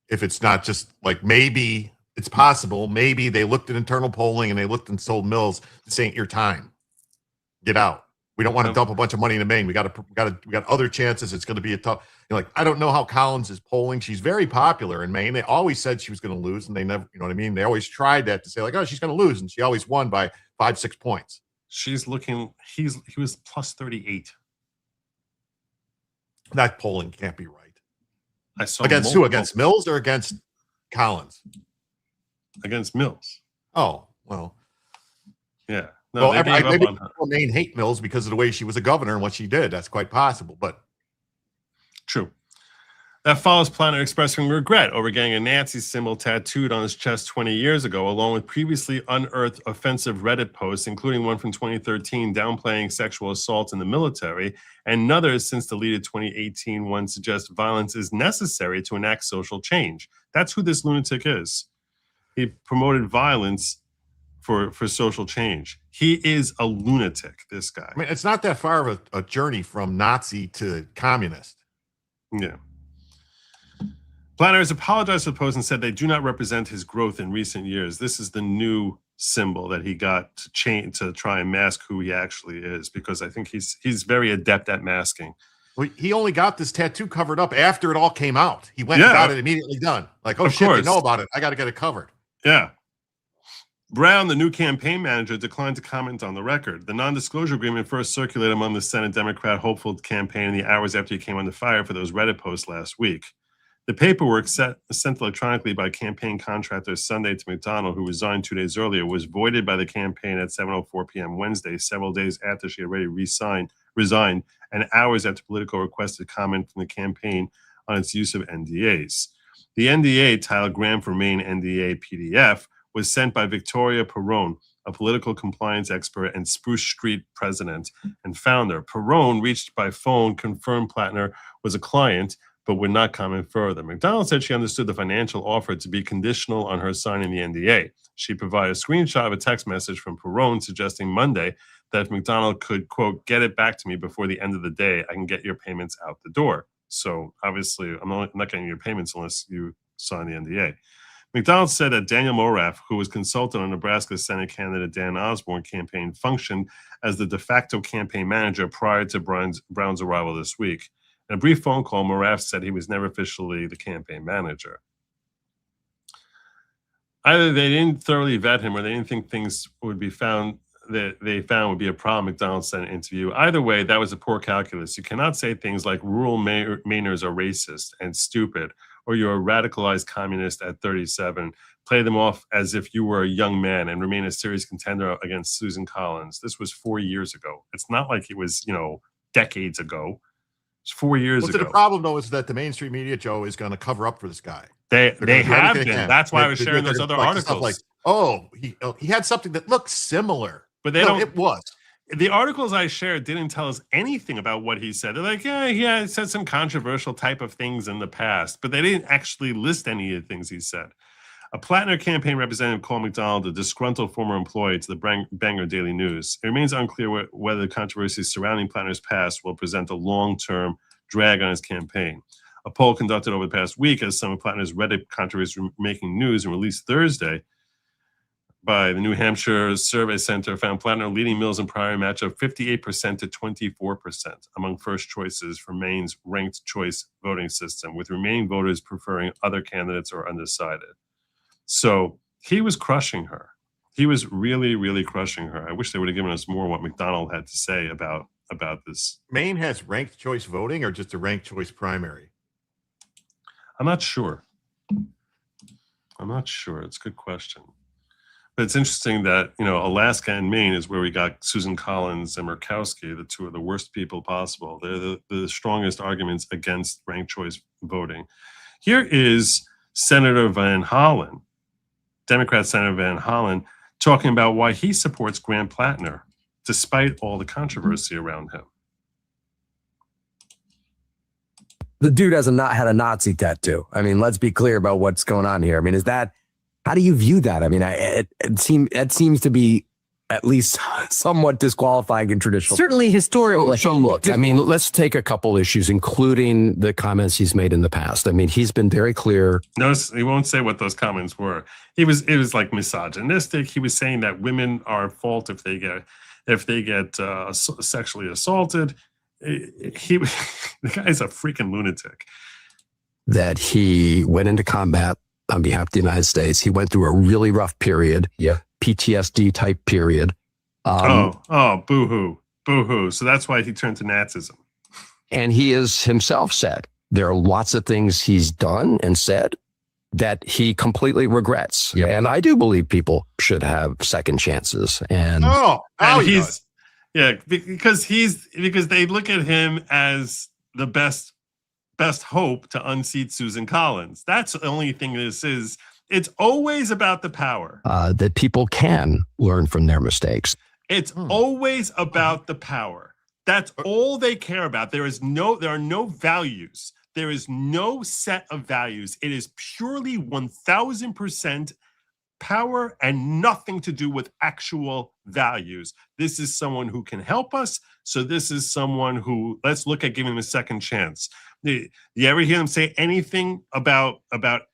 If it's not just like, maybe it's possible, maybe they looked at internal polling and they looked and sold Mills. This ain't your time. Get out. We don't want to dump a bunch of money into Maine. We got other chances. It's going to be a tough. I don't know how Collins is polling. She's very popular in Maine. They always said she was going to lose, and they never, you know what I mean? They always tried that to say like, oh, she's going to lose, and she always won by 5-6 points. She's looking. He was plus 38. That polling can't be right. I saw against who? Against Mills or against Collins? Against Mills. Oh, well. Yeah. No, well, they gave up on her. Maine hate Mills because of the way she was a governor and what she did. That's quite possible, but true. That follows Plattner expressing regret over getting a Nazi symbol tattooed on his chest 20 years ago, along with previously unearthed offensive Reddit posts, including one from 2013 downplaying sexual assault in the military, and another since deleted 2018 one suggests violence is necessary to enact social change. That's who this lunatic is. He promoted violence for social change. He is a lunatic, this guy. I mean, it's not that far of a journey from Nazi to communist. Yeah. Plattner has apologized for the post and said they do not represent his growth in recent years. This is the new symbol that he got to try and mask who he actually is, because I think he's very adept at masking. Well, he only got this tattoo covered up after it all came out. He went and got it immediately done. Like, oh shit, they know about it. I got to get it covered. Yeah. Brown, the new campaign manager, declined to comment on the record. The non-disclosure agreement first circulated among the Senate Democrat hopeful campaign in the hours after he came under fire for those Reddit posts last week. The paperwork sent electronically by campaign contractor Sunday to McDonald, who resigned 2 days earlier, was voided by the campaign at 7:04 p.m. Wednesday, several days after she had already resigned, and hours after Politico requested comment from the campaign on its use of NDAs. The NDA, titled Graham for Maine NDA PDF, was sent by Victoria Perrone, a political compliance expert and Spruce Street president and founder. Perrone, reached by phone, confirmed Plattner was a client, but would not comment further. McDonald said she understood the financial offer to be conditional on her signing the NDA. She provided a screenshot of a text message from Perrone suggesting Monday that if McDonald could, quote, get it back to me before the end of the day, I can get your payments out the door. So obviously, I'm not getting your payments unless you sign the NDA. McDonald said that Daniel Moraff, who was consultant on Nebraska Senate candidate Dan Osborne campaign, functioned as the de facto campaign manager prior to Brown's arrival this week. In a brief phone call, Moraff said he was never officially the campaign manager. Either they didn't thoroughly vet him or they didn't think things would be found that they found would be a problem, McDonald said in an interview. Either way, that was a poor calculus. You cannot say things like rural Mainers are racist and stupid, or you're a radicalized communist at 37, play them off as if you were a young man and remain a serious contender against Susan Collins. This was 4 years ago. It's not like it was, decades ago. It's 4 years ago. The problem, though, is that the mainstream media, Joe, is going to cover up for this guy. They have been. That's why I was sharing those other articles. Like, oh, he had something that looked similar. But they don't. It was. The articles I shared didn't tell us anything about what he said. They're like, yeah, he said some controversial type of things in the past, but they didn't actually list any of the things he said. A Plattner campaign representative called McDonald a disgruntled former employee to the Bangor Daily News. It remains unclear whether the controversies surrounding Plattner's past will present a long-term drag on his campaign. A poll conducted over the past week as some of Plattner's Reddit controversies were making news and released Thursday by the New Hampshire Survey Center found Plattner leading Mills in primary matchup 58% to 24% among first choices for Maine's ranked choice voting system, with remaining voters preferring other candidates or undecided. So he was crushing her. He was really, really crushing her. I wish they would have given us more what McDonald had to say about this. Maine has ranked choice voting or just a ranked choice primary? I'm not sure. It's a good question. But it's interesting that, Alaska and Maine is where we got Susan Collins and Murkowski, the two of the worst people possible. They're the strongest arguments against ranked choice voting. Here is Senator Van Hollen, Democrat Senator Van Hollen, talking about why he supports Graham Plattner, despite all the controversy around him. The dude has not had a Nazi tattoo. I mean, let's be clear about what's going on here. I mean, is that How do you view that? I mean, it seems to be at least somewhat disqualifying in traditional. Certainly historically. So look, I mean, let's take a couple issues, including the comments he's made in the past. I mean, he's been very clear. No, he won't say what those comments were. It was like misogynistic. He was saying that women are at fault if they get sexually assaulted. The guy's a freaking lunatic. That he went into combat on behalf of the United States. He went through a really rough period. Yeah. PTSD type period. Boo-hoo. So that's why he turned to Nazism. And he has himself said there are lots of things he's done and said that he completely regrets. Yeah. And I do believe people should have second chances. And because they look at him as the best hope to unseat Susan Collins. That's the only thing this is. It's always about the power. That people can learn from their mistakes. It's always about the power. That's all they care about. There are no values. There is no set of values. It is purely 1000% power and nothing to do with actual values. This is someone who can help us. So this is someone who, let's look at giving him a second chance. You ever hear them say anything about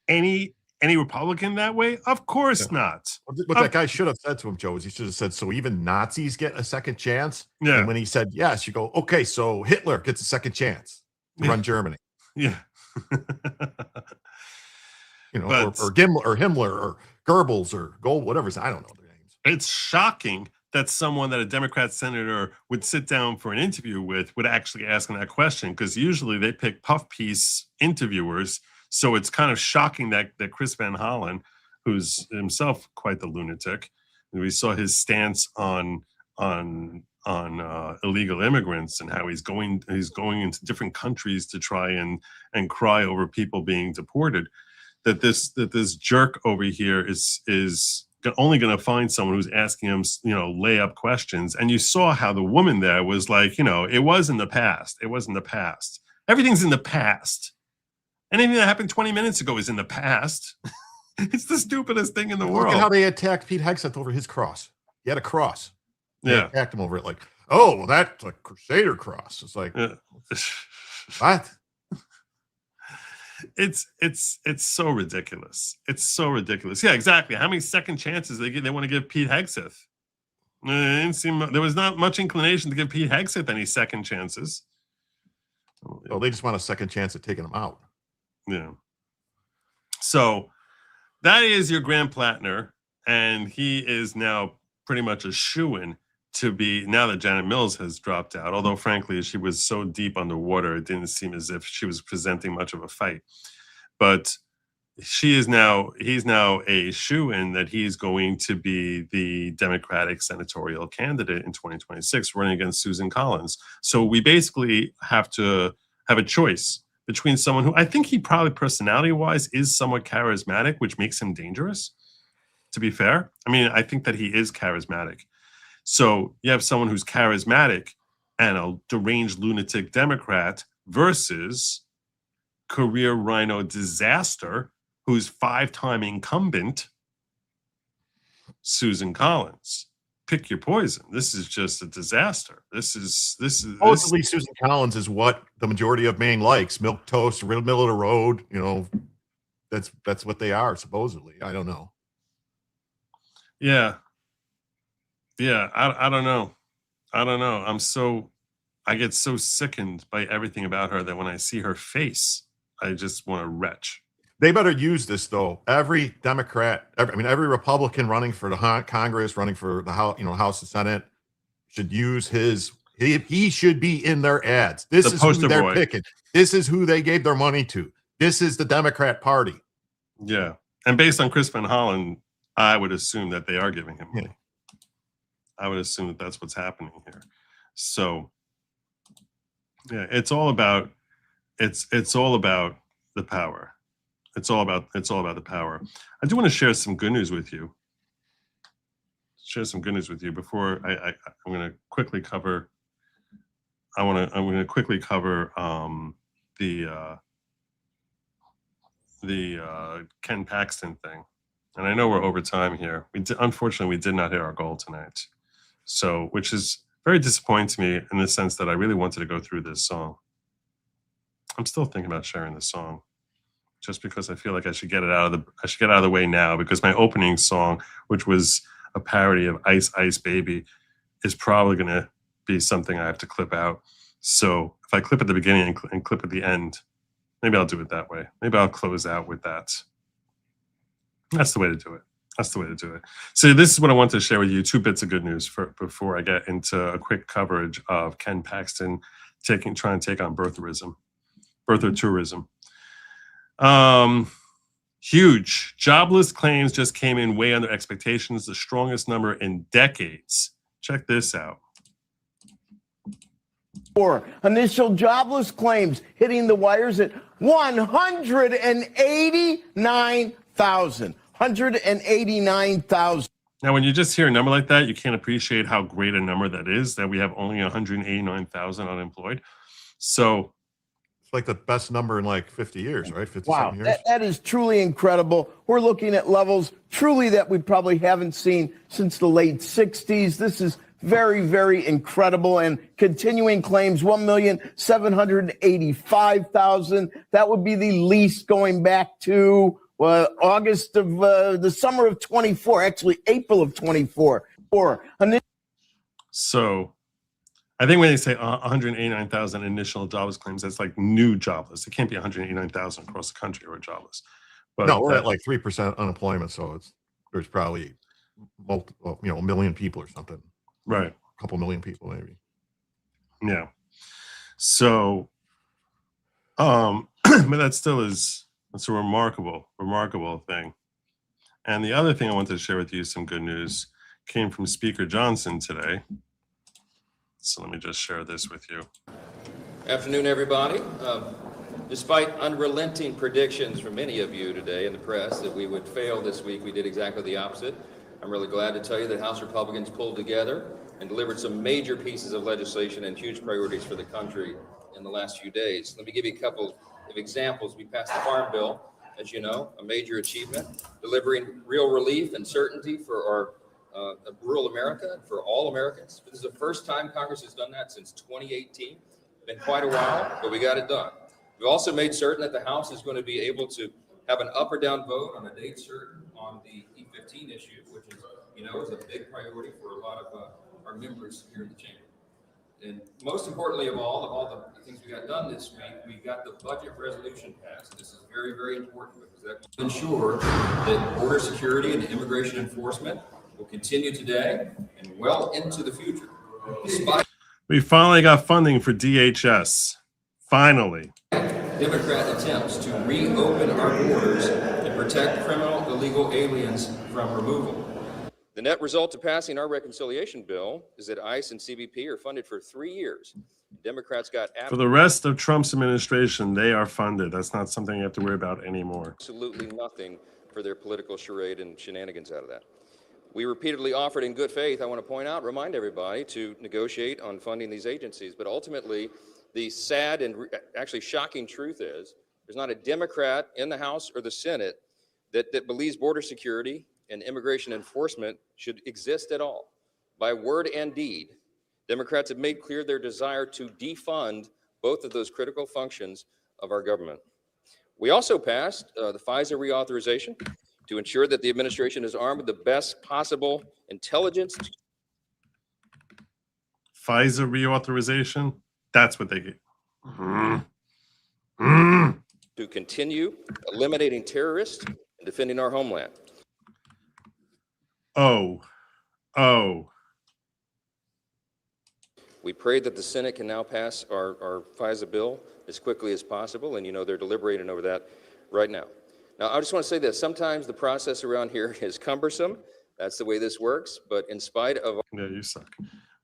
any Republican that way? Of course not. What that guy should have said to him, Joe, is he should have said, so even Nazis get a second chance? Yeah. And when he said yes, you go, okay, so Hitler gets a second chance to run Germany. Yeah. Or Himmler or Goebbels or Gold, whatever. I don't know their names. It's shocking that someone that a Democrat senator would sit down for an interview with would actually ask him that question, because usually they pick puff piece interviewers. So it's kind of shocking that Chris Van Hollen, who's himself quite the lunatic, and we saw his stance on illegal immigrants and how he's going into different countries to try and cry over people being deported. That this jerk over here is only going to find someone who's asking him, layup questions. And you saw how the woman there was like, it was in the past. It was in the past. Everything's in the past. Anything that happened 20 minutes ago is in the past. It's the stupidest thing in the world. Look at how they attacked Pete Hegseth over his cross. He had a cross. They Yeah. attacked him over it like, oh, well, that's a Crusader cross. It's like, what? It's so ridiculous. It's so ridiculous. Yeah, exactly. How many second chances they want to give Pete Hegseth? There was not much inclination to give Pete Hegseth any second chances. Oh, they just want a second chance at taking him out. Yeah. So that is your Graham Plattner, and he is now pretty much a shoo-in to be, now that Janet Mills has dropped out, although frankly she was so deep underwater it didn't seem as if she was presenting much of a fight. But he's now a shoo-in that he's going to be the Democratic senatorial candidate in 2026, running against Susan Collins. So we basically have to have a choice between someone who I think he probably personality-wise is somewhat charismatic, which makes him dangerous, to be fair. I mean, I think that he is charismatic. So you have someone who's charismatic and a deranged lunatic Democrat versus career rhino disaster who's 5-time incumbent Susan Collins. Pick your poison. This is just a disaster. This is Supposedly Susan Collins is what the majority of Maine likes. Milk toast, middle of the road, that's what they are, supposedly. I don't know. Yeah. I don't know. I get so sickened by everything about her that when I see her face, I just want to retch. They better use this though. Every Democrat, every Republican running for the Congress, running for the House, House and Senate, should use his. He should be in their ads. This is who they're picking. This is who they gave their money to. This is the Democrat Party. Yeah, and based on Chris Van Hollen, I would assume that they are giving him money. I would assume that that's what's happening here. So, yeah, it's all about the power. It's all about the power. I do want to share some good news with you. Before I'm going to quickly cover. I'm going to quickly cover the Ken Paxton thing. And I know we're over time here. Unfortunately, we did not hit our goal tonight. So, which is very disappointing to me in the sense that I really wanted to go through this song. I'm still thinking about sharing this song, just because I feel like I should get out of the way now, because my opening song, which was a parody of Ice Ice Baby, is probably going to be something I have to clip out. So if I clip at the beginning and clip at the end, maybe I'll do it that way. Maybe I'll close out with that. That's the way to do it. That's the way to do it. So this is what I want to share with you. 2 bits of good news before I get into a quick coverage of Ken Paxton trying to take on birther tourism. Huge. Jobless claims just came in way under expectations, the strongest number in decades. Check this out. Initial jobless claims hitting the wires at 189,000. 189,000. Now, when you just hear a number like that, you can't appreciate how great a number that is, that we have only 189,000 unemployed. So it's like the best number in like 50 years, right? 50 wow, years. That is truly incredible. We're looking at levels truly that we probably haven't seen since the late 60s. This is very, very incredible. And continuing claims, 1,785,000. That would be the least going back to August of the summer of 24, actually April of 24. So I think when they say 189,000 initial jobless claims, that's like new jobless. It can't be 189,000 across the country who are jobless. But no, we're at like 3% unemployment, so there's probably multiple, a million people or something. Right. A couple million people, maybe. Yeah. So, but that still is, it's a remarkable thing. And the other thing I wanted to share with you, some good news, came from Speaker Johnson today. So let me just share this with you. Afternoon, everybody. Despite unrelenting predictions from many of you today in the press that we would fail this week, we did exactly the opposite. I'm really glad to tell you that House Republicans pulled together and delivered some major pieces of legislation and huge priorities for the country in the last few days. Let me give you a couple of examples. We passed the Farm Bill, as you know, a major achievement, delivering real relief and certainty for our rural America, and for all Americans. This is the first time Congress has done that since 2018. Been quite a while, but we got it done. We've also made certain that the House is going to be able to have an up or down vote on a date certain on the E15 issue, which is, is a big priority for a lot of our members here in the chamber. And most importantly of all the things we got done this week, we got the budget resolution passed. This is very, very important because that will ensure that border security and immigration enforcement will continue today and well into the future. We finally got funding for DHS. Finally. Democrat attempts to reopen our borders and protect criminal illegal aliens from removal. The net result of passing our reconciliation bill is that ICE and CBP are funded for 3 years. Democrats got for the rest of Trump's administration, they are funded. That's not something you have to worry about anymore. Absolutely nothing for their political charade and shenanigans out of that. We repeatedly offered in good faith, I want to point out, remind everybody to negotiate on funding these agencies. But ultimately, the sad and actually shocking truth is there's not a Democrat in the House or the Senate that believes border security and immigration enforcement should exist at all. By word and deed, Democrats have made clear their desire to defund both of those critical functions of our government. We also passed the FISA reauthorization to ensure that the administration is armed with the best possible intelligence. FISA reauthorization, that's what they get. To continue eliminating terrorists and defending our homeland. Oh. We pray that the Senate can now pass our FISA bill as quickly as possible, and they're deliberating over that right now. Now, I just want to say this. Sometimes the process around here is cumbersome. That's the way this works, but in spite of... Yeah, you suck.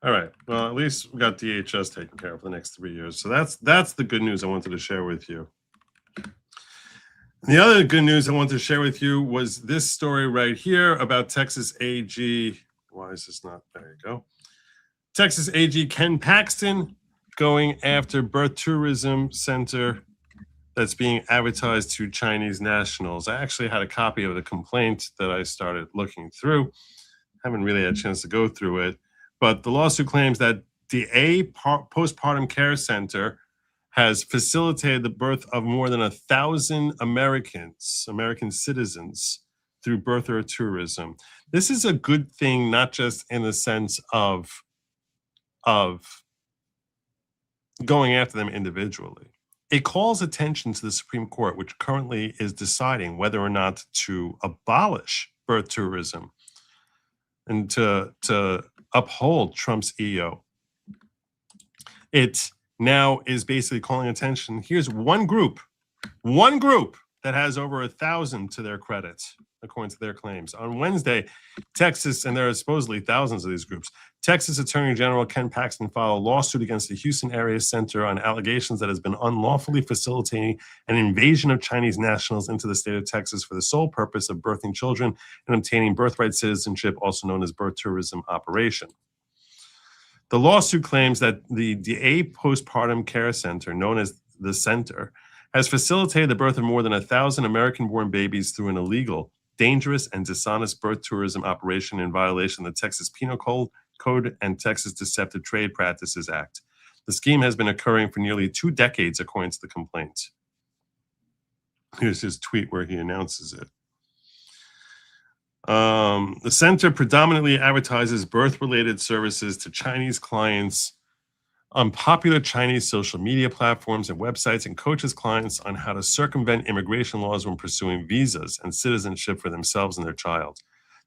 All right. Well, at least we got DHS taken care of for the next 3 years. So that's the good news I wanted to share with you. The other good news I wanted to share with you was this story right here about Texas AG. Why is this not? There you go. Texas AG Ken Paxton going after birth tourism center that's being advertised to Chinese nationals. I actually had a copy of the complaint that I started looking through. Haven't really had a chance to go through it, but the lawsuit claims that the Postpartum Care Center has facilitated the birth of more than 1,000 American citizens through birther tourism. This is a good thing, not just in the sense of going after them individually. It calls attention to the Supreme Court, which currently is deciding whether or not to abolish birth tourism and to uphold Trump's EO. It now is basically calling attention. Here's one group that has over 1,000 to their credit, according to their claims. On Wednesday, Texas, and there are supposedly thousands of these groups, Texas Attorney General Ken Paxton filed a lawsuit against the Houston area center on allegations that has been unlawfully facilitating an invasion of Chinese nationals into the state of Texas for the sole purpose of birthing children and obtaining birthright citizenship, also known as birth tourism operation. The lawsuit claims that the DA Postpartum Care Center, known as the Center, has facilitated the birth of more than 1,000 American-born babies through an illegal, dangerous, and dishonest birth tourism operation in violation of the Texas Penal Code and Texas Deceptive Trade Practices Act. The scheme has been occurring for nearly 2 decades, according to the complaint. Here's his tweet where he announces it. The center predominantly advertises birth-related services to Chinese clients on popular Chinese social media platforms and websites, and coaches clients on how to circumvent immigration laws when pursuing visas and citizenship for themselves and their child.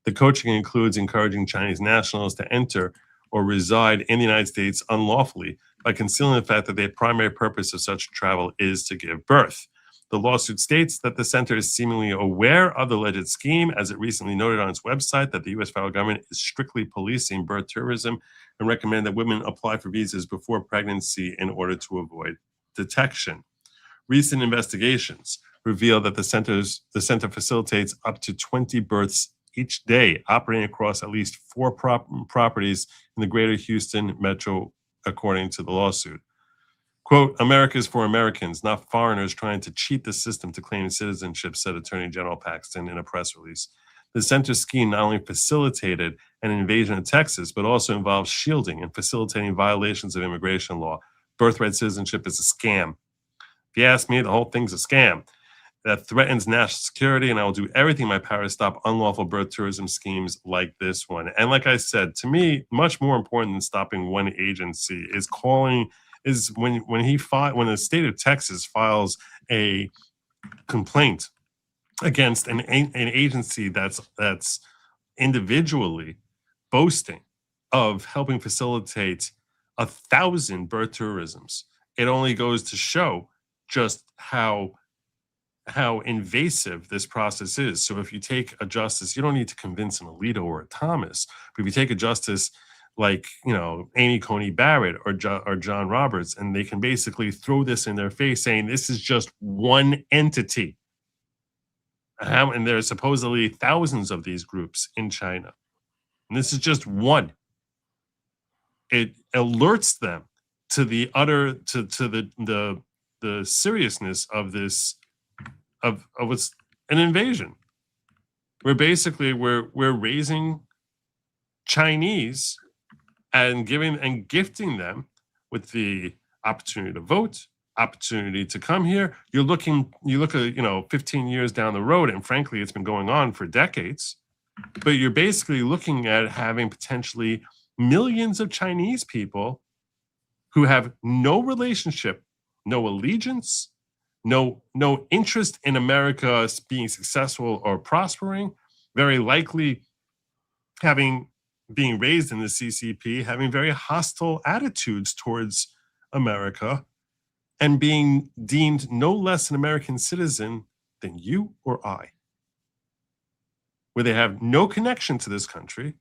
The coaching includes encouraging Chinese nationals to enter or reside in the United States unlawfully by concealing the fact that their primary purpose of such travel is to give birth. The lawsuit states that the center is seemingly aware of the alleged scheme, as it recently noted on its website that the U.S. federal government is strictly policing birth tourism and recommend that women apply for visas before pregnancy in order to avoid detection. Recent investigations reveal that the center facilitates up to 20 births each day, operating across at least 4 properties in the greater Houston metro, according to the lawsuit. Quote, America is for Americans, not foreigners trying to cheat the system to claim citizenship, said Attorney General Paxton in a press release. The center scheme not only facilitated an invasion of Texas, but also involves shielding and facilitating violations of immigration law. Birthright citizenship is a scam. If you ask me, the whole thing's a scam that threatens national security, and I will do everything in my power to stop unlawful birth tourism schemes like this one. And like I said, to me, much more important than stopping one agency is when the state of Texas files a complaint against an agency that's individually boasting of helping facilitate 1,000 birth tourisms. It only goes to show just how invasive this process is. So if you take a justice, you don't need to convince an Alito or a Thomas, but if you take a justice like, Amy Coney Barrett or John Roberts, and they can basically throw this in their face saying this is just one entity. And there are supposedly thousands of these groups in China. And this is just one. It alerts them to the the seriousness of this, of what's an invasion. Where basically we're raising Chinese and gifting them with the opportunity to vote, opportunity to come here. You look at 15 years down the road, and frankly, it's been going on for decades. But you're basically looking at having potentially millions of Chinese people who have no relationship, no allegiance, no interest in America being successful or prospering, very likely being raised in the CCP, having very hostile attitudes towards America, and being deemed no less an American citizen than you or I, where they have no connection to this country,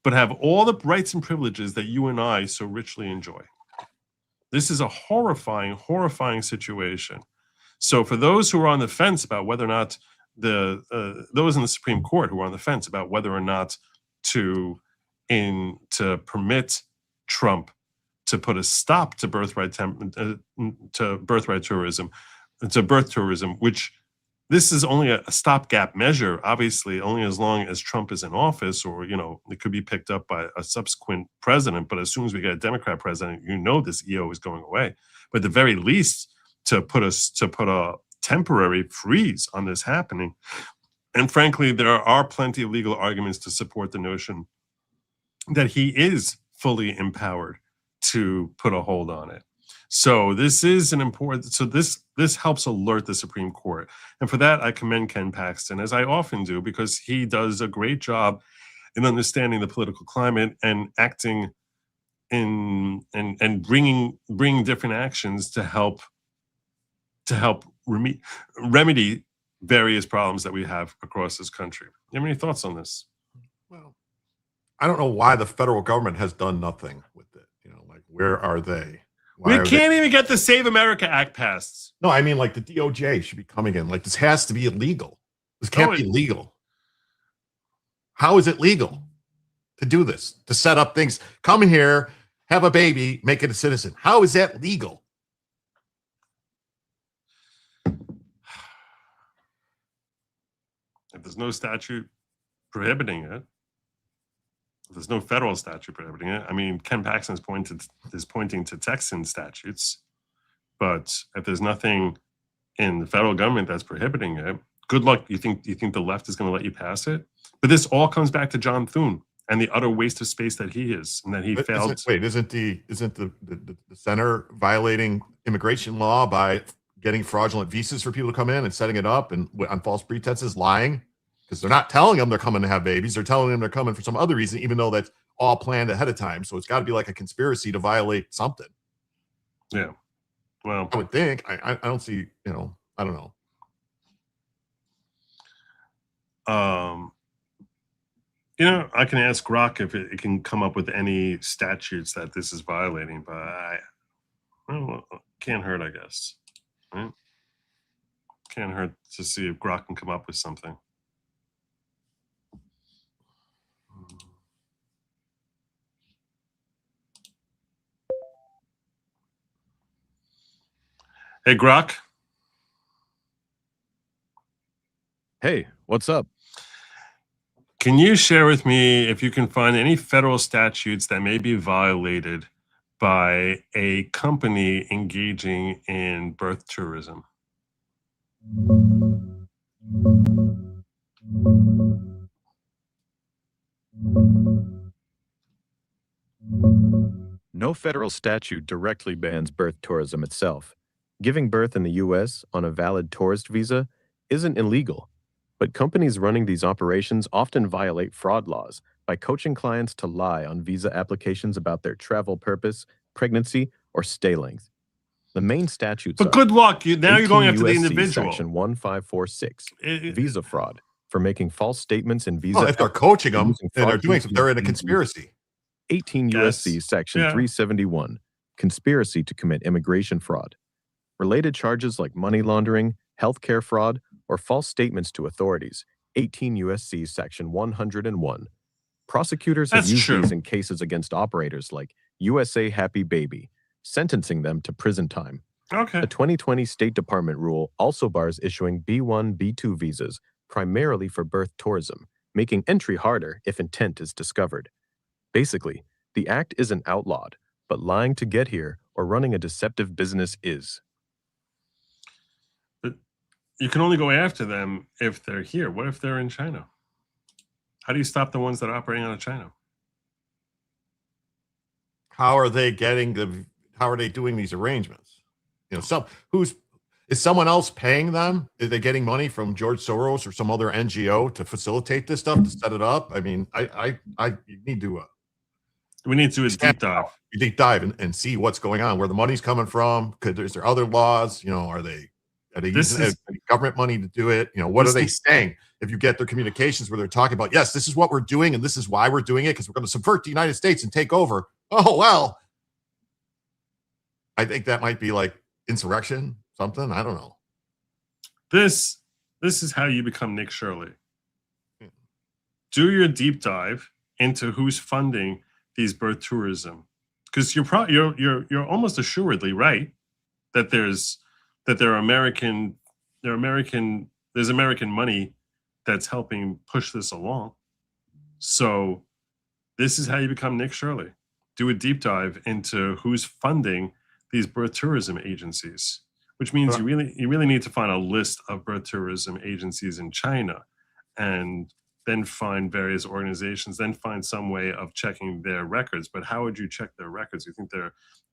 but have all the rights and privileges that you and I so richly enjoy. This is a horrifying, horrifying situation. So for those who are on the fence about whether or not those in the Supreme Court who are on the fence about whether or not to permit Trump to put a stop to birthright tourism, It's a birth tourism, which this is only a stopgap measure, obviously, only as long as Trump is in office, or, it could be picked up by a subsequent president. But as soon as we get a Democrat president, this EO is going away. But at the very least, to put a temporary freeze on this happening. And frankly, there are plenty of legal arguments to support the notion that he is fully empowered to put a hold on it. So this is an important, this helps alert the Supreme Court. And for that, I commend Ken Paxton, as I often do, because he does a great job in understanding the political climate and acting in and bringing different actions to help remedy various problems that we have across this country. You have any thoughts on this? Well, I don't know why the federal government has done nothing with it. Where are they? We can't even get the Save America Act passed. No, I mean, the DOJ should be coming in. This has to be illegal. This can't be legal. How is it legal to do this? To set up things, come in here, have a baby, make it a citizen. How is that legal? If there's no statute prohibiting it, if there's no federal statute prohibiting it, I mean, Ken Paxton is pointing to Texan statutes, but if there's nothing in the federal government that's prohibiting it, good luck. You think the left is going to let you pass it? But this all comes back to John Thune and the utter waste of space that he is, and that he failed. Isn't the center violating immigration law by getting fraudulent visas for people to come in and setting it up and on false pretenses, lying? Because they're not telling them they're coming to have babies. They're telling them they're coming for some other reason, even though that's all planned ahead of time. So it's got to be like a conspiracy to violate something. Yeah. Well, I would think. I don't see, I don't know. I can ask Grok if it can come up with any statutes that this is violating, but can't hurt, I guess. Right? Can't hurt to see if Grok can come up with something. Hey, Grok. Hey, what's up? Can you share with me if you can find any federal statutes that may be violated by a company engaging in birth tourism? No federal statute directly bans birth tourism itself. Giving birth in the U.S. on a valid tourist visa isn't illegal, but companies running these operations often violate fraud laws by coaching clients to lie on visa applications about their travel purpose, pregnancy, or stay length. The main statutes But good luck. Now you're going after the individual. Section 1546, visa fraud, for making false statements in visa. Well, if they're coaching them and they're doing something, they're in a conspiracy. 18 USC Section 371, conspiracy to commit immigration fraud. Related charges like money laundering, healthcare fraud, or false statements to authorities. 18 USC Section 101. Prosecutors have used these in cases against operators like USA Happy Baby, sentencing them to prison time. Okay. The 2020 State Department rule also bars issuing B1, B2 visas, primarily for birth tourism, making entry harder if intent is discovered. Basically, the act isn't outlawed, but lying to get here or running a deceptive business is. But you can only go after them if they're here. What if they're in China? How do you stop the ones that are operating out of China? How are they doing these arrangements? Is someone else paying them? Is they getting money from George Soros or some other NGO to facilitate this stuff, to set it up? I mean, you need to. We need to do a deep dive. Deep dive and see what's going on, where the money's coming from. Is there other laws? Are they using government money to do it? What are they saying? If you get their communications where they're talking about, yes, this is what we're doing and this is why we're doing it, because we're going to subvert the United States and take over. Oh, well, I think that might be like insurrection, something. I don't know. This is how you become Nick Shirley. Do your deep dive into who's funding these birth tourism, because you're almost assuredly right that there's that there's American money that's helping push this along. So this is how you become Nick Shirley. Do a deep dive into who's funding these birth tourism agencies, which means you really need to find a list of birth tourism agencies in China, and then find various organizations, then find some way of checking their records. But how would you check their records? You think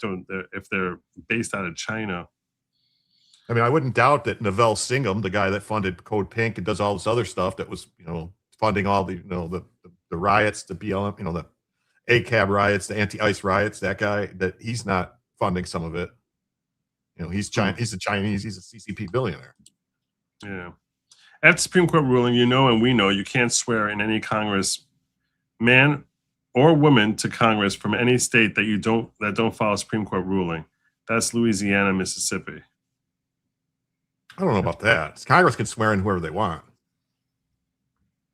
if they're based out of China? I mean, I wouldn't doubt that Navel Singham, the guy that funded Code Pink and does all this other stuff that was, funding all the, the riots, the BLM, the ACAB riots, the anti-ICE riots, that guy, that he's not funding some of it. He's He's a Chinese, he's a CCP billionaire. Yeah. After Supreme Court ruling, and we know you can't swear in any Congress, man or woman, to Congress from any state that don't follow Supreme Court ruling. That's Louisiana, Mississippi. I don't know about that. Congress can swear in whoever they want.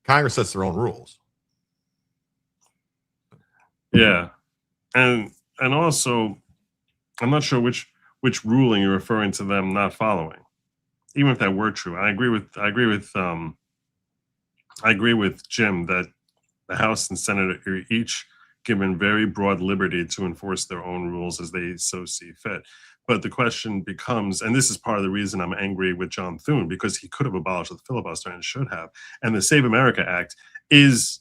Congress sets their own rules. Yeah, and also, I'm not sure which ruling you're referring to them not following. Even if that were true, I agree with Jim that the House and Senate are each given very broad liberty to enforce their own rules as they so see fit. But the question becomes, and this is part of the reason I'm angry with John Thune, because he could have abolished the filibuster and should have. And the Save America Act is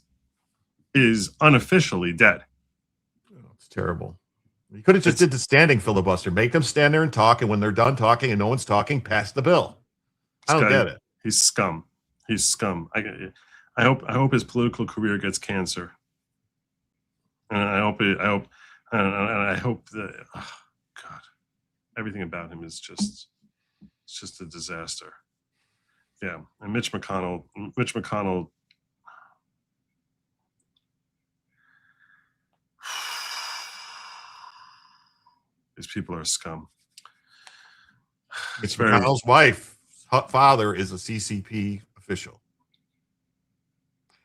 unofficially dead. It's terrible. You could have just did the standing filibuster, make them stand there and talk, and when they're done talking and no one's talking, pass the bill. I don't get it. He's scum. He's scum. I hope his political career gets cancer. And I hope that, oh God, everything about him is just a disaster. Yeah, and Mitch McConnell. These people are scum. Mitch McConnell's father is a CCP official.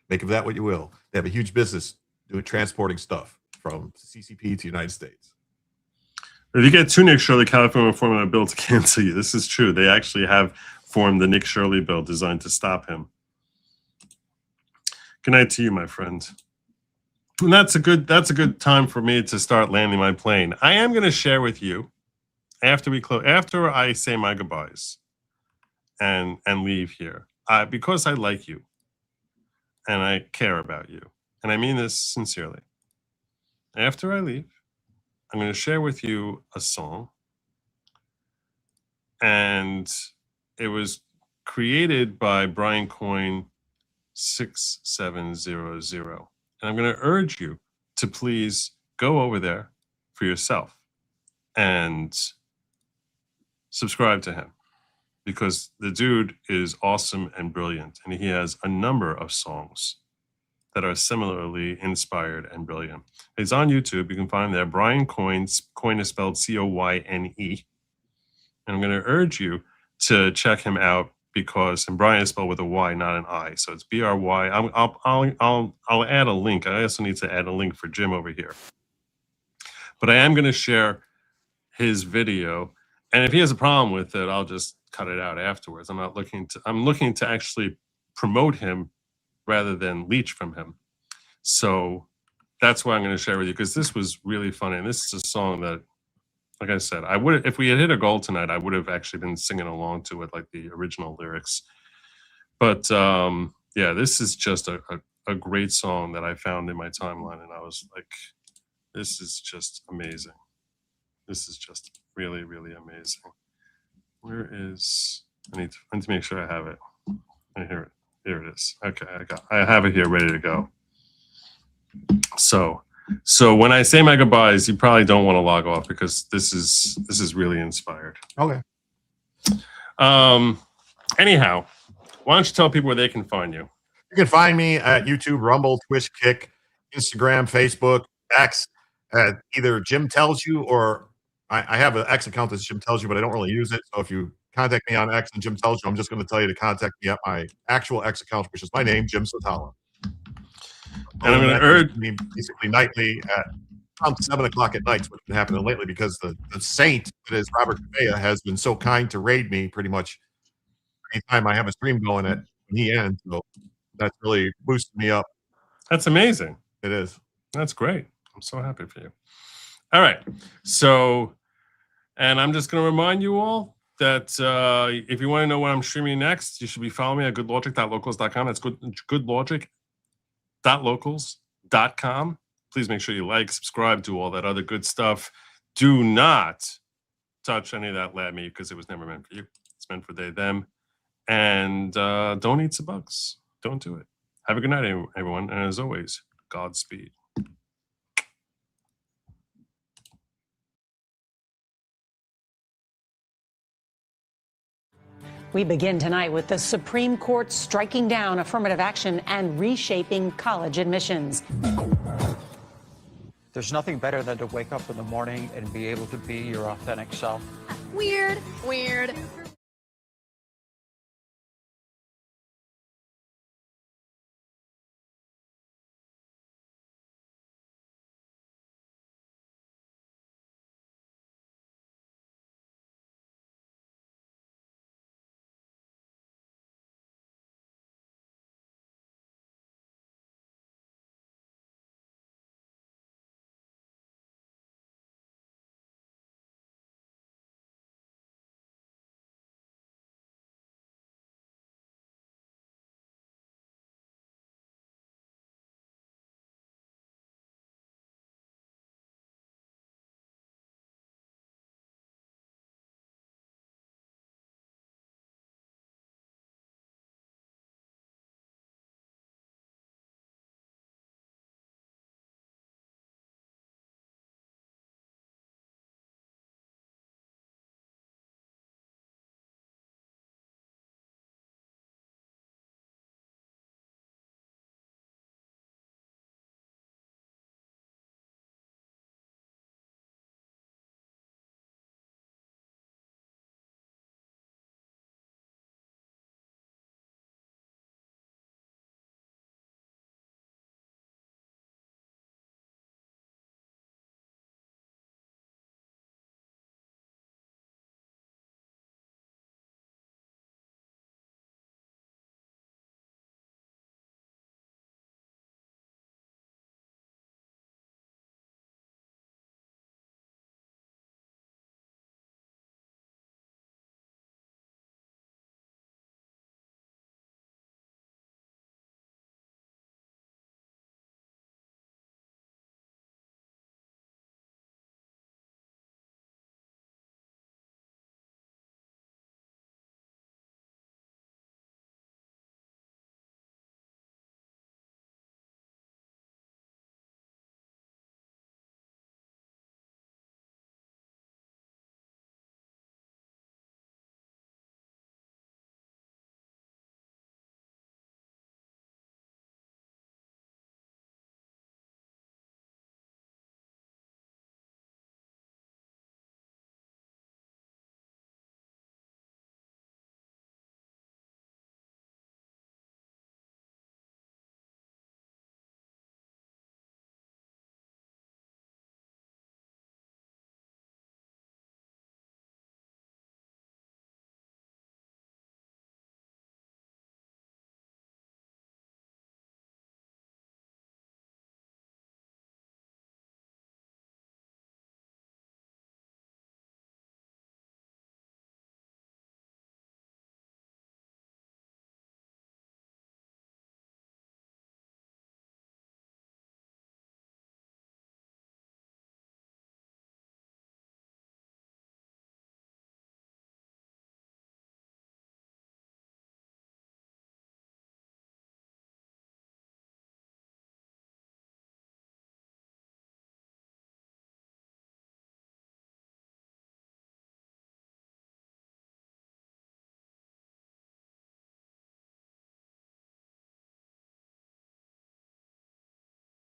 Make of that what you will. They have a huge business transporting stuff from CCP to the United States. If you get too Nick Shirley, California will form a bill to cancel you. This is true. They actually have formed the Nick Shirley bill designed to stop him. Good night to you, my friend. And that's a good time for me to start landing my plane. I am going to share with you after I say my goodbyes and leave here, because I like you and I care about you, and I mean this sincerely. After I leave, I'm going to share with you a song, and it was created by Brian Coyne 6700. And I'm going to urge you to please go over there for yourself and subscribe to him, because the dude is awesome and brilliant. And he has a number of songs that are similarly inspired and brilliant. It's on YouTube. You can find him there. Brian Coyne. Coyne is spelled Coyne. And I'm going to urge you to check him out, and Brian is spelled with a Y, not an I. So it's B-R-Y. I'll add a link. I also need to add a link for Jim over here. But I am going to share his video. And if he has a problem with it, I'll just cut it out afterwards. I'm looking to actually promote him rather than leech from him. So that's why I'm going to share with you, because this was really funny. And this is a song that, like I said, if we had hit a goal tonight, I would have actually been singing along to it, like the original lyrics. But yeah, this is just a great song that I found in my timeline, and I was like, this is just amazing. This is just really, really amazing. Where is? I need to make sure I have it. I hear it. Here it is. Okay, I have it here, ready to go. So when I say my goodbyes, you probably don't want to log off, because this is really inspired. Okay. Anyhow, why don't you tell people where they can find you? You can find me at YouTube, Rumble, Twitch, Kick, Instagram, Facebook, X, at either Jim Tells You, or I have an X account that's Jim Tells You, but I don't really use it. So if you contact me on X and Jim Tells You, I'm just going to tell you to contact me at my actual X account, which is my name, Jim Sotala. And I'm going to urge me basically nightly at around 7 o'clock at night is what's been happening lately because the saint that is Robert Correa has been so kind to raid me pretty much anytime I have a stream going at when he ends. So that's really boosted me up. That's amazing. It is. That's great. I'm so happy for you. All right. So, and I'm just going to remind you all that if you want to know what I'm streaming next, you should be following me at goodlogic.locals.com. That's goodlogic.locals.com. Please make sure you like, subscribe, do all that other good stuff. Do not touch any of that lab meat because it was never meant for you. It's meant for they, them. And don't eat some bugs. Don't do it. Have a good night, everyone. And as always, Godspeed. We begin tonight with the Supreme Court striking down affirmative action and reshaping college admissions. There's nothing better than to wake up in the morning and be able to be your authentic self. Weird.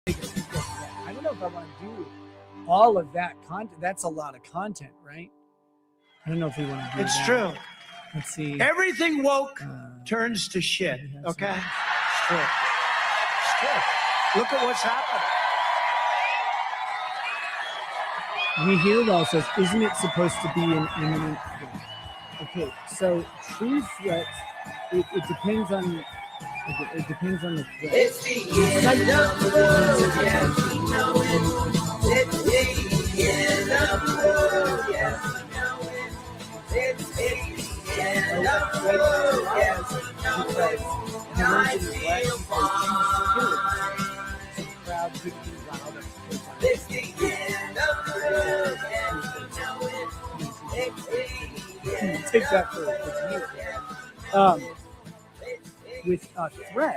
I don't know if I want to do all of that content. That's a lot of content, right? I don't know if we want to do It's that. true. Let's see. Everything woke turns to shit. Okay? It's true. It's true. Look at what's happening. We hear it all says, isn't it supposed to be an imminent threat? Okay, so true threats, it depends on the threat. It's the end of the road, yes, we know it. It's the end of the road, yes, we know it. It's the end of the road, yes, we know it. And I feel fine. It's the end of the road, yes, we know it. It's the end Take that for a minute. With a threat,